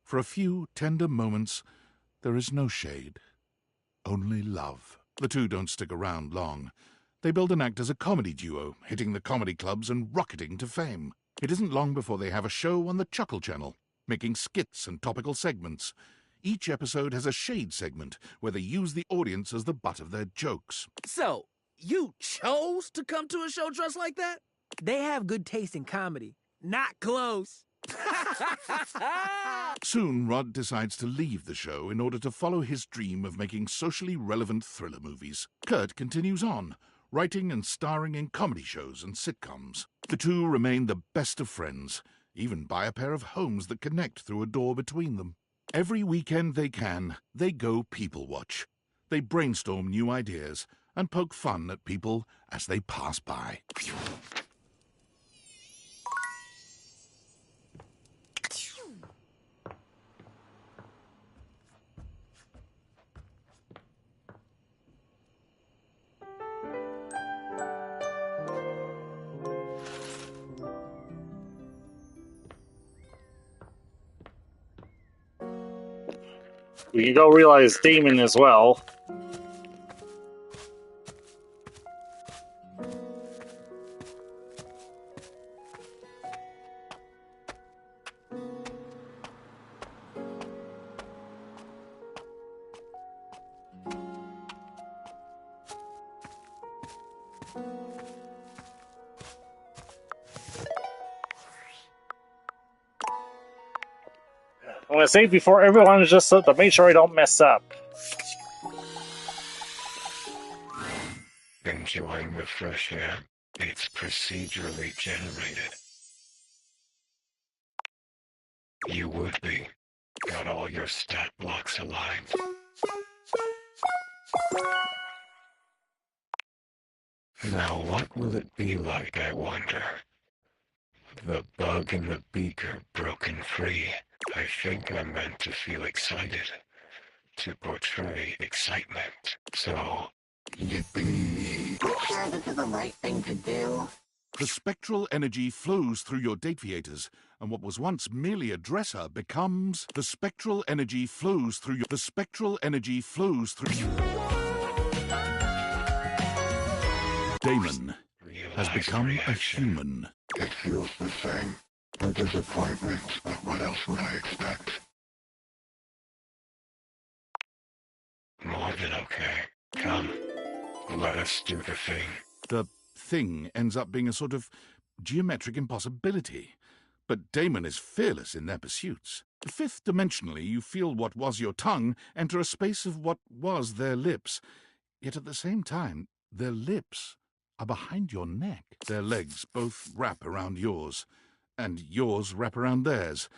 For a few tender moments, there is no shade, only love. The two don't stick around long. They build and act as a comedy duo, hitting the comedy clubs and rocketing to fame. It isn't long before they have a show on the Chuckle Channel, making skits and topical segments. Each episode has a shade segment where they use the audience as the butt of their jokes. So, you chose to come to a show dressed like that? They have good taste in comedy. Not close. Soon, Rod decides to leave the show in order to follow his dream of making socially relevant thriller movies. Kurt continues on, writing and starring in comedy shows and sitcoms. The two remain the best of friends, even buy a pair of homes that connect through a door between them. Every weekend they can, they go people watch. They brainstorm new ideas and poke fun at people as they pass by. We can go realize Damon as well. I want to say before everyone is just to make sure I don't mess up. Enjoying the fresh air. It's procedurally generated. You would be. Got all your stat blocks aligned. Now what will it be like, I wonder? The bug in the beaker broken free. I think I'm meant to feel excited. To portray excitement. So, yippee! Sure this is the right thing to do? The spectral energy flows through your Dateviators, and what was once merely a dresser becomes... The spectral energy flows through your... The spectral energy flows through... Damon has become a human. It feels the same. A disappointment, but what else would I expect? More than okay. Come, let us do the thing. The thing ends up being a sort of geometric impossibility. But Damon is fearless in their pursuits. Fifth dimensionally, you feel what was your tongue enter a space of what was their lips. Yet at the same time, their lips are behind your neck. Their legs both wrap around yours, and yours wrap around theirs.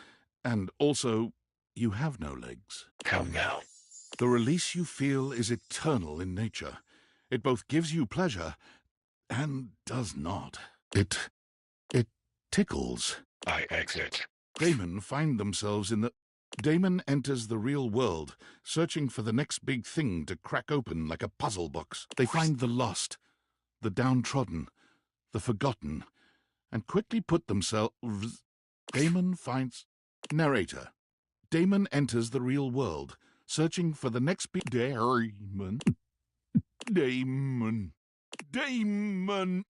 And also, you have no legs. Come now. The release you feel is eternal in nature. It both gives you pleasure and does not. It tickles. I exit. Damon find themselves in the... Damon enters the real world, searching for the next big thing to crack open like a puzzle box. They find the lost, the downtrodden, the forgotten, and quickly put themselves... Damon finds... Narrator. Damon enters the real world, searching for the next big... Damon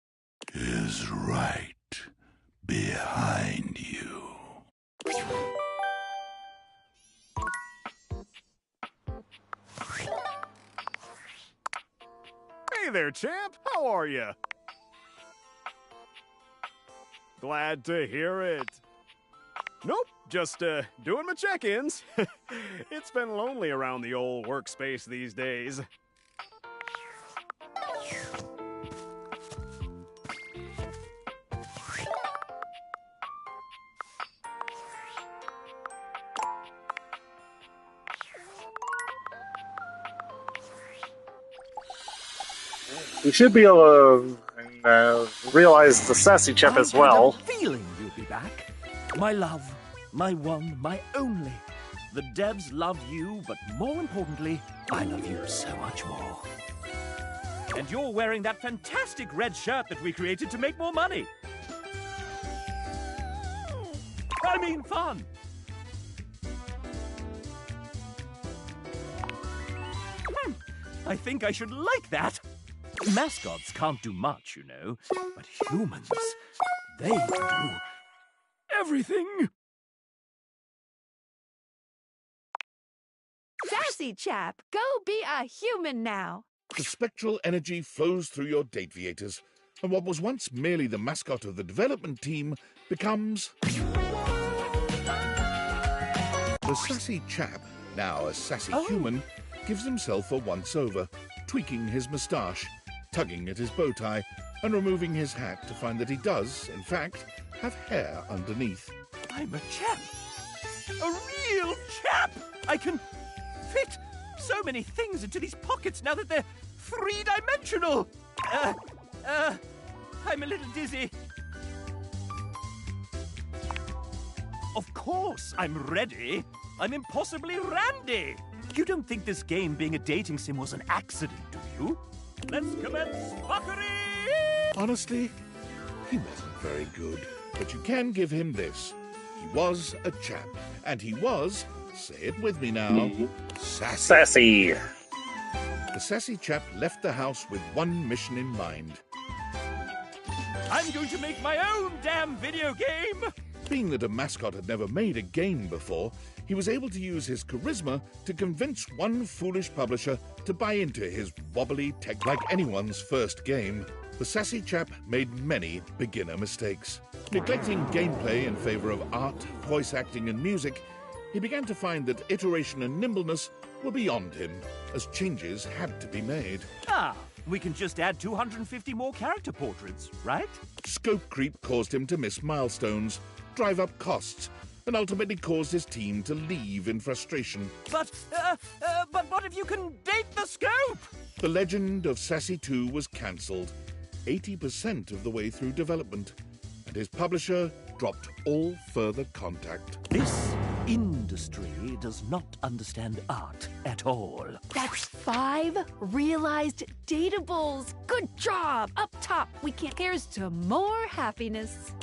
is right behind you. Hey there, champ. How are you? Glad to hear it. Nope, just doing my check-ins. It's been lonely around the old workspace these days. We should be able to realize the sassy chap as well. I had a feeling you'd be back. My love, my one, my only. The devs love you, but more importantly, I love you so much more. And you're wearing that fantastic red shirt that we created to make more money. I mean fun. I think I should like that. Mascots can't do much, you know, but humans, they can do everything. Sassy chap, go be a human now. The spectral energy flows through your Dateviators, and what was once merely the mascot of the development team becomes... The sassy chap, now a sassy human, gives himself a once-over, tweaking his moustache, tugging at his bow tie, and removing his hat to find that he does, in fact, have hair underneath. I'm a chap. A real chap! I can fit so many things into these pockets now that they're three-dimensional. I'm a little dizzy. Of course, I'm ready. I'm impossibly randy. You don't think this game being a dating sim was an accident, do you? Let's commence fuckery! Honestly, he wasn't very good, but you can give him this. He was a chap, and he was, say it with me now, sassy. Sassy. The sassy chap left the house with one mission in mind. I'm going to make my own damn video game! Being that a mascot had never made a game before, he was able to use his charisma to convince one foolish publisher to buy into his wobbly tech like anyone's first game. The sassy chap made many beginner mistakes. Neglecting gameplay in favor of art, voice acting, and music, he began to find that iteration and nimbleness were beyond him, as changes had to be made. Ah, we can just add 250 more character portraits, right? Scope creep caused him to miss milestones, drive up costs, and ultimately caused his team to leave in frustration. But what if you can date the scope? The legend of Sassy 2 was cancelled, 80% of the way through development, and his publisher dropped all further contact. This industry does not understand art at all. That's 5 realized dateables. Good job! Up top, we can't. Here's to more happiness.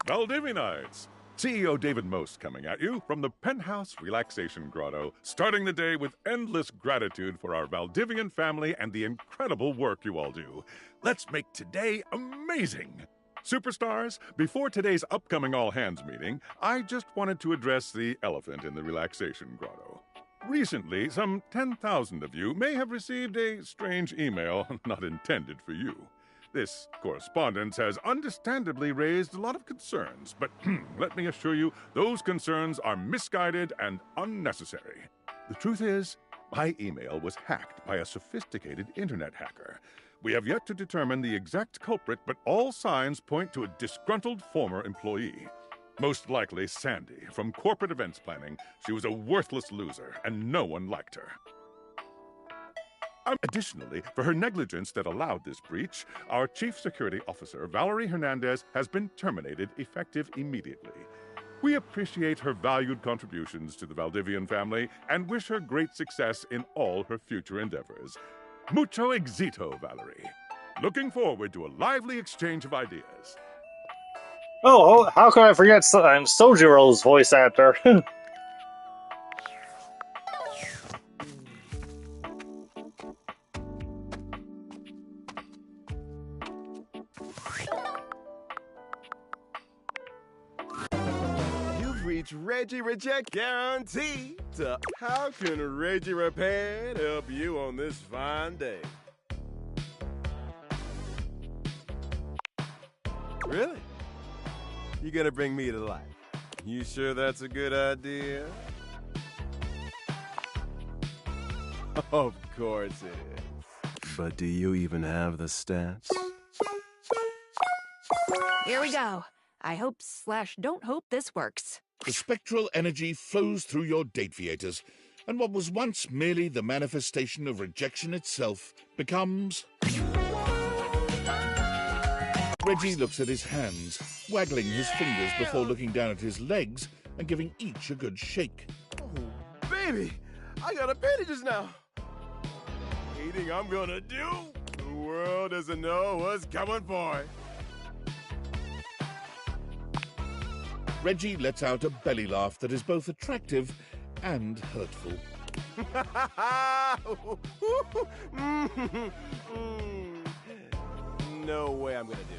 Valdivianites! CEO David Most coming at you from the Penthouse Relaxation Grotto, starting the day with endless gratitude for our Valdivian family and the incredible work you all do. Let's make today amazing! Superstars, before today's upcoming all-hands meeting, I just wanted to address the elephant in the Relaxation Grotto. Recently, some 10,000 of you may have received a strange email not intended for you. This correspondence has understandably raised a lot of concerns, but let me assure you, those concerns are misguided and unnecessary. The truth is, my email was hacked by a sophisticated internet hacker. We have yet to determine the exact culprit, but all signs point to a disgruntled former employee. Most likely Sandy, from corporate events planning. She was a worthless loser, and no one liked her. Additionally, for her negligence that allowed this breach, our Chief Security Officer, Valerie Hernandez, has been terminated effective immediately. We appreciate her valued contributions to the Valdivian family and wish her great success in all her future endeavors. Mucho éxito, Valerie. Looking forward to a lively exchange of ideas. Oh, how could I forget Sojiro's voice actor? Reggie Reject Guarantee to How Can Reggie Repair help you on this fine day? Really? You gonna bring me to life? You sure that's a good idea? Of course it is. But do you even have the stats? Here we go. I hope/don't hope this works. The spectral energy flows through your dateviators, and what was once merely the manifestation of rejection itself becomes... Reggie looks at his hands, waggling his fingers before looking down at his legs and giving each a good shake. Oh, baby, I got appendages now. Anything I'm gonna do, the world doesn't know what's coming for it. Reggie lets out a belly laugh that is both attractive and hurtful. No way I'm gonna do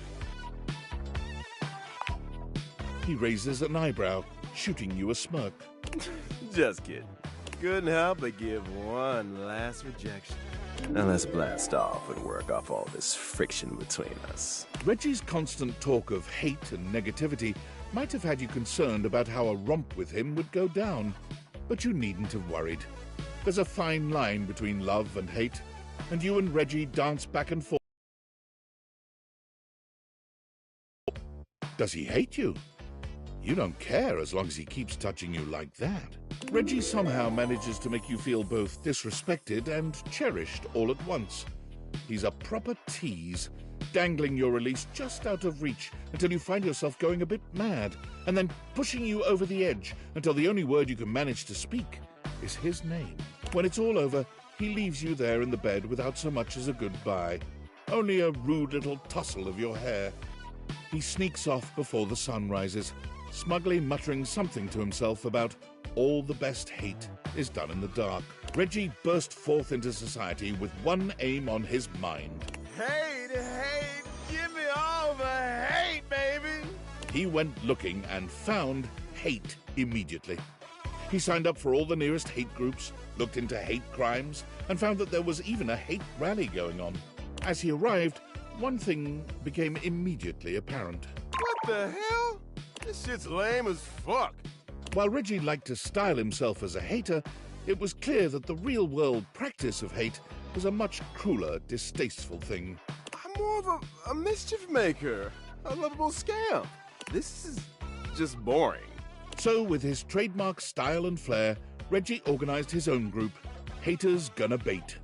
it. He raises an eyebrow, shooting you a smirk. Just kidding. Couldn't help but give one last rejection. Now let's blast off and work off all this friction between us. Reggie's constant talk of hate and negativity might have had you concerned about how a romp with him would go down, but you needn't have worried. There's a fine line between love and hate, and you and Reggie dance back and forth. Does he hate you? You don't care as long as he keeps touching you like that. Reggie somehow manages to make you feel both disrespected and cherished all at once. He's a proper tease, dangling your release just out of reach until you find yourself going a bit mad, and then pushing you over the edge until the only word you can manage to speak is his name. When it's all over, he leaves you there in the bed without so much as a goodbye, only a rude little tussle of your hair. He sneaks off before the sun rises, smugly muttering something to himself about all the best hate is done in the dark. Reggie burst forth into society with one aim on his mind. Hate, give me all the hate, baby! He went looking and found hate immediately. He signed up for all the nearest hate groups, looked into hate crimes, and found that there was even a hate rally going on. As he arrived, one thing became immediately apparent. What the hell? This shit's lame as fuck. While Reggie liked to style himself as a hater, it was clear that the real-world practice of hate was a much crueler, distasteful thing. I'm more of a mischief maker, a lovable scamp. This is just boring. So, with his trademark style and flair, Reggie organized his own group, Haters Gonna Bait.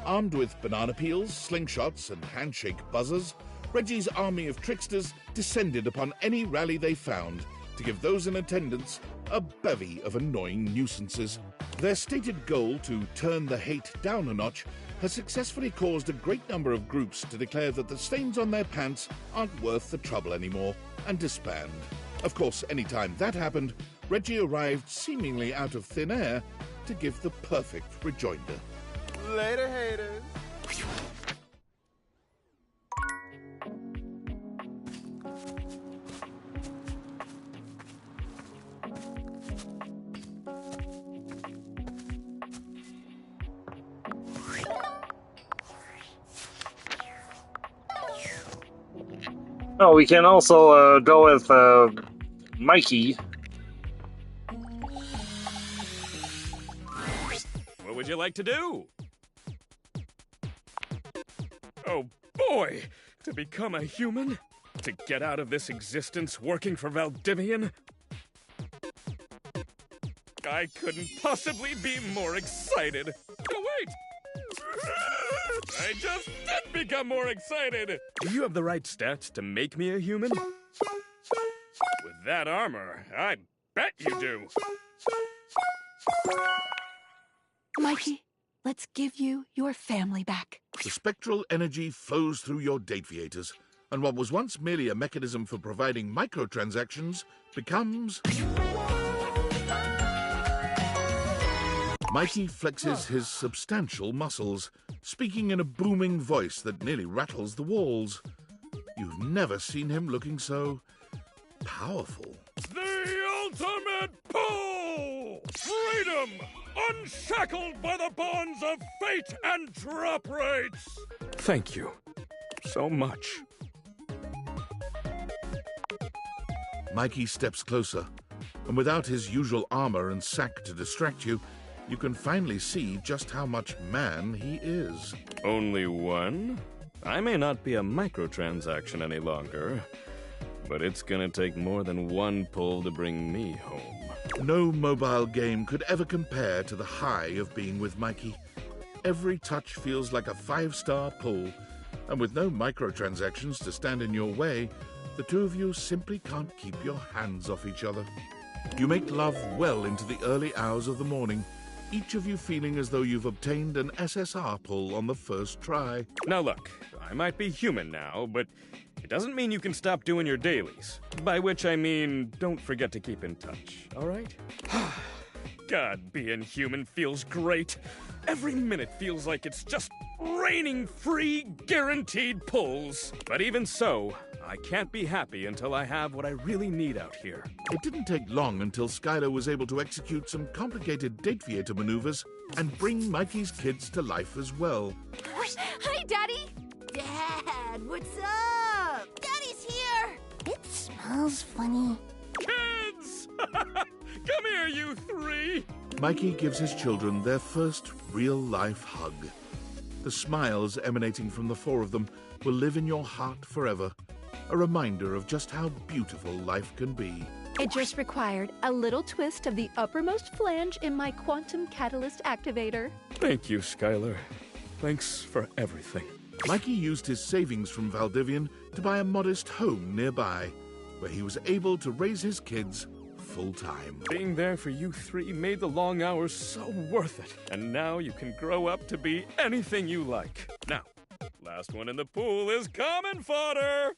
Armed with banana peels, slingshots, and handshake buzzers, Reggie's army of tricksters descended upon any rally they found to give those in attendance a bevy of annoying nuisances. Their stated goal to turn the hate down a notch has successfully caused a great number of groups to declare that the stains on their pants aren't worth the trouble anymore and disband. Of course, anytime that happened, Reggie arrived seemingly out of thin air to give the perfect rejoinder. Later, haters. Oh, we can also go with Mikey. What would you like to do? Oh boy! To become a human? To get out of this existence working for Valdivian? I couldn't possibly be more excited. Oh, wait! I just did become more excited! Do you have the right stats to make me a human? With that armor, I bet you do. Mikey, let's give you your family back. The spectral energy flows through your Dateviators, and what was once merely a mechanism for providing microtransactions becomes... Mikey flexes his substantial muscles, speaking in a booming voice that nearly rattles the walls. You've never seen him looking so powerful. The ultimate pull! Freedom! Unshackled by the bonds of fate and drop rates! Thank you so much. Mikey steps closer, and without his usual armor and sack to distract you, you can finally see just how much man he is. Only one? I may not be a microtransaction any longer, but it's gonna take more than one pull to bring me home. No mobile game could ever compare to the high of being with Mikey. Every touch feels like a 5-star pull, and with no microtransactions to stand in your way, the two of you simply can't keep your hands off each other. You make love well into the early hours of the morning, each of you feeling as though you've obtained an SSR pull on the first try. Now look, I might be human now, but it doesn't mean you can stop doing your dailies. By which I mean, don't forget to keep in touch, alright? God, being human feels great. Every minute feels like it's just raining free, guaranteed pulls. But even so, I can't be happy until I have what I really need out here. It didn't take long until Skylar was able to execute some complicated Dateviator maneuvers and bring Mikey's kids to life as well. Hi, Daddy! Dad, what's up? Daddy's here! It smells funny. Kids! Come here, you three! Mikey gives his children their first real-life hug. The smiles emanating from the four of them will live in your heart forever, a reminder of just how beautiful life can be. It just required a little twist of the uppermost flange in my quantum catalyst activator. Thank you, Skylar. Thanks for everything. Mikey used his savings from Valdivian to buy a modest home nearby, where he was able to raise his kids full-time. Being there for you three made the long hours so worth it. And now you can grow up to be anything you like. Now, last one in the pool is common fodder!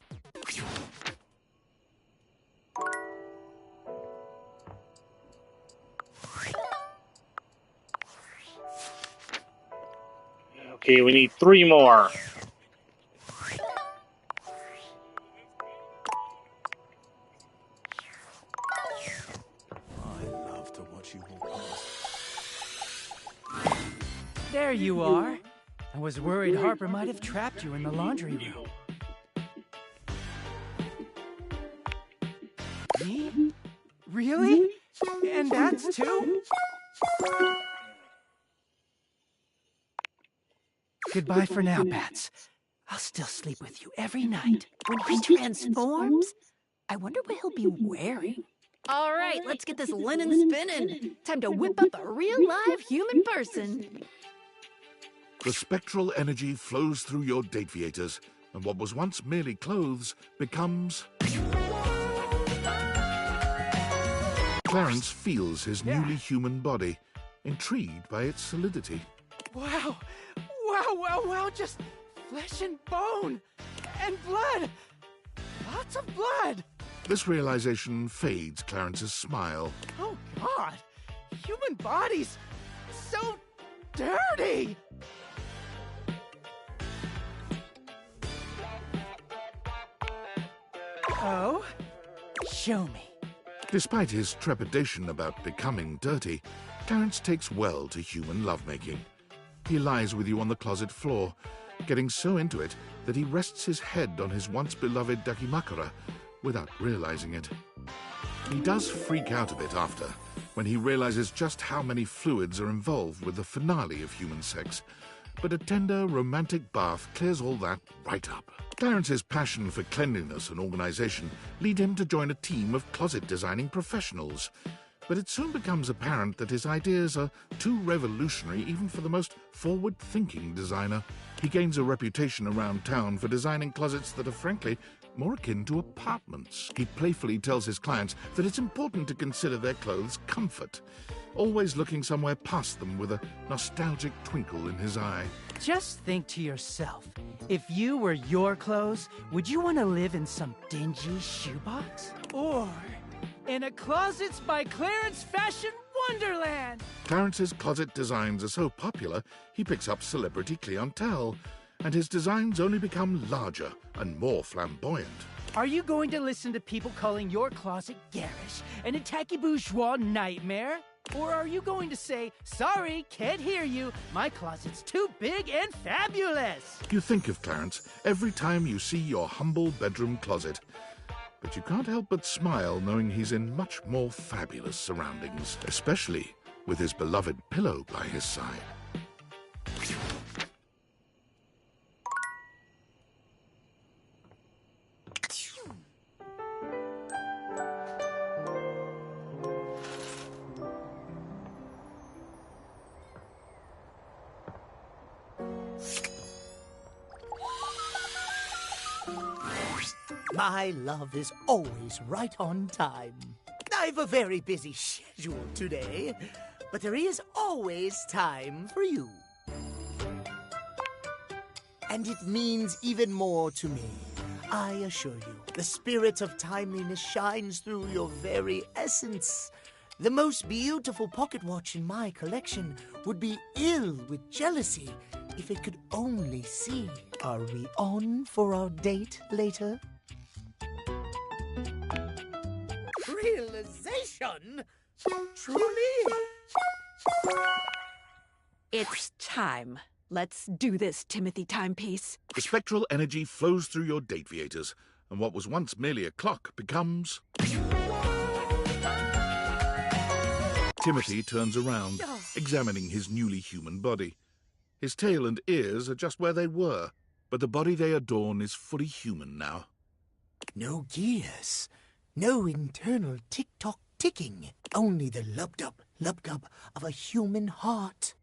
Okay, we need 3 more. I love to watch you walk There you are. I was worried Harper might have trapped you in the laundry room. Me? Really? And that's too? Goodbye for now, Bats. I'll still sleep with you every night. When he transforms, I wonder what he'll be wearing. All right, let's get this linen spinning. Time to whip up a real live human person. The spectral energy flows through your dateviators, and what was once merely clothes becomes... Clarence feels his newly human body, intrigued by its solidity. Wow! Wow! Just flesh and bone! And blood! Lots of blood! This realization fades Clarence's smile. Oh, God! Human bodies! So dirty! Oh? Show me. Despite his trepidation about becoming dirty, Clarence takes well to human lovemaking. He lies with you on the closet floor, getting so into it that he rests his head on his once-beloved dakimakura without realizing it. He does freak out a bit after, when he realizes just how many fluids are involved with the finale of human sex, but a tender, romantic bath clears all that right up. Clarence's passion for cleanliness and organization lead him to join a team of closet-designing professionals, but it soon becomes apparent that his ideas are too revolutionary even for the most forward-thinking designer. He gains a reputation around town for designing closets that are frankly more akin to apartments. He playfully tells his clients that it's important to consider their clothes' comfort, always looking somewhere past them with a nostalgic twinkle in his eye. Just think to yourself, if you were your clothes, would you want to live in some dingy shoebox? Or in a Closets by Clarence fashion wonderland? Clarence's closet designs are so popular, he picks up celebrity clientele, and his designs only become larger and more flamboyant. Are you going to listen to people calling your closet garish and a tacky bourgeois nightmare? Or are you going to say, sorry, can't hear you, my closet's too big and fabulous? You think of Clarence every time you see your humble bedroom closet, but you can't help but smile knowing he's in much more fabulous surroundings, especially with his beloved pillow by his side. My love is always right on time. I've a very busy schedule today, but there is always time for you. And it means even more to me. I assure you, the spirit of timeliness shines through your very essence. The most beautiful pocket watch in my collection would be ill with jealousy if it could only see. Are we on for our date later? Realization? Truly? It's time. Let's do this, Timothy Timepiece. The spectral energy flows through your dateviators, and what was once merely a clock becomes... Timothy turns around, examining his newly human body. His tail and ears are just where they were, but the body they adorn is fully human now. No gears, no internal tick-tock ticking, only the lub-dub of a human heart.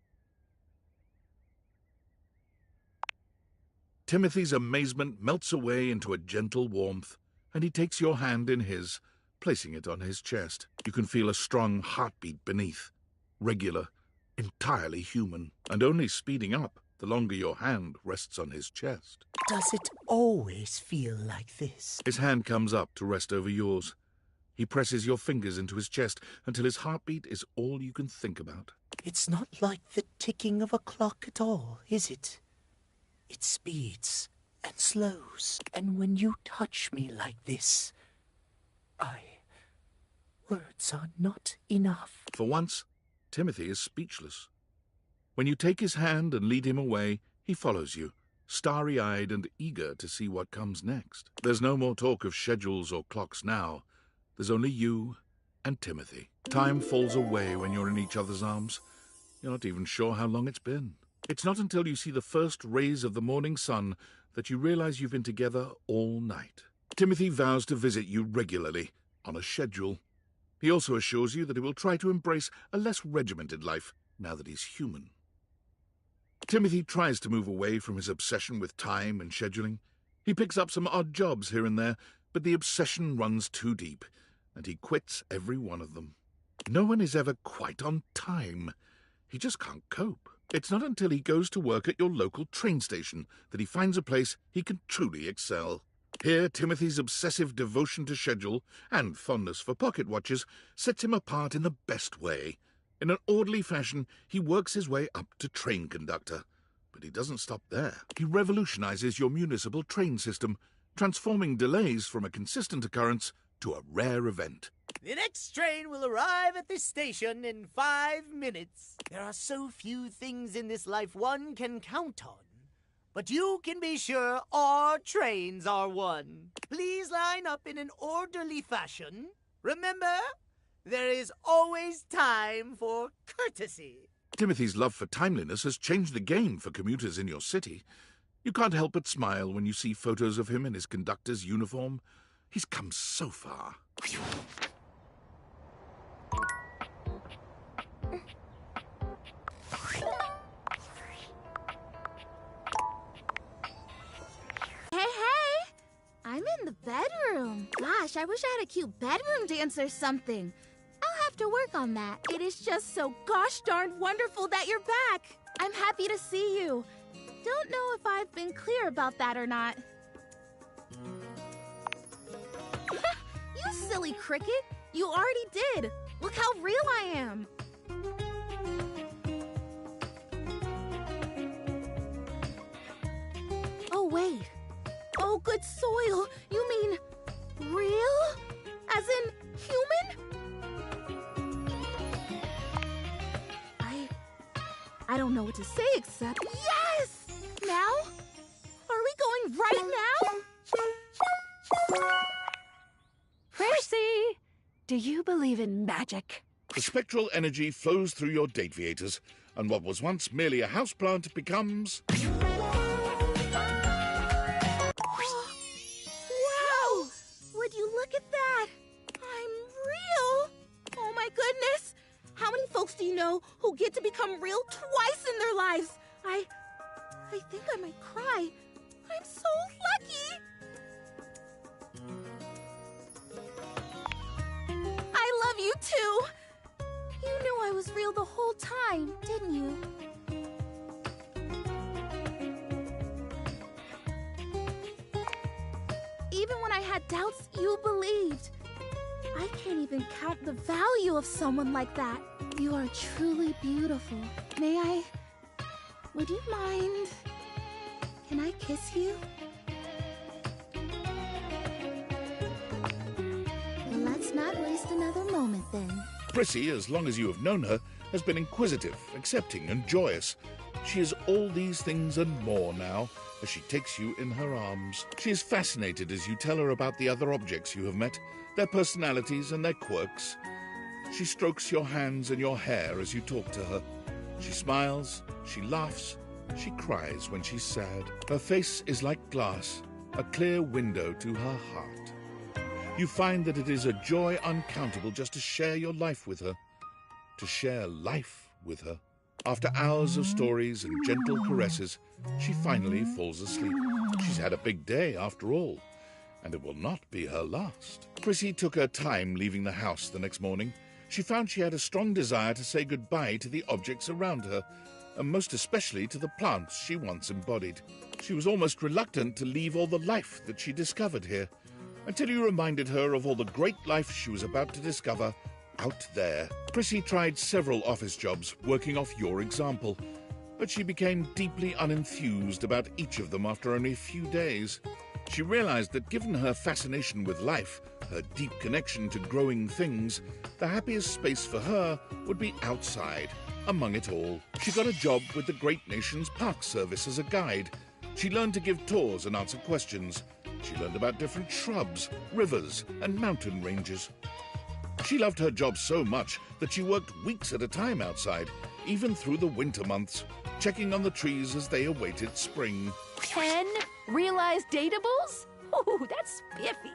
Timothy's amazement melts away into a gentle warmth, and he takes your hand in his, placing it on his chest. You can feel a strong heartbeat beneath, regular, entirely human, and only speeding up the longer your hand rests on his chest. Does it always feel like this? His hand comes up to rest over yours. He presses your fingers into his chest until his heartbeat is all you can think about. It's not like the ticking of a clock at all, is it? It speeds and slows, and when you touch me like this, words are not enough. For once, Timothy is speechless. When you take his hand and lead him away, he follows you, starry-eyed and eager to see what comes next. There's no more talk of schedules or clocks now. There's only you and Timothy. Time falls away when you're in each other's arms. You're not even sure how long it's been. It's not until you see the first rays of the morning sun that you realize you've been together all night. Timothy vows to visit you regularly, on a schedule. He also assures you that he will try to embrace a less regimented life now that he's human. Timothy tries to move away from his obsession with time and scheduling. He picks up some odd jobs here and there, but the obsession runs too deep, and he quits every one of them. No one is ever quite on time. He just can't cope. It's not until he goes to work at your local train station that he finds a place he can truly excel. Here, Timothy's obsessive devotion to schedule and fondness for pocket watches sets him apart in the best way. In an orderly fashion, he works his way up to train conductor. But he doesn't stop there. He revolutionizes your municipal train system, transforming delays from a consistent occurrence to a rare event. The next train will arrive at this station in 5 minutes. There are so few things in this life one can count on. But you can be sure our trains are one. Please line up in an orderly fashion. Remember, there is always time for courtesy. Timothy's love for timeliness has changed the game for commuters in your city. You can't help but smile when you see photos of him in his conductor's uniform. He's come so far. I'm in the bedroom. Gosh, I wish I had a cute bedroom dance or something. I'll have to work on that. It is just so gosh darn wonderful that you're back. I'm happy to see you. Don't know if I've been clear about that or not. You silly cricket. You already did. Look how real I am. Oh, wait. Oh, good soil. You mean real? As in human? I don't know what to say except yes! Now? Are we going right now? Percy, do you believe in magic? The spectral energy flows through your dateviators, and what was once merely a houseplant becomes... Wow! Would you look at that? I'm real! Oh my goodness! How many folks do you know who get to become real twice in their lives? I think I might cry. I'm so lucky! I love you too! You knew I was real the whole time, didn't you? Even when I had doubts, you believed. I can't even count the value of someone like that. You are truly beautiful. May I? Would you mind? Can I kiss you? Well, let's not waste another moment then. Prissy, as long as you have known her, has been inquisitive, accepting, and joyous. She is all these things and more now, as she takes you in her arms. She is fascinated as you tell her about the other objects you have met, their personalities and their quirks. She strokes your hands and your hair as you talk to her. She smiles, she laughs, she cries when she's sad. Her face is like glass, a clear window to her heart. You find that it is a joy uncountable just to share your life with her, to share life with her. After hours of stories and gentle caresses, she finally falls asleep. She's had a big day after all, and it will not be her last. Prissy took her time leaving the house the next morning. She found she had a strong desire to say goodbye to the objects around her, and most especially to the plants she once embodied. She was almost reluctant to leave all the life that she discovered here, until you reminded her of all the great life she was about to discover out there. Prissy tried several office jobs, working off your example, but she became deeply unenthused about each of them after only a few days. She realized that given her fascination with life, her deep connection to growing things, the happiest space for her would be outside, Among it all, she got a job with the Great Nations Park Service as a guide. She learned to give tours and answer questions. She learned about different shrubs, rivers, and mountain ranges. She loved her job so much that she worked weeks at a time outside, even through the winter months, checking on the trees as they awaited spring. 10 realized datables? Ooh, that's spiffy.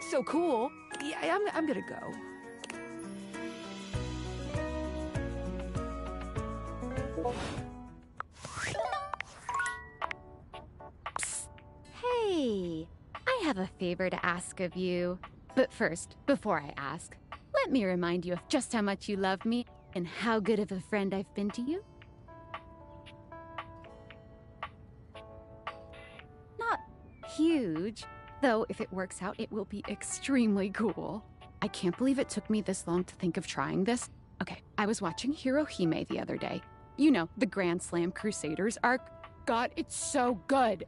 So cool. Yeah, I'm gonna go. Psst. Hey, I have a favor to ask of you. But first, before I ask, let me remind you of just how much you love me and how good of a friend I've been to you. Not huge, though if it works out, it will be extremely cool. I can't believe it took me this long to think of trying this. Okay, I was watching Hirohime the other day. You know, the Grand Slam Crusaders arc. God, it's so good.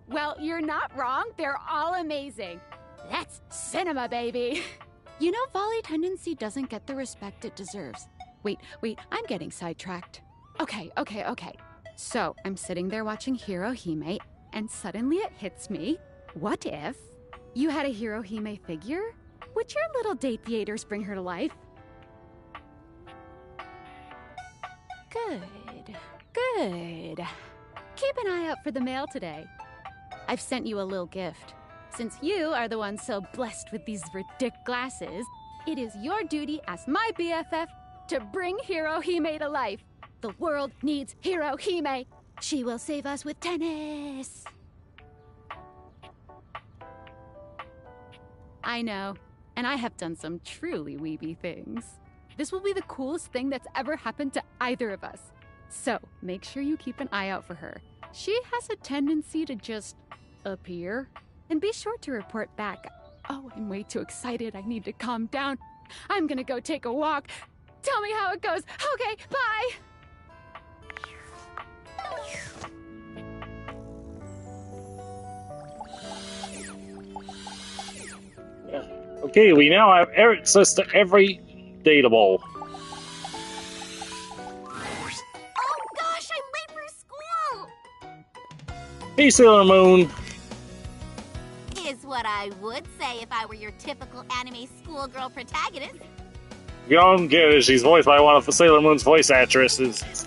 Well, you're not wrong. They're all amazing. That's cinema, baby. You know, volley tendency doesn't get the respect it deserves. Wait, I'm getting sidetracked. Okay. So, I'm sitting there watching Hirohime, and suddenly it hits me. What if you had a Hirohime figure? Would your little date theaters bring her to life? Good. Keep an eye out for the mail today. I've sent you a little gift. Since you are the one so blessed with these ridiculous glasses, it is your duty as my BFF to bring Hirohime to life. The world needs Hirohime. She will save us with tennis. I know, and I have done some truly weeby things. This will be the coolest thing that's ever happened to either of us. So, make sure you keep an eye out for her. She has a tendency to just appear. And be sure to report back. Oh, I'm way too excited. I need to calm down. I'm gonna go take a walk. Tell me how it goes. Okay, bye! Okay, we now have access to every databall. Oh gosh, I'm late for school! Hey, Sailor Moon. Is what I would say if I were your typical anime schoolgirl protagonist. You don't get it. She's voiced by one of Sailor Moon's voice actresses.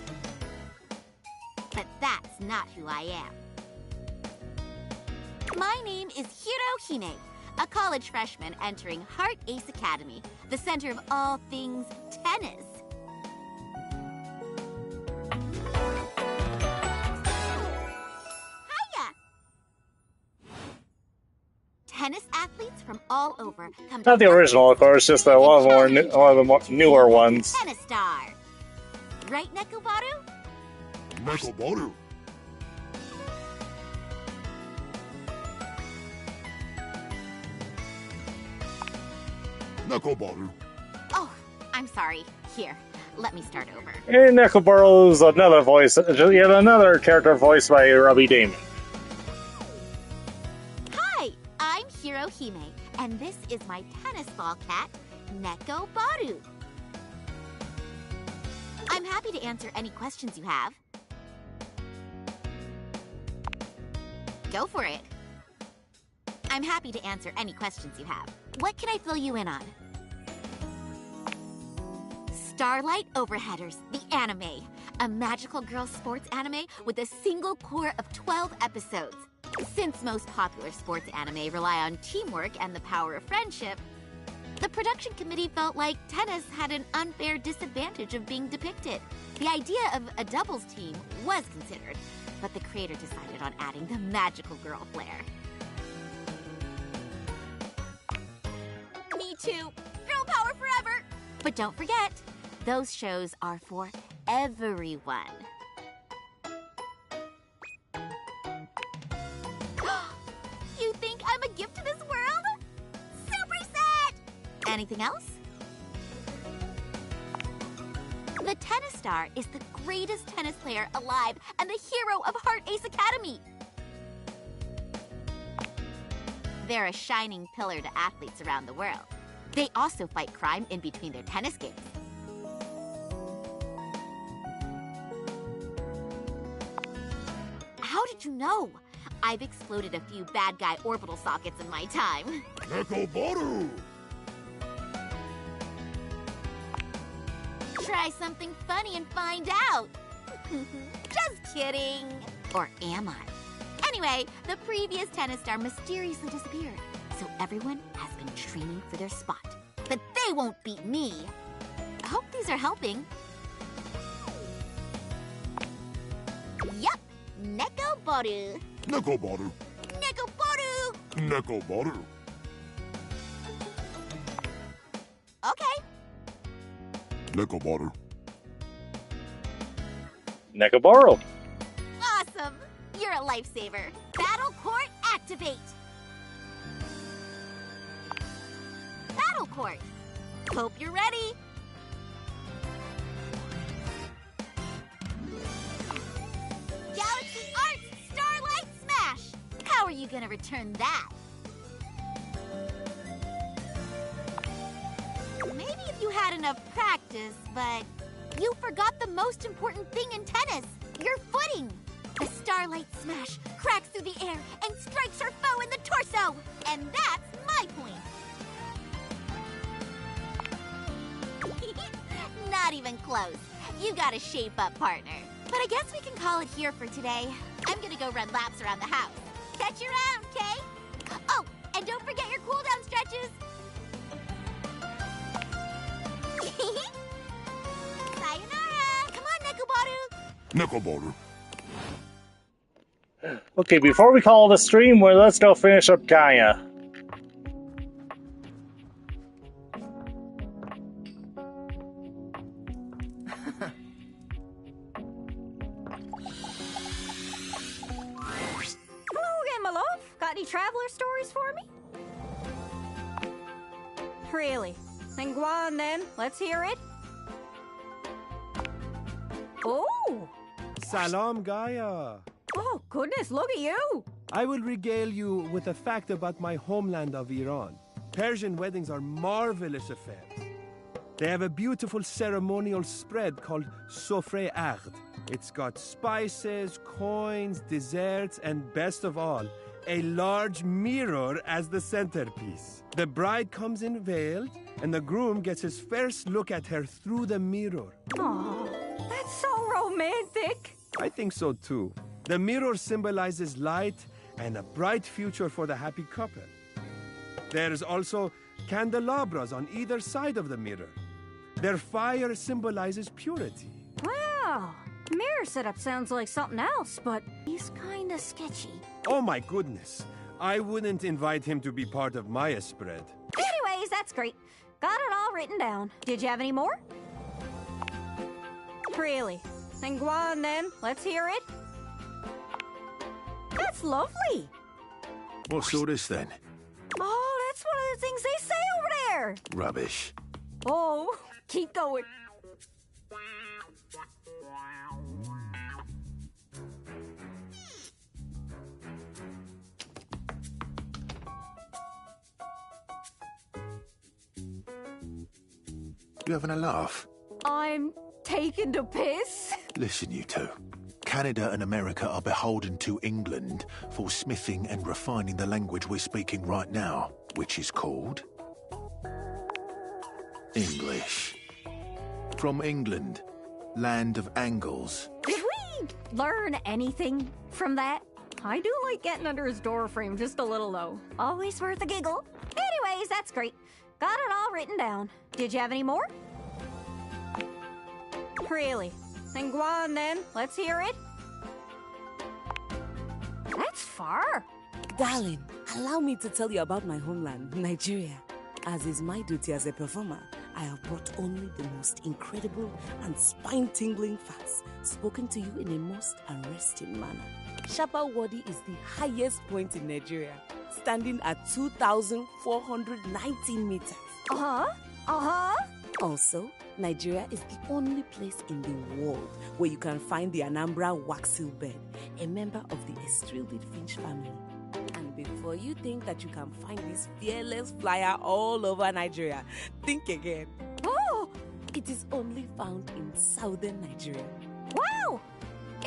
But that's not who I am. My name is Hirohime, a college freshman entering Heart Ace Academy, the center of all things tennis. Hiya! Tennis athletes from all over come to Not the original, of course, just one of the newer ones. Tennis star. Right, Nekobaru? Nekobaru. Nekobaru. Oh, I'm sorry. Here, let me start over. And Nekobaru's another voice, yet another character voiced by Robbie Damon. Hi, I'm Hirohime, and this is my tennis ball cat, Nekobaru. I'm happy to answer any questions you have. Go for it. I'm happy to answer any questions you have. What can I fill you in on? Starlight Overheaders, the anime. A magical girl sports anime with a single core of 12 episodes. Since most popular sports anime rely on teamwork and the power of friendship, the production committee felt like tennis had an unfair disadvantage of being depicted. The idea of a doubles team was considered, but the creator decided on adding the magical girl flair. Me too. Girl power forever! But don't forget, those shows are for everyone. You think I'm a gift to this world? Super set! Anything else? The tennis star is the greatest tennis player alive and the hero of Heart Ace Academy. They're a shining pillar to athletes around the world. They also fight crime in between their tennis games. How did you know? I've exploded a few bad guy orbital sockets in my time. Nekoboru! Try something funny and find out. Just kidding. Or am I? Anyway, the previous tennis star mysteriously disappeared, so everyone has been training for their spot. But they won't beat me. I hope these are helping. Yup, Nekoboru. Nekoboru. Nekoboru. Nekoboru. Okay. Nekoboru. Nekoboru. Awesome. You're a lifesaver. Battle Court activate. Battle Court. Hope you're ready. Galaxy Arts Starlight Smash. How are you gonna return that? Maybe if you had enough practice, but you forgot the most important thing in tennis, your footing. The Starlight Smash cracks through the air and strikes her foe in the torso. And that's my point. Not even close. You gotta shape up, partner. But I guess we can call it here for today. I'm gonna go run laps around the house. Catch you around, Kay? Oh, and don't forget your cool-down stretches. Sayonara! Come on, Nekoboru! Nekoboru. Okay, before we call the stream, well, let's go finish up Gaia. Hello again, my love. Got any traveler stories for me? Really? Then go on then. Let's hear it. Oh! Salam, Gaia. Oh, goodness, look at you. I will regale you with a fact about my homeland of Iran. Persian weddings are marvelous affairs. They have a beautiful ceremonial spread called Sofre Aqd. It's got spices, coins, desserts, and best of all, a large mirror as the centerpiece. The bride comes in veiled, and the groom gets his first look at her through the mirror. Oh, that's so romantic. I think so too. The mirror symbolizes light and a bright future for the happy couple. There's also candelabras on either side of the mirror. Their fire symbolizes purity. Wow, mirror setup sounds like something else, but he's kinda sketchy. Oh my goodness. I wouldn't invite him to be part of my spread. Anyways, that's great. Got it all written down. Did you have any more? Really? Then go on then. Let's hear it. That's lovely. What's all this then? Oh, that's one of the things they say over there. Rubbish. Oh, keep going. You having a laugh? I'm taking the piss. Listen, you two. Canada and America are beholden to England for smithing and refining the language we're speaking right now, which is called English. From England, land of angles. Did we learn anything from that? I do like getting under his door frame just a little, though. Always worth a giggle. Anyways, that's great. Got it all written down. Did you have any more? Really? Then go on then. Let's hear it. That's far. Darling, allow me to tell you about my homeland, Nigeria. As is my duty as a performer, I have brought only the most incredible and spine-tingling facts spoken to you in a most arresting manner. Shapa Wadi is the highest point in Nigeria, standing at 2,419 meters. Uh-huh. Uh-huh. Also, Nigeria is the only place in the world where you can find the Anambra waxel bird, a member of the Estrelid finch family. And before you think that you can find this fearless flyer all over Nigeria, think again. Oh, it is only found in southern Nigeria. Wow!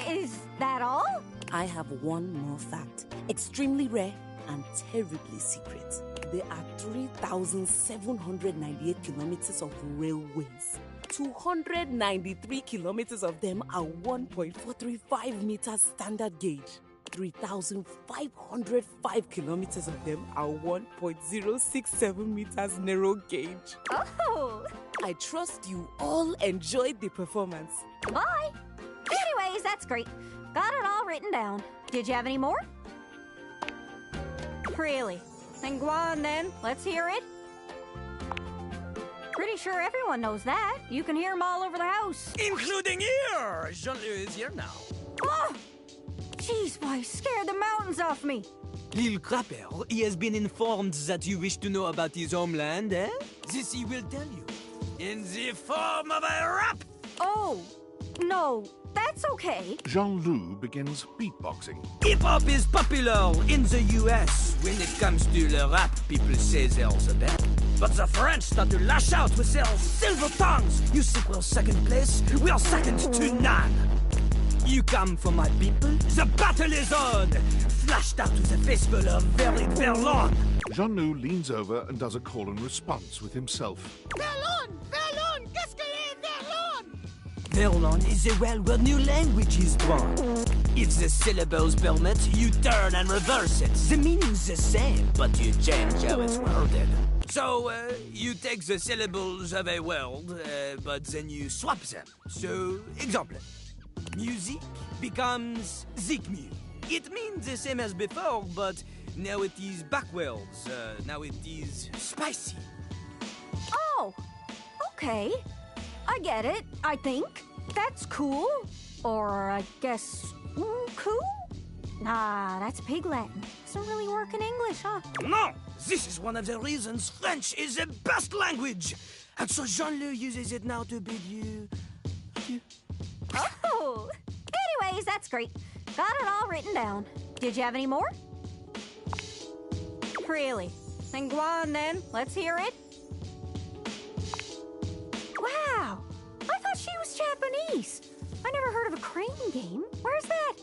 Is that all? I have one more fact, extremely rare and terribly secret. There are 3,798 kilometers of railways. 293 kilometers of them are 1.435 meters standard gauge. 3,505 kilometers of them are 1.067 meters narrow gauge. Oh! I trust you all enjoyed the performance. Bye! Anyways, that's great. Got it all written down. Did you have any more? Really? Then go on then. Let's hear it. Pretty sure everyone knows that. You can hear them all over the house. Including here! Jean-Louis is here now. Oh! Jeez, boy, scared the mountains off me. Little Crapper, he has been informed that you wish to know about his homeland, eh? This he will tell you. In the form of a rap! Oh, no, that's okay. Jean-Loup begins beatboxing. Hip-hop is popular in the US. When it comes to the rap, people say they're the best. But the French start to lash out with their silver tongues. You think we're second place? We are second to none. You come for my people? The battle is on! Flashed out to the festival of Verlon. Jean-Loup leans over and does a call and response with himself. Verlon! Verlon! Qu'est-ce que est Verlon? Verlon is a well where new language is born. If the syllables permit, you turn and reverse it. The meaning's the same, but you change how it's worded. So, you take the syllables of a word, but then you swap them. So, example. Music becomes zikmu. It means the same as before, but now it is backwards. Now it is spicy. Oh, okay. I get it, I think. That's cool. Or I guess, cool? Nah, that's Pig Latin. Doesn't really work in English, huh? No! This is one of the reasons French is the best language! And so Jean-Loup uses it now to bid you... Oh! Anyways, that's great. Got it all written down. Did you have any more? Really? Then go on then. Let's hear it. Wow! I thought she was Japanese. I never heard of a crane game. Where's that?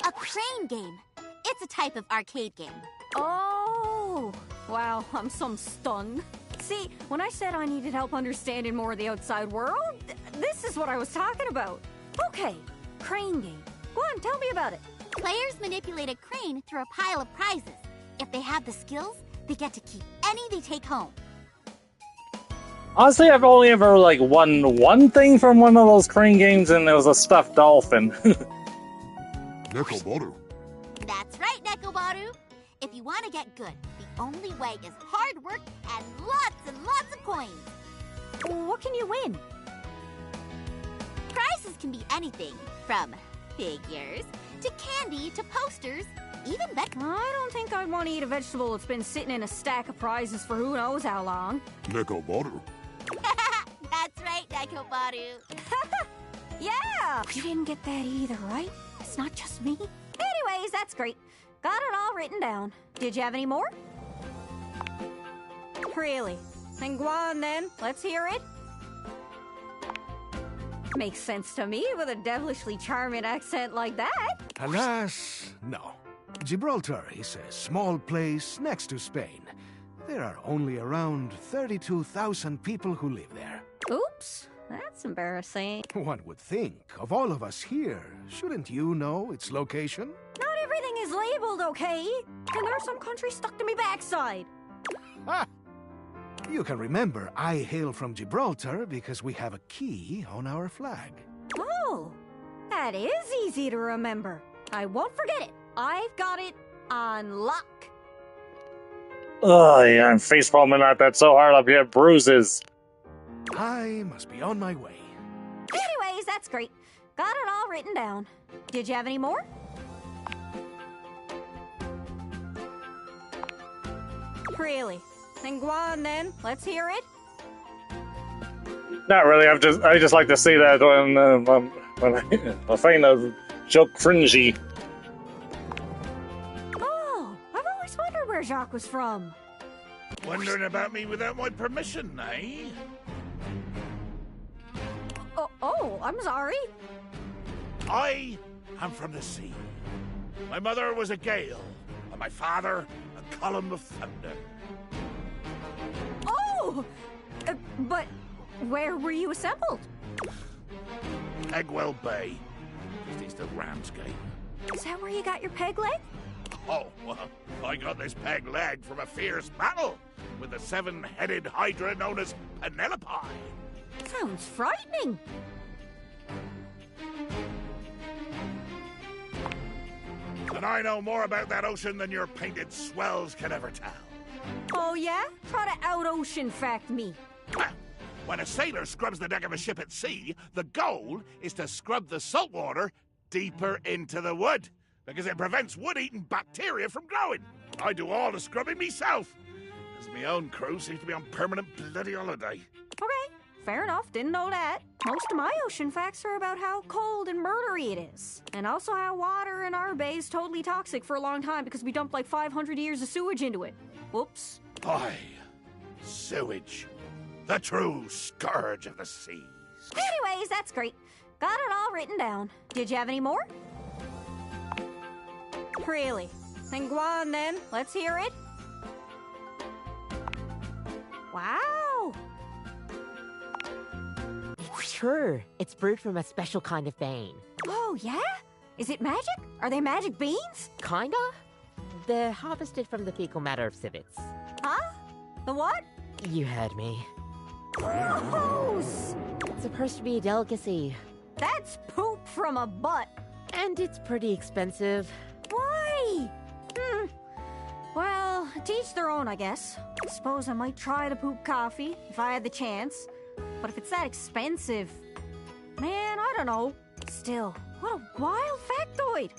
A crane game. It's a type of arcade game. Oh! Wow, I'm some stunned. See, when I said I needed help understanding more of the outside world, this is what I was talking about. Okay, crane game. Go on, tell me about it. Players manipulate a crane through a pile of prizes. If they have the skills, they get to keep any they take home. Honestly, I've only ever won one thing from one of those crane games, and it was a stuffed dolphin. Nekobaru. That's right, Nekobaru. If you want to get good, the only way is hard work and lots of coins. What can you win? Prizes can be anything, from figures to candy to posters, even I don't think I'd want to eat a vegetable that's been sitting in a stack of prizes for who knows how long. Nekobaru. That's right, Nekobaru. Yeah! You didn't get that either, right? It's not just me. Anyways, that's great. Got it all written down. Did you have any more? Really? Then go on then. Let's hear it. Makes sense to me with a devilishly charming accent like that. Alas, no. Gibraltar is a small place next to Spain. There are only around 32,000 people who live there. Oops, that's embarrassing. One would think, of all of us here, shouldn't you know its location? Not everything is labeled, okay? And there's some country stuck to me backside. Ha! You can remember I hail from Gibraltar because we have a key on our flag. Oh, that is easy to remember. I won't forget it. I've got it on lock. Ugh, yeah, I'm facepalming at that so hard I'll get bruises. I must be on my way. Anyways, that's great. Got it all written down. Did you have any more? Really? Then go on then. Let's hear it. Not really. I just like to see that when I find a joke cringy. Oh, I've always wondered where Jacques was from. Wondering about me without my permission, eh? Oh, I'm sorry. I am from the sea. My mother was a gale, and my father a column of thunder. Oh! But where were you assembled? Pegwell Bay, just east of Ramsgate. Is that where you got your peg leg? Oh, well, I got this peg leg from a fierce battle with the seven-headed hydra known as Penelope. Sounds frightening. And I know more about that ocean than your painted swells can ever tell. Oh, yeah? Try to out-ocean fact me. Well, when a sailor scrubs the deck of a ship at sea, the goal is to scrub the salt water deeper into the wood, because it prevents wood-eating bacteria from growing. I do all the scrubbing myself, as my own crew seems to be on permanent bloody holiday. Okay, fair enough. Didn't know that. Most of my ocean facts are about how cold and murdery it is. And also how water in our bay is totally toxic for a long time because we dumped like 500 years of sewage into it. Whoops. Aye, sewage. The true scourge of the seas. Anyways, that's great. Got it all written down. Did you have any more? Really? Then go on then. Let's hear it. Wow. It's true. It's brewed from a special kind of bean. Oh, yeah? Is it magic? Are they magic beans? Kinda. They're harvested from the fecal matter of civets. Huh? The what? You heard me. Gross! It's supposed to be a delicacy. That's poop from a butt. And it's pretty expensive. Why? Well, to each their own, I guess. Suppose I might try to poop coffee if I had the chance. But if it's that expensive, man, I don't know. Still, what a wild factoid.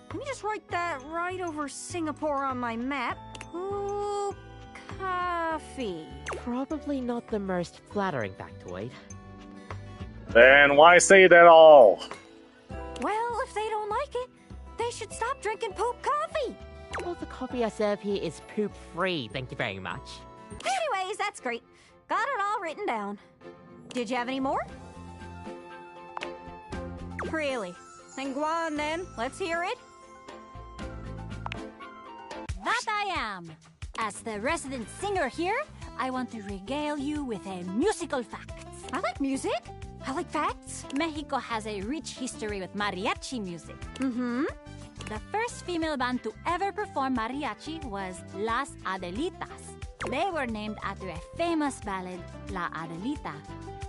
Let me just write that right over Singapore on my map. Poop coffee. Probably not the most flattering factoid. Then why say that all? Well, if they don't like it, they should stop drinking poop coffee. Well, the coffee I serve here is poop-free, thank you very much. Anyways, that's great. Got it all written down. Did you have any more? Really? Then go on then. Let's hear it. That I am. As the resident singer here, I want to regale you with a musical fact. I like music. I like facts. Mexico has a rich history with mariachi music. Mm-hmm. The first female band to ever perform mariachi was Las Adelitas. They were named after a famous ballad, La Adelita,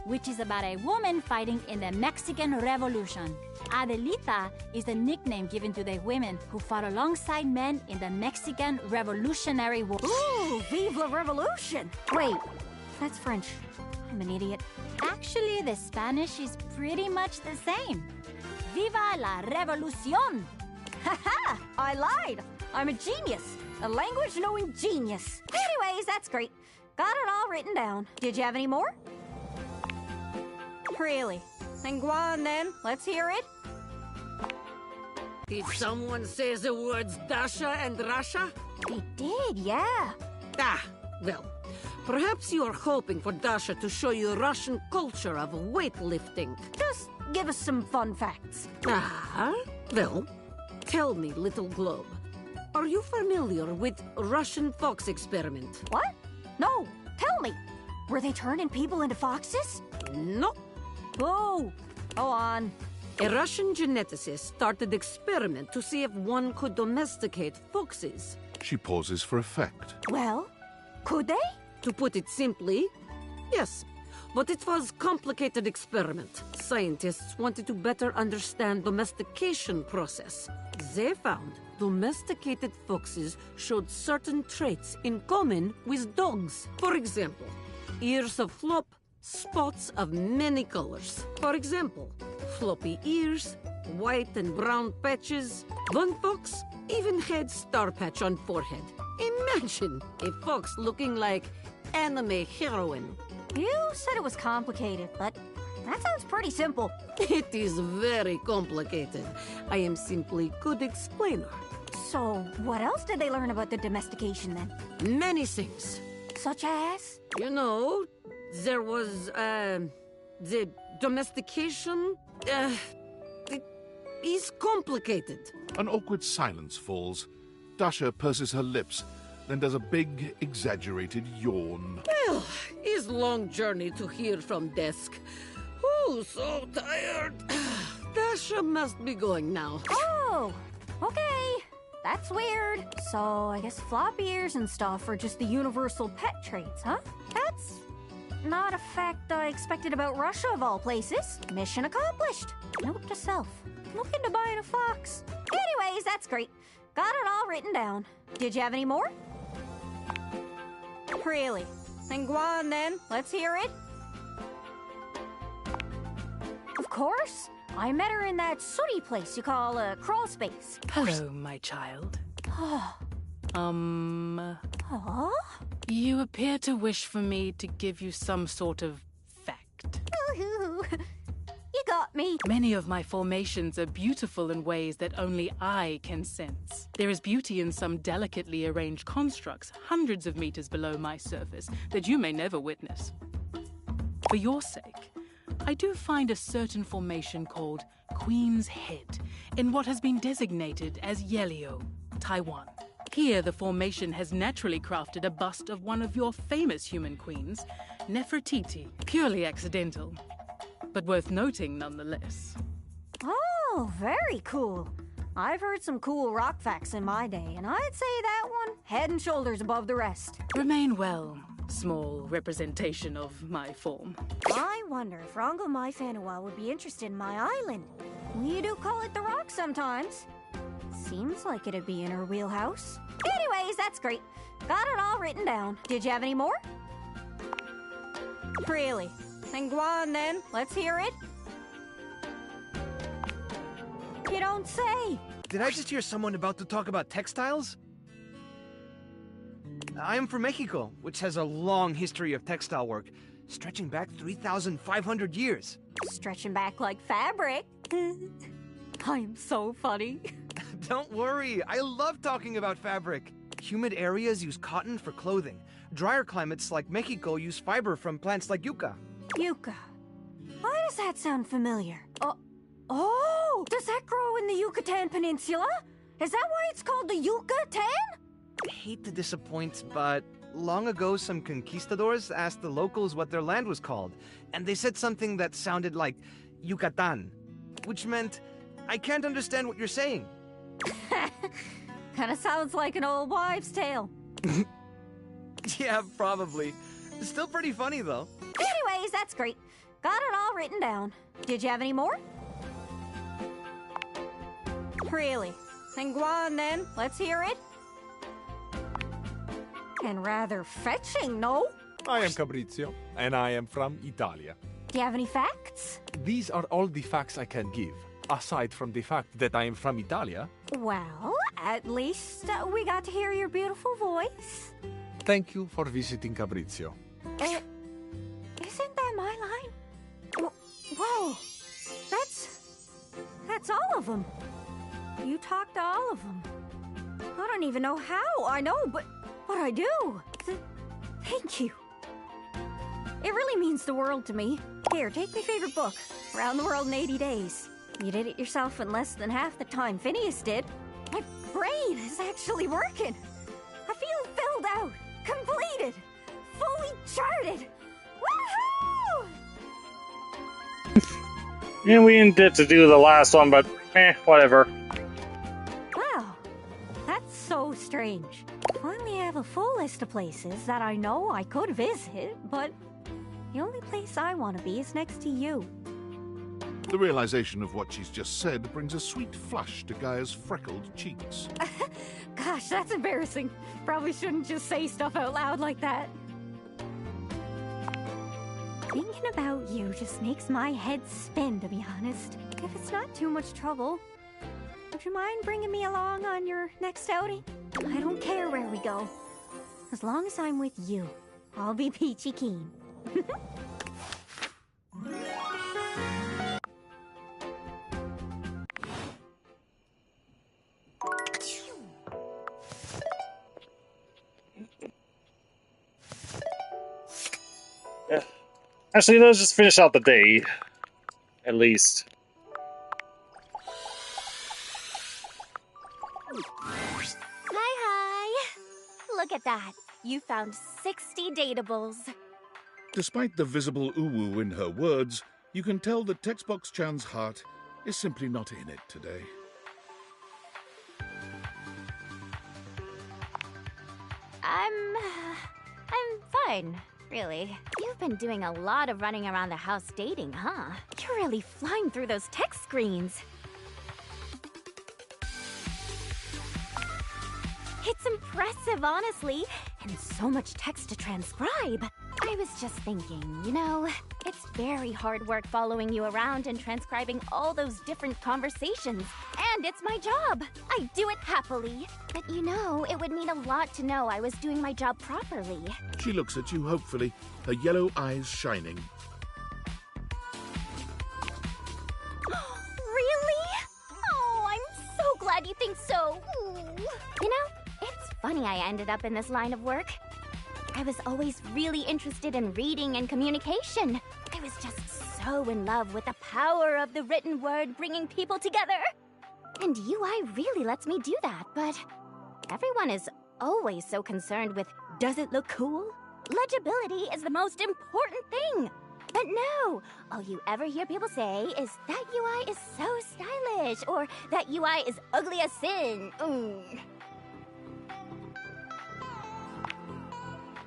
which is about a woman fighting in the Mexican Revolution. Adelita is the nickname given to the women who fought alongside men in the Mexican Revolutionary War. Ooh, vive la revolution! Wait, that's French. I'm an idiot. Actually, the Spanish is pretty much the same. Viva la revolución! Haha, I lied. I'm a genius. A language-knowing genius. Anyways, that's great. Got it all written down. Did you have any more? Really? Then go on then. Let's hear it. Did someone say the words Dasha and Rasha? They did, yeah. Ah, well, perhaps you are hoping for Dasha to show you Russian culture of weightlifting. Just give us some fun facts. Ah, well, tell me, little globe, are you familiar with Russian fox experiment? What? No, tell me. Were they turning people into foxes? No. Oh, go on. A Russian geneticist started experiment to see if one could domesticate foxes. She pauses for effect. Well, could they? To put it simply, yes. But it was a complicated experiment. Scientists wanted to better understand domestication process. They found domesticated foxes showed certain traits in common with dogs. For example, ears of flop, spots of many colors. For example, floppy ears, white and brown patches. One fox even had star patch on forehead. Imagine a fox looking like anime heroine. You said it was complicated, but that sounds pretty simple. It is very complicated. I am simply good explainer. So, what else did they learn about the domestication then? Many things. Such as? You know, there was, the domestication, it is complicated. An awkward silence falls. Dasha purses her lips, then does a big, exaggerated yawn. Well, it's long journey to here from desk. Oh, so tired. Dasha must be going now. Oh, okay. That's weird. So, I guess floppy ears and stuff are just the universal pet traits, huh? That's not a fact I expected about Russia, of all places. Mission accomplished. Note to self. Looking to buy a fox. Anyways, that's great. Got it all written down. Did you have any more? Really? Then go on then. Let's hear it. Of course. I met her in that sooty place you call a crawl space. Hello, my child. Huh? You appear to wish for me to give you some sort of fact. You got me. Many of my formations are beautiful in ways that only I can sense. There is beauty in some delicately arranged constructs hundreds of meters below my surface that you may never witness. For your sake, I do find a certain formation called Queen's Head in what has been designated as Yelio, Taiwan. Here, the formation has naturally crafted a bust of one of your famous human queens, Nefertiti, purely accidental, but worth noting nonetheless. Oh, very cool. I've heard some cool rock facts in my day, and I'd say that one head and shoulders above the rest. Remain well, small representation of my form. I wonder if Rongo Mai Fanua would be interested in my island. We do call it the Rock sometimes. Seems like it'd be in her wheelhouse. Anyways, that's great. Got it all written down. Did you have any more? Really? Then go on then. Let's hear it. You don't say. Did I just hear someone about to talk about textiles? I am from Mexico, which has a long history of textile work, stretching back 3,500 years. Stretching back like fabric. I'm so funny. Don't worry, I love talking about fabric. Humid areas use cotton for clothing. Drier climates like Mexico use fiber from plants like yucca. Yucca. Why does that sound familiar? Oh, does that grow in the Yucatan Peninsula? Is that why it's called the Yucatan? I hate to disappoint, but long ago some conquistadors asked the locals what their land was called, and they said something that sounded like Yucatan, which meant, I can't understand what you're saying. Kinda sounds like an old wives' tale. Yeah, probably. Still pretty funny, though. Anyways, that's great. Got it all written down. Did you have any more? Really? Then go on then. Let's hear it. And rather fetching, no? I am Fabrizio, and I am from Italia. Do you have any facts? These are all the facts I can give. Aside from the fact that I am from Italia. Well, at least we got to hear your beautiful voice. Thank you for visiting Fabrizio. Isn't that my line? Whoa, that's all of them. You talk to all of them. I don't even know how. I know, but I do. Thank you. It really means the world to me. Here, take my favorite book, Around the World in 80 Days. You did it yourself in less than half the time Phineas did. My brain is actually working. I feel filled out, completed, fully charted. Woohoo! And we didn't get to do the last one, but whatever. Wow, that's so strange. Finally have a full list of places that I know I could visit, but the only place I want to be is next to you. The realization of what she's just said brings a sweet flush to Gaia's freckled cheeks. Gosh, that's embarrassing. Probably shouldn't just say stuff out loud like that. Thinking about you just makes my head spin, to be honest. If it's not too much trouble, would you mind bringing me along on your next outing? I don't care where we go. As long as I'm with you, I'll be peachy keen. Actually, let's just finish out the day. At least. Hi. Look at that. You found 60 dateables. Despite the visible uwu in her words, you can tell that Textbox-chan's heart is simply not in it today. I'm fine, really. You've been doing a lot of running around the house dating, huh? You're really flying through those text screens. It's impressive, honestly, and so much text to transcribe. I was just thinking, you know, it's very hard work following you around and transcribing all those different conversations. And it's my job. I do it happily. But you know, it would mean a lot to know I was doing my job properly. She looks at you hopefully, her yellow eyes shining. Really? Oh, I'm so glad you think so. Ooh. You know, it's funny I ended up in this line of work. I was always really interested in reading and communication. I was just so in love with the power of the written word bringing people together. And UI really lets me do that, but everyone is always so concerned with, does it look cool? Legibility is the most important thing. But no, all you ever hear people say is that UI is so stylish, or that UI is ugly as sin.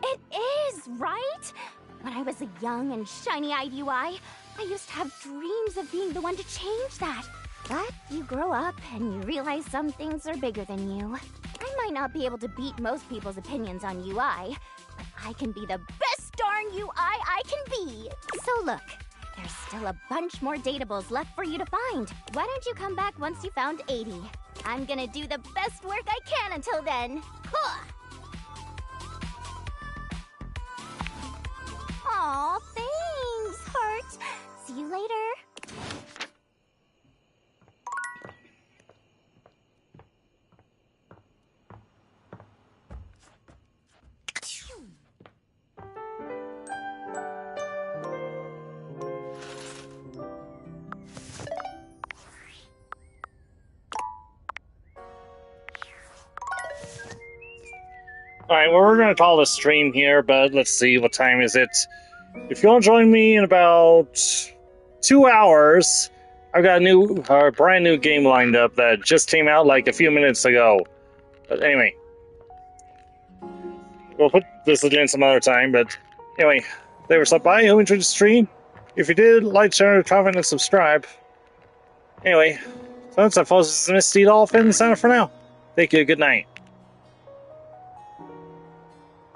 It is, right? When I was a young and shiny-eyed UI, I used to have dreams of being the one to change that. But you grow up and you realize some things are bigger than you. I might not be able to beat most people's opinions on UI, but I can be the best darn UI I can be. So look, there's still a bunch more dateables left for you to find. Why don't you come back once you found 80? I'm gonna do the best work I can until then. Huh. Aw, thanks, Heart. See you later. Alright, well, we're going to call this stream here, but let's see, what time is it? If you want to join me in about 2 hours, I've got a brand new game lined up that just came out like a few minutes ago. But anyway, we'll put this again some other time, but anyway, there was by who enjoyed the stream. If you did, like, share, comment, and subscribe. Anyway, so that's our folks. This is Mistydolphin, signing off for now. Thank you, good night.